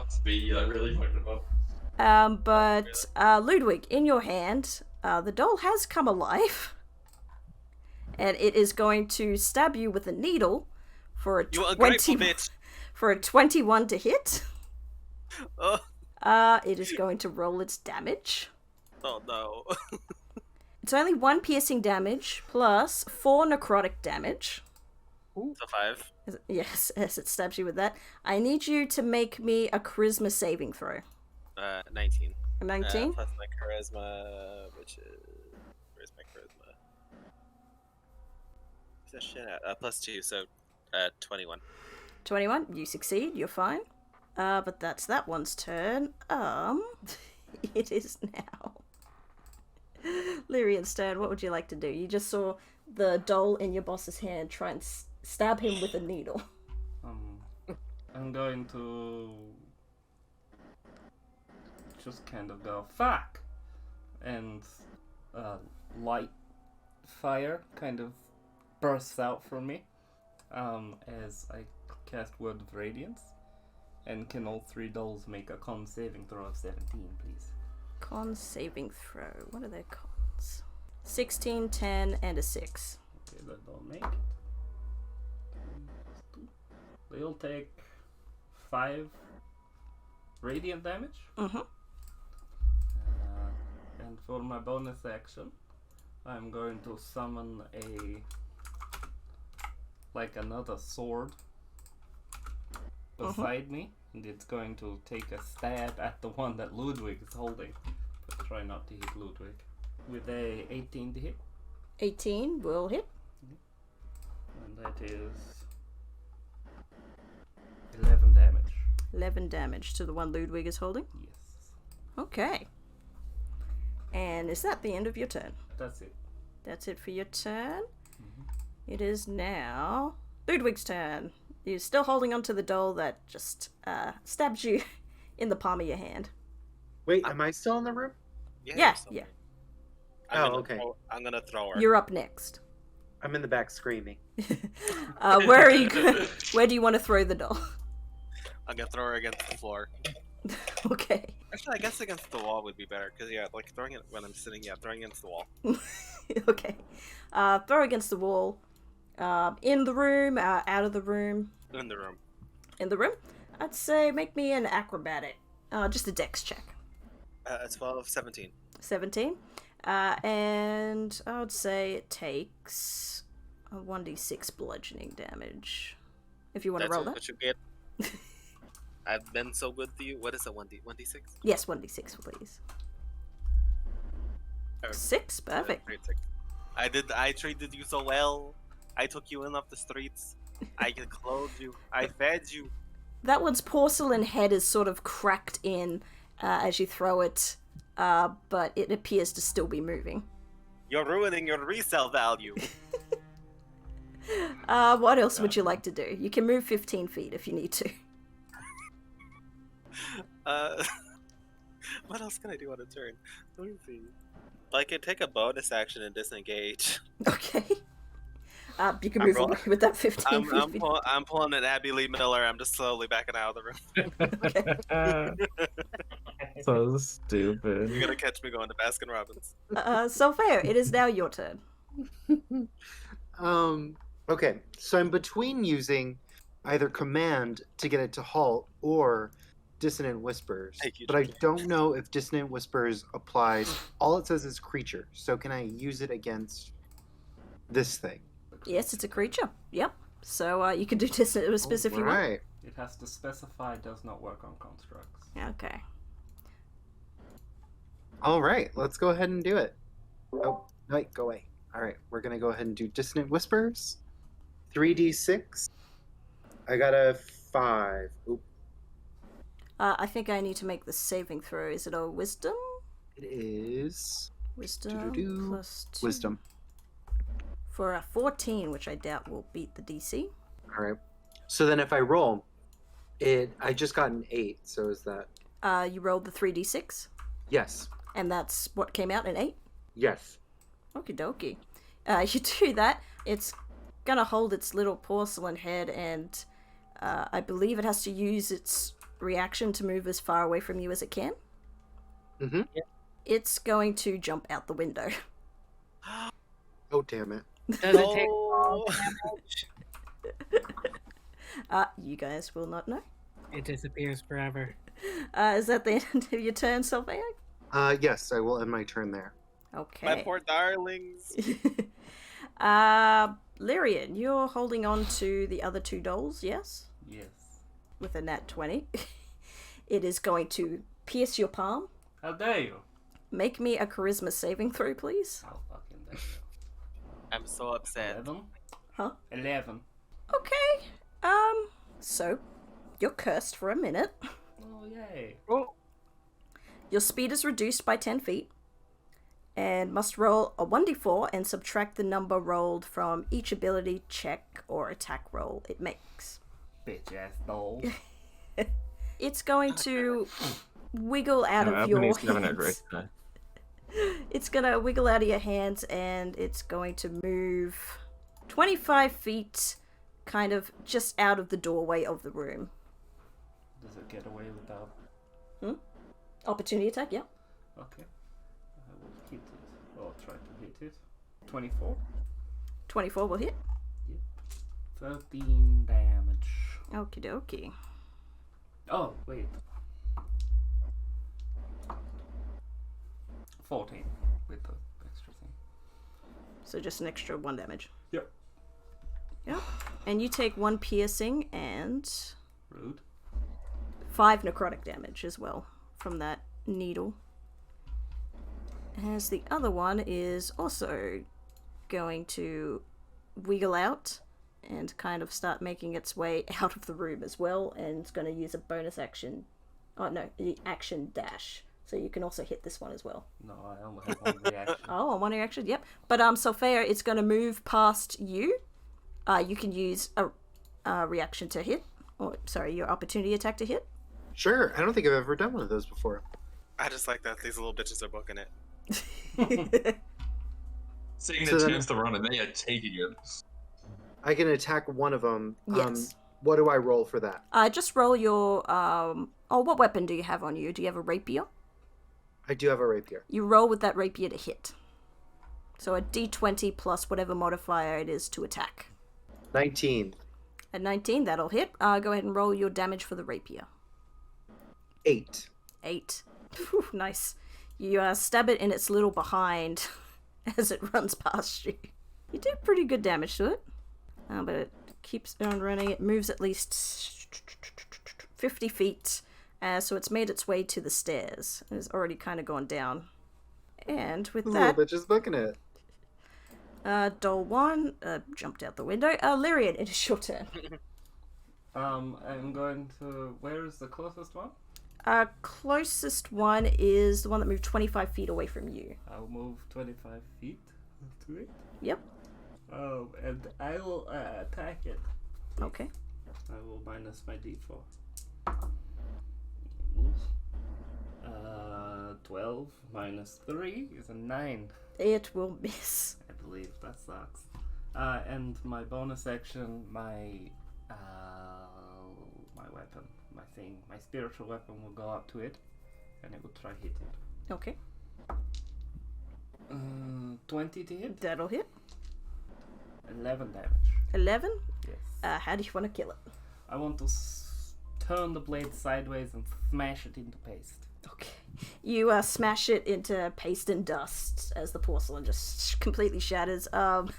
Speed, I really fucked it up. But Ludwig, in your hand, the doll has come alive. And it is going to stab you with a needle for a You ungrateful 20 bitch. for a 21 to hit. Oh, It is going to roll its damage. oh no. It's only 1 piercing damage plus 4 necrotic damage. So 5. Yes, as it stabs you with that. I need you to make me a charisma saving throw. 19. A 19? Plus my charisma, which is... Where's my charisma? Where's that shit at? +2, so 21. 21, you succeed, you're fine. But that's that one's turn. It is now Lyrian's turn. What would you like to do? You just saw the doll in your boss's hand try and stab him with a needle. I'm going to just kind of go fuck, and light fire kind of bursts out from me as I cast Word of Radiance. And can all 3 dolls make a con saving throw of 17, please? Con saving throw. What are their cons? 16, 10, and a 6. Okay, that don't make it. They'll take 5 radiant damage. Mm-hmm. And for my bonus action, I'm going to summon another sword beside me, and it's going to take a stab at the one that Ludwig is holding. But try not to hit Ludwig. With a 18 to hit. 18 will hit. And that is 11 damage. 11 damage to the one Ludwig is holding. Yes. Okay. And is that the end of your turn? That's it. That's it for your turn. It is now Ludwig's turn. You're still holding onto the doll that just stabs you in the palm of your hand. Wait, am I still in the room? Yeah. Okay. I'm gonna throw her. You're up next. I'm in the back screaming. Where are you? Where do you want to throw the doll? I'm gonna throw her against the floor. Okay. Actually, I guess against the wall would be better, because like throwing it when I'm sitting, throwing against the wall. Okay. Throw against the wall. In the room, out of the room. In the room. In the room? I'd say make me an acrobatic. Just a dex check. 12, 17. 17. And I would say it takes a 1d6 bludgeoning damage. If you want to roll that. What you get. I've been so good to you. What is a 1d6? Yes, 1d6, please. 6, perfect. Great 6. I treated you so well. I took you in off the streets. I clothed you. I fed you. That one's porcelain head is sort of cracked in as you throw it, but it appears to still be moving. You're ruining your resale value. What else would you like to do? You can move 15 feet if you need to. What else can I do on a turn? Let me see. I can take a bonus action and disengage. Okay. You can move away with that 15 feet. I'm pulling an Abby Lee Miller. I'm just slowly backing out of the room. So stupid. You're gonna catch me going to Baskin Robbins. So fair. It is now your turn. Okay, so I'm between using either command to get it to halt or dissonant whispers, but I don't know if dissonant whispers applies. All it says is creature, so can I use it against this thing? Yes, it's a creature. Yep. So you can do dissonant whispers if you want. Right. It has to specify does not work on constructs. Okay. All right, let's go ahead and do it. Oh, wait, go away. All right, we're gonna go ahead and do dissonant whispers. 3d6. I got a 5. Oop. I think I need to make the saving throw. Is it a wisdom? It is Wisdom plus 2. Wisdom. For a 14, which I doubt will beat the DC. All right. So then if I roll, I just got an 8. So is that? You rolled the 3d6, Yes. and that's what came out, an 8. Yes. Okie dokie. You do that. It's gonna hold its little porcelain head, and I believe it has to use its reaction to move as far away from you as it can. Mm-hmm. It's going to jump out the window. Oh, damn it. Does it take all damage? You guys will not know. It disappears forever. Is that the end of your turn, Sylvia? Yes, I will end my turn there. Okay. My poor darlings. Lyrian, you're holding on to the other 2 dolls, yes? Yes. With a nat 20. It is going to pierce your palm. How dare you? Make me a charisma saving throw, please. How fucking dare you? I'm so upset. 11? Huh? 11. Okay. So, you're cursed for a minute. Oh, yay. Your speed is reduced by 10 feet. And must roll a 1d4 and subtract the number rolled from each ability check or attack roll it makes. Bitch ass doll. It's going to wiggle out of your hands. It's going to wiggle out of your hands, and it's going to move 25 feet kind of just out of the doorway of the room. Does it get away without... Opportunity attack, yeah. Okay. I will hit it. Or try to hit it. 24? 24 will hit. Yep. 13 damage. Okie dokie. Oh, wait. 14 with the extra thing. So just an extra 1 damage. Yep. Yep. And you take 1 piercing and Rude. 5 necrotic damage as well from that needle. As the other one is also going to wiggle out and kind of start making its way out of the room as well, and it's going to use a bonus action. Oh no, the action dash. So you can also hit this one as well. No, I only have 1 reaction. Oh, one reaction, yep. But Solfea, it's going to move past you. You can use a reaction to hit, or sorry, your opportunity attack to hit. Sure. I don't think I've ever done one of those before. I just like that these little bitches are booking it. Seeing So the then- chance to run and they are taking it. I can attack one of them. Yes. What do I roll for that? Just roll your what weapon do you have on you? Do you have a rapier? I do have a rapier. You roll with that rapier to hit. So a d20 plus whatever modifier it is to attack. 19. At 19, that'll hit. Go ahead and roll your damage for the rapier. 8. 8. Whew, nice. You stab it in its little behind as it runs past you. You do pretty good damage to it. But it keeps on running. It moves at least 50 feet. So it's made its way to the stairs. It's already kind of gone down. And with The that, little bitch is booking it. Dole 1 jumped out the window. Lyrian, it is your turn. I'm going to... Where is the closest one? Closest one is the one that moved 25 feet away from you. I'll move 25 feet to it. Yep. And I will attack it. Okay. I will minus my d4. 12 minus 3 is a 9. It will miss. I believe that sucks. And my bonus action, my weapon, my thing, my spiritual weapon will go up to it, and it will try hit it. Okay. 20 to hit. That'll hit. 11 damage. 11? Yes. How do you want to kill it? I want to turn the blade sideways and smash it into paste. Okay. You smash it into paste and dust as the porcelain just completely shatters. Bitch.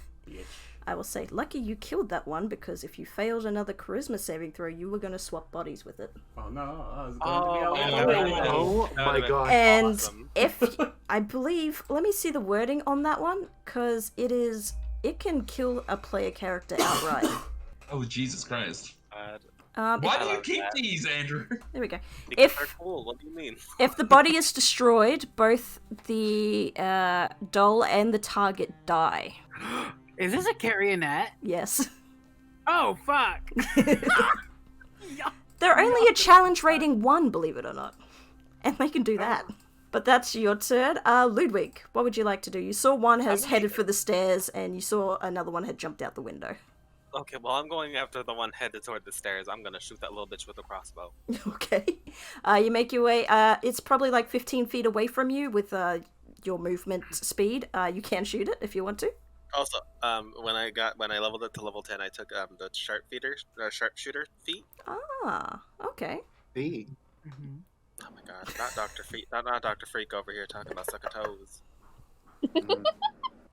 I will say, lucky you killed that one, because if you failed another charisma saving throw, you were going to swap bodies with it. Oh no, I was going to be all Oh my god. And awesome. if I believe, let me see the wording on that one, because it can kill a player character outright. Oh, Jesus Christ. God. Why If- do you love keep that. these, Andrew? there we go. Because If they're cool. What do you mean? if the body is destroyed, both the doll and the target die. Is this a carrionet? Yes. Oh, fuck. They're only a challenge rating 1, believe it or not. And they can do that. But that's your turn. Ludwig, what would you like to do? You saw one has headed for the stairs, and you saw another one had jumped out the window. Okay, well, I'm going after the one headed toward the stairs. I'm gonna shoot that little bitch with a crossbow. Okay. You make your way. It's probably like 15 feet away from you with your movement speed. You can shoot it if you want to. Also, when I leveled it to level 10, I took the sharpshooter feat. Ah, okay. B. Oh my god, not Dr. Freak, not Dr. Freak over here talking about sucking toes.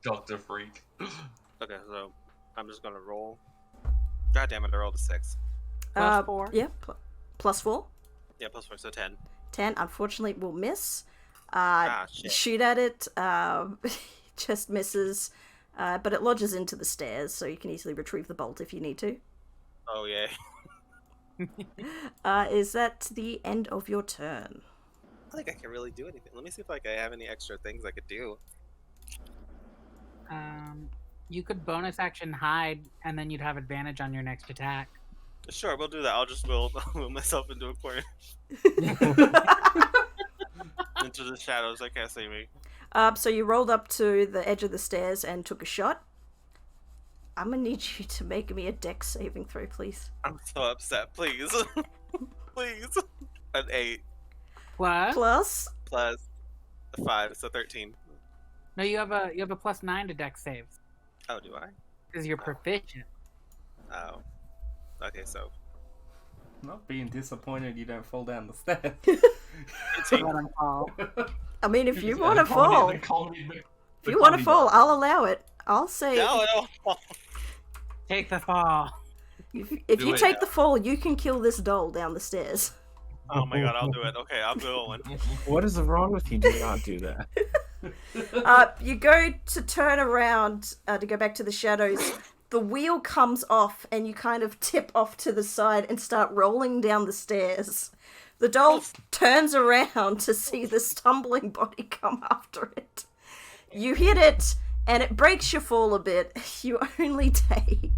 Dr. Freak. Okay, so I'm just gonna roll. God damn it, I rolled a 6. Plus 4? Yeah, plus 4. Yeah, plus 4, so 10. 10, unfortunately, will miss. Shit. Shoot at it. Just misses. But it lodges into the stairs, so you can easily retrieve the bolt if you need to. Oh, yeah. Is that the end of your turn? I don't think I can really do anything. Let me see if I have any extra things I could do. You could bonus action hide, and then you'd have advantage on your next attack. Sure, we'll do that. I'll just will myself into a corner. Into the shadows, they can't see me. So you rolled up to the edge of the stairs and took a shot. I'm gonna need you to make me a dex saving throw, please. I'm so upset. Please. Please. An 8 What? Plus, plus a 5, so 13. No, you have a plus 9 to dex saves Oh, do I? because you're proficient. Oh. Okay, so Not being disappointed you don't fall down the stairs. 18. Let him fall. I mean, if you Yeah, want to the comedy- fall, the comedy- if the you want to comedy fall, bar. I'll allow it. I'll say No. Take the fall. if Do you it. take the fall, you can kill this doll down the stairs. Oh my god, I'll do it. Okay, I'm going. What is wrong with you? Do not do that. You go to turn around to go back to the shadows. The wheel comes off, and you kind of tip off to the side and start rolling down the stairs. The doll turns around to see the stumbling body come after it. You hit it, and it breaks your fall a bit. You only take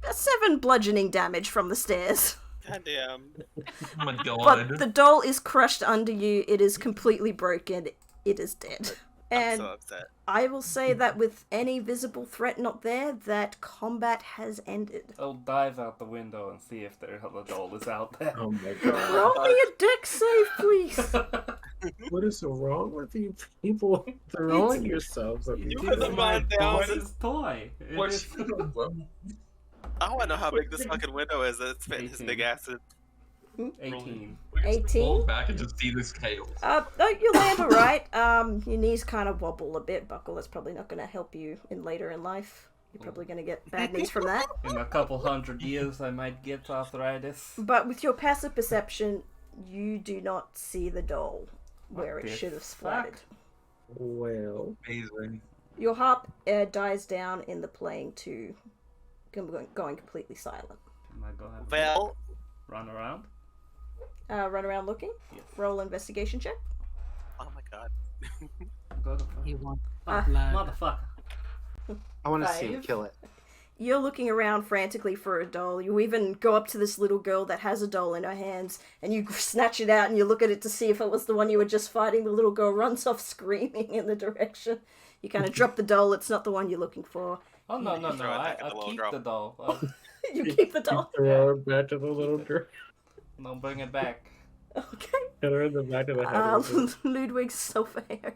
7 bludgeoning damage from the stairs. Goddamn. Oh my god. But the doll is crushed under you. It is completely broken. It is dead. I'm And so upset. I will say that with any visible threat not there, that combat has ended. I'll dive out the window and see if the doll is out there. Oh my god. Roll me a deck save, please. What is wrong with you people? Throwing yourselves at It me. You is put the my man down. boss's toy. It What's is- I want to know how big this fucking window is that's fitting his 18. big acid. 18. 18? Fall back and just see this chaos. No, you land alright. Your knees kind of wobble a bit, Buckle. That's probably not going to help you later in life. You're probably going to get bad knees from that. In a couple hundred years, I might get arthritis. But with your passive perception, you do not see the doll where What it the should have fuck? splatted. Well, Amazing. Your harp dies down in the playing to going completely silent. Am I gonna have to Well, run around? Run around looking. Yes. Roll investigation check. oh my god. Go the fuck. You want Ah, blood. Motherfucker. I want to see him Five. kill it. You're looking around frantically for a doll. You even go up to this little girl that has a doll in her hands, and you snatch it out and you look at it to see if it was the one you were just fighting. The little girl runs off screaming in the direction. You kind of drop the doll. It's not the one you're looking for. Oh no no no! Throw it back at the I'll little keep girl. the doll. You keep the doll. throw it back to the little girl. No, bring it back. Okay. Hit her in the back of the head. Ludwig's Sophia.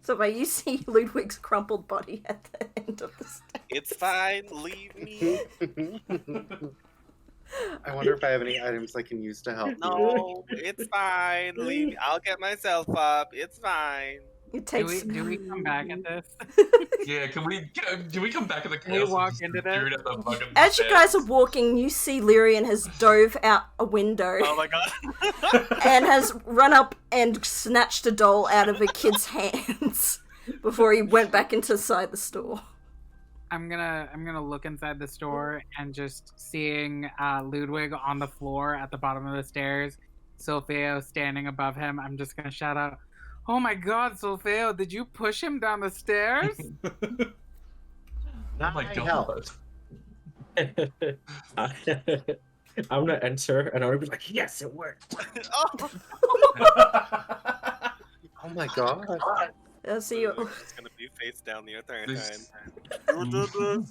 So you see Ludwig's crumpled body at the end of the stairs. It's fine. Leave me. I wonder if I have any items I can use to help. No, it's fine. Leave me. I'll get myself up. It's fine. It Do takes. we come back at this? Yeah, do we come back at the Can we chaos? and walk just into stare that? at the fucking As you stairs? guys are walking, you see Lyrian has dove out a window Oh my god. and has run up and snatched a doll out of a kid's hands before he went back inside the store. I'm gonna look inside the store and just seeing Ludwig on the floor at the bottom of the stairs, Solfeo standing above him. I'm just gonna shout out, "Oh my God, Solfeo! Did you push him down the stairs?" Oh my I god. helped. I'm gonna enter and I'm gonna be like, yes, it worked. Oh, Oh my god. So you, it's gonna be face down the entire This- time.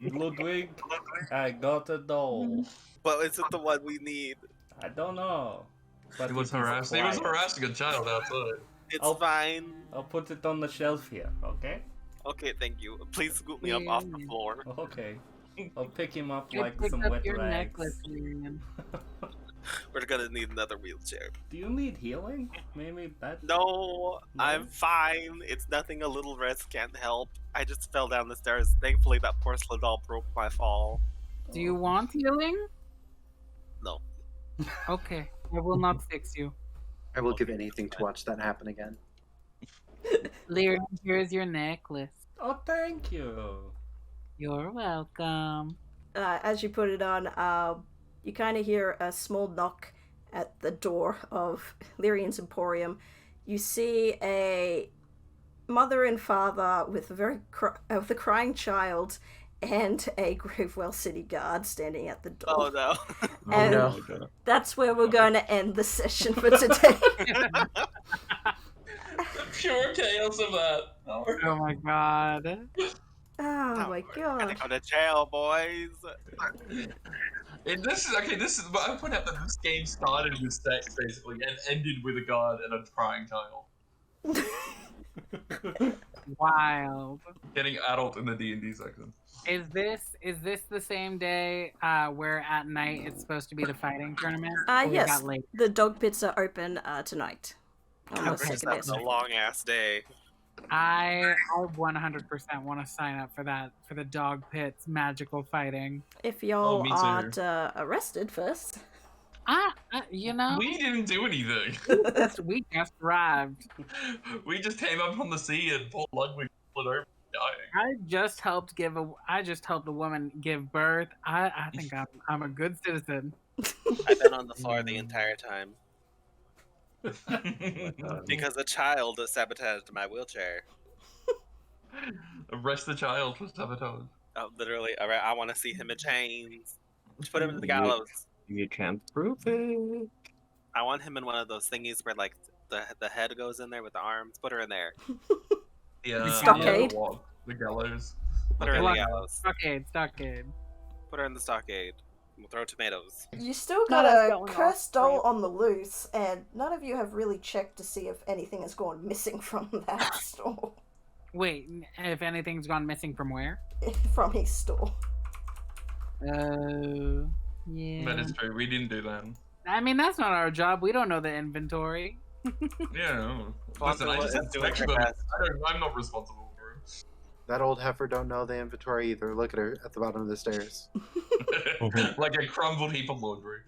Ludwig, I got a doll. But is it the one we need? I don't know. But He was it is harassing. He was quiet. harassing a child outside. It's Oh. fine. I'll put it on the shelf here, okay? Okay, thank you. Please scoop me up off the floor. Okay. I'll pick him up I like picked some up wet your rags. necklace, Miriam. We're gonna need another wheelchair. Do you need healing? Maybe that. No, No? I'm fine. It's nothing a little rest can't help. I just fell down the stairs. Thankfully, that porcelain doll broke my fall. Do you want healing? No. Okay, I will not fix you. I will give anything to watch that happen again. Lyrian, here's your necklace. Oh, thank you. You're welcome. as you put it on, you kind of hear a small knock at the door of Lyrian's Emporium. You see a mother and father with with a crying child and a Gravewell City guard standing at the door. Oh no. And no. that's where we're going to end the session for today. Pure chaos of that. Oh my god. Oh my Gotta god. go to jail, boys. And this is okay. This is. I point out that this game started with sex basically and ended with a god and a crying child. Wild. Getting adult in the D&D section. Is this the same day where at night it's supposed to be the fighting tournament? Or we Yes, got late? the dog pits are open tonight. I'm Okay. sick of That's this. a long ass day. I 100% want to sign up for that, for the dog pits magical fighting. If y'all me too. aren't arrested first. You know, We didn't do anything. we just arrived. We just came up on the sea and pulled Ludwig split over dying. I just helped a woman give birth. I think I'm a good citizen. I've been on the floor the entire time because a child sabotaged my wheelchair. Arrest the child for sabotage. Oh, literally, all right. I want to see him in chains. Just put him in the gallows. You can't prove it. I want him in one of those thingies where like the head goes in there with the arms. Put her in there. Yeah, Stockade? the gallows. Put her in the Block- gallows. Stockade. Put her in the stockade. We'll throw tomatoes. You still Not got us a going cursed off, doll right? on the loose, and none of you have really checked to see if anything has gone missing from that store. Wait, if anything's gone missing from where? From his store. Oh, yeah. That is true. We didn't do that. I mean, that's not our job. We don't know the inventory. Yeah. Fonzo Listen, I just is doing inspect her them. best. I'm not responsible for it. That old heifer don't know the inventory either. Look at her at the bottom of the stairs. Like a crumbled heap of laundry.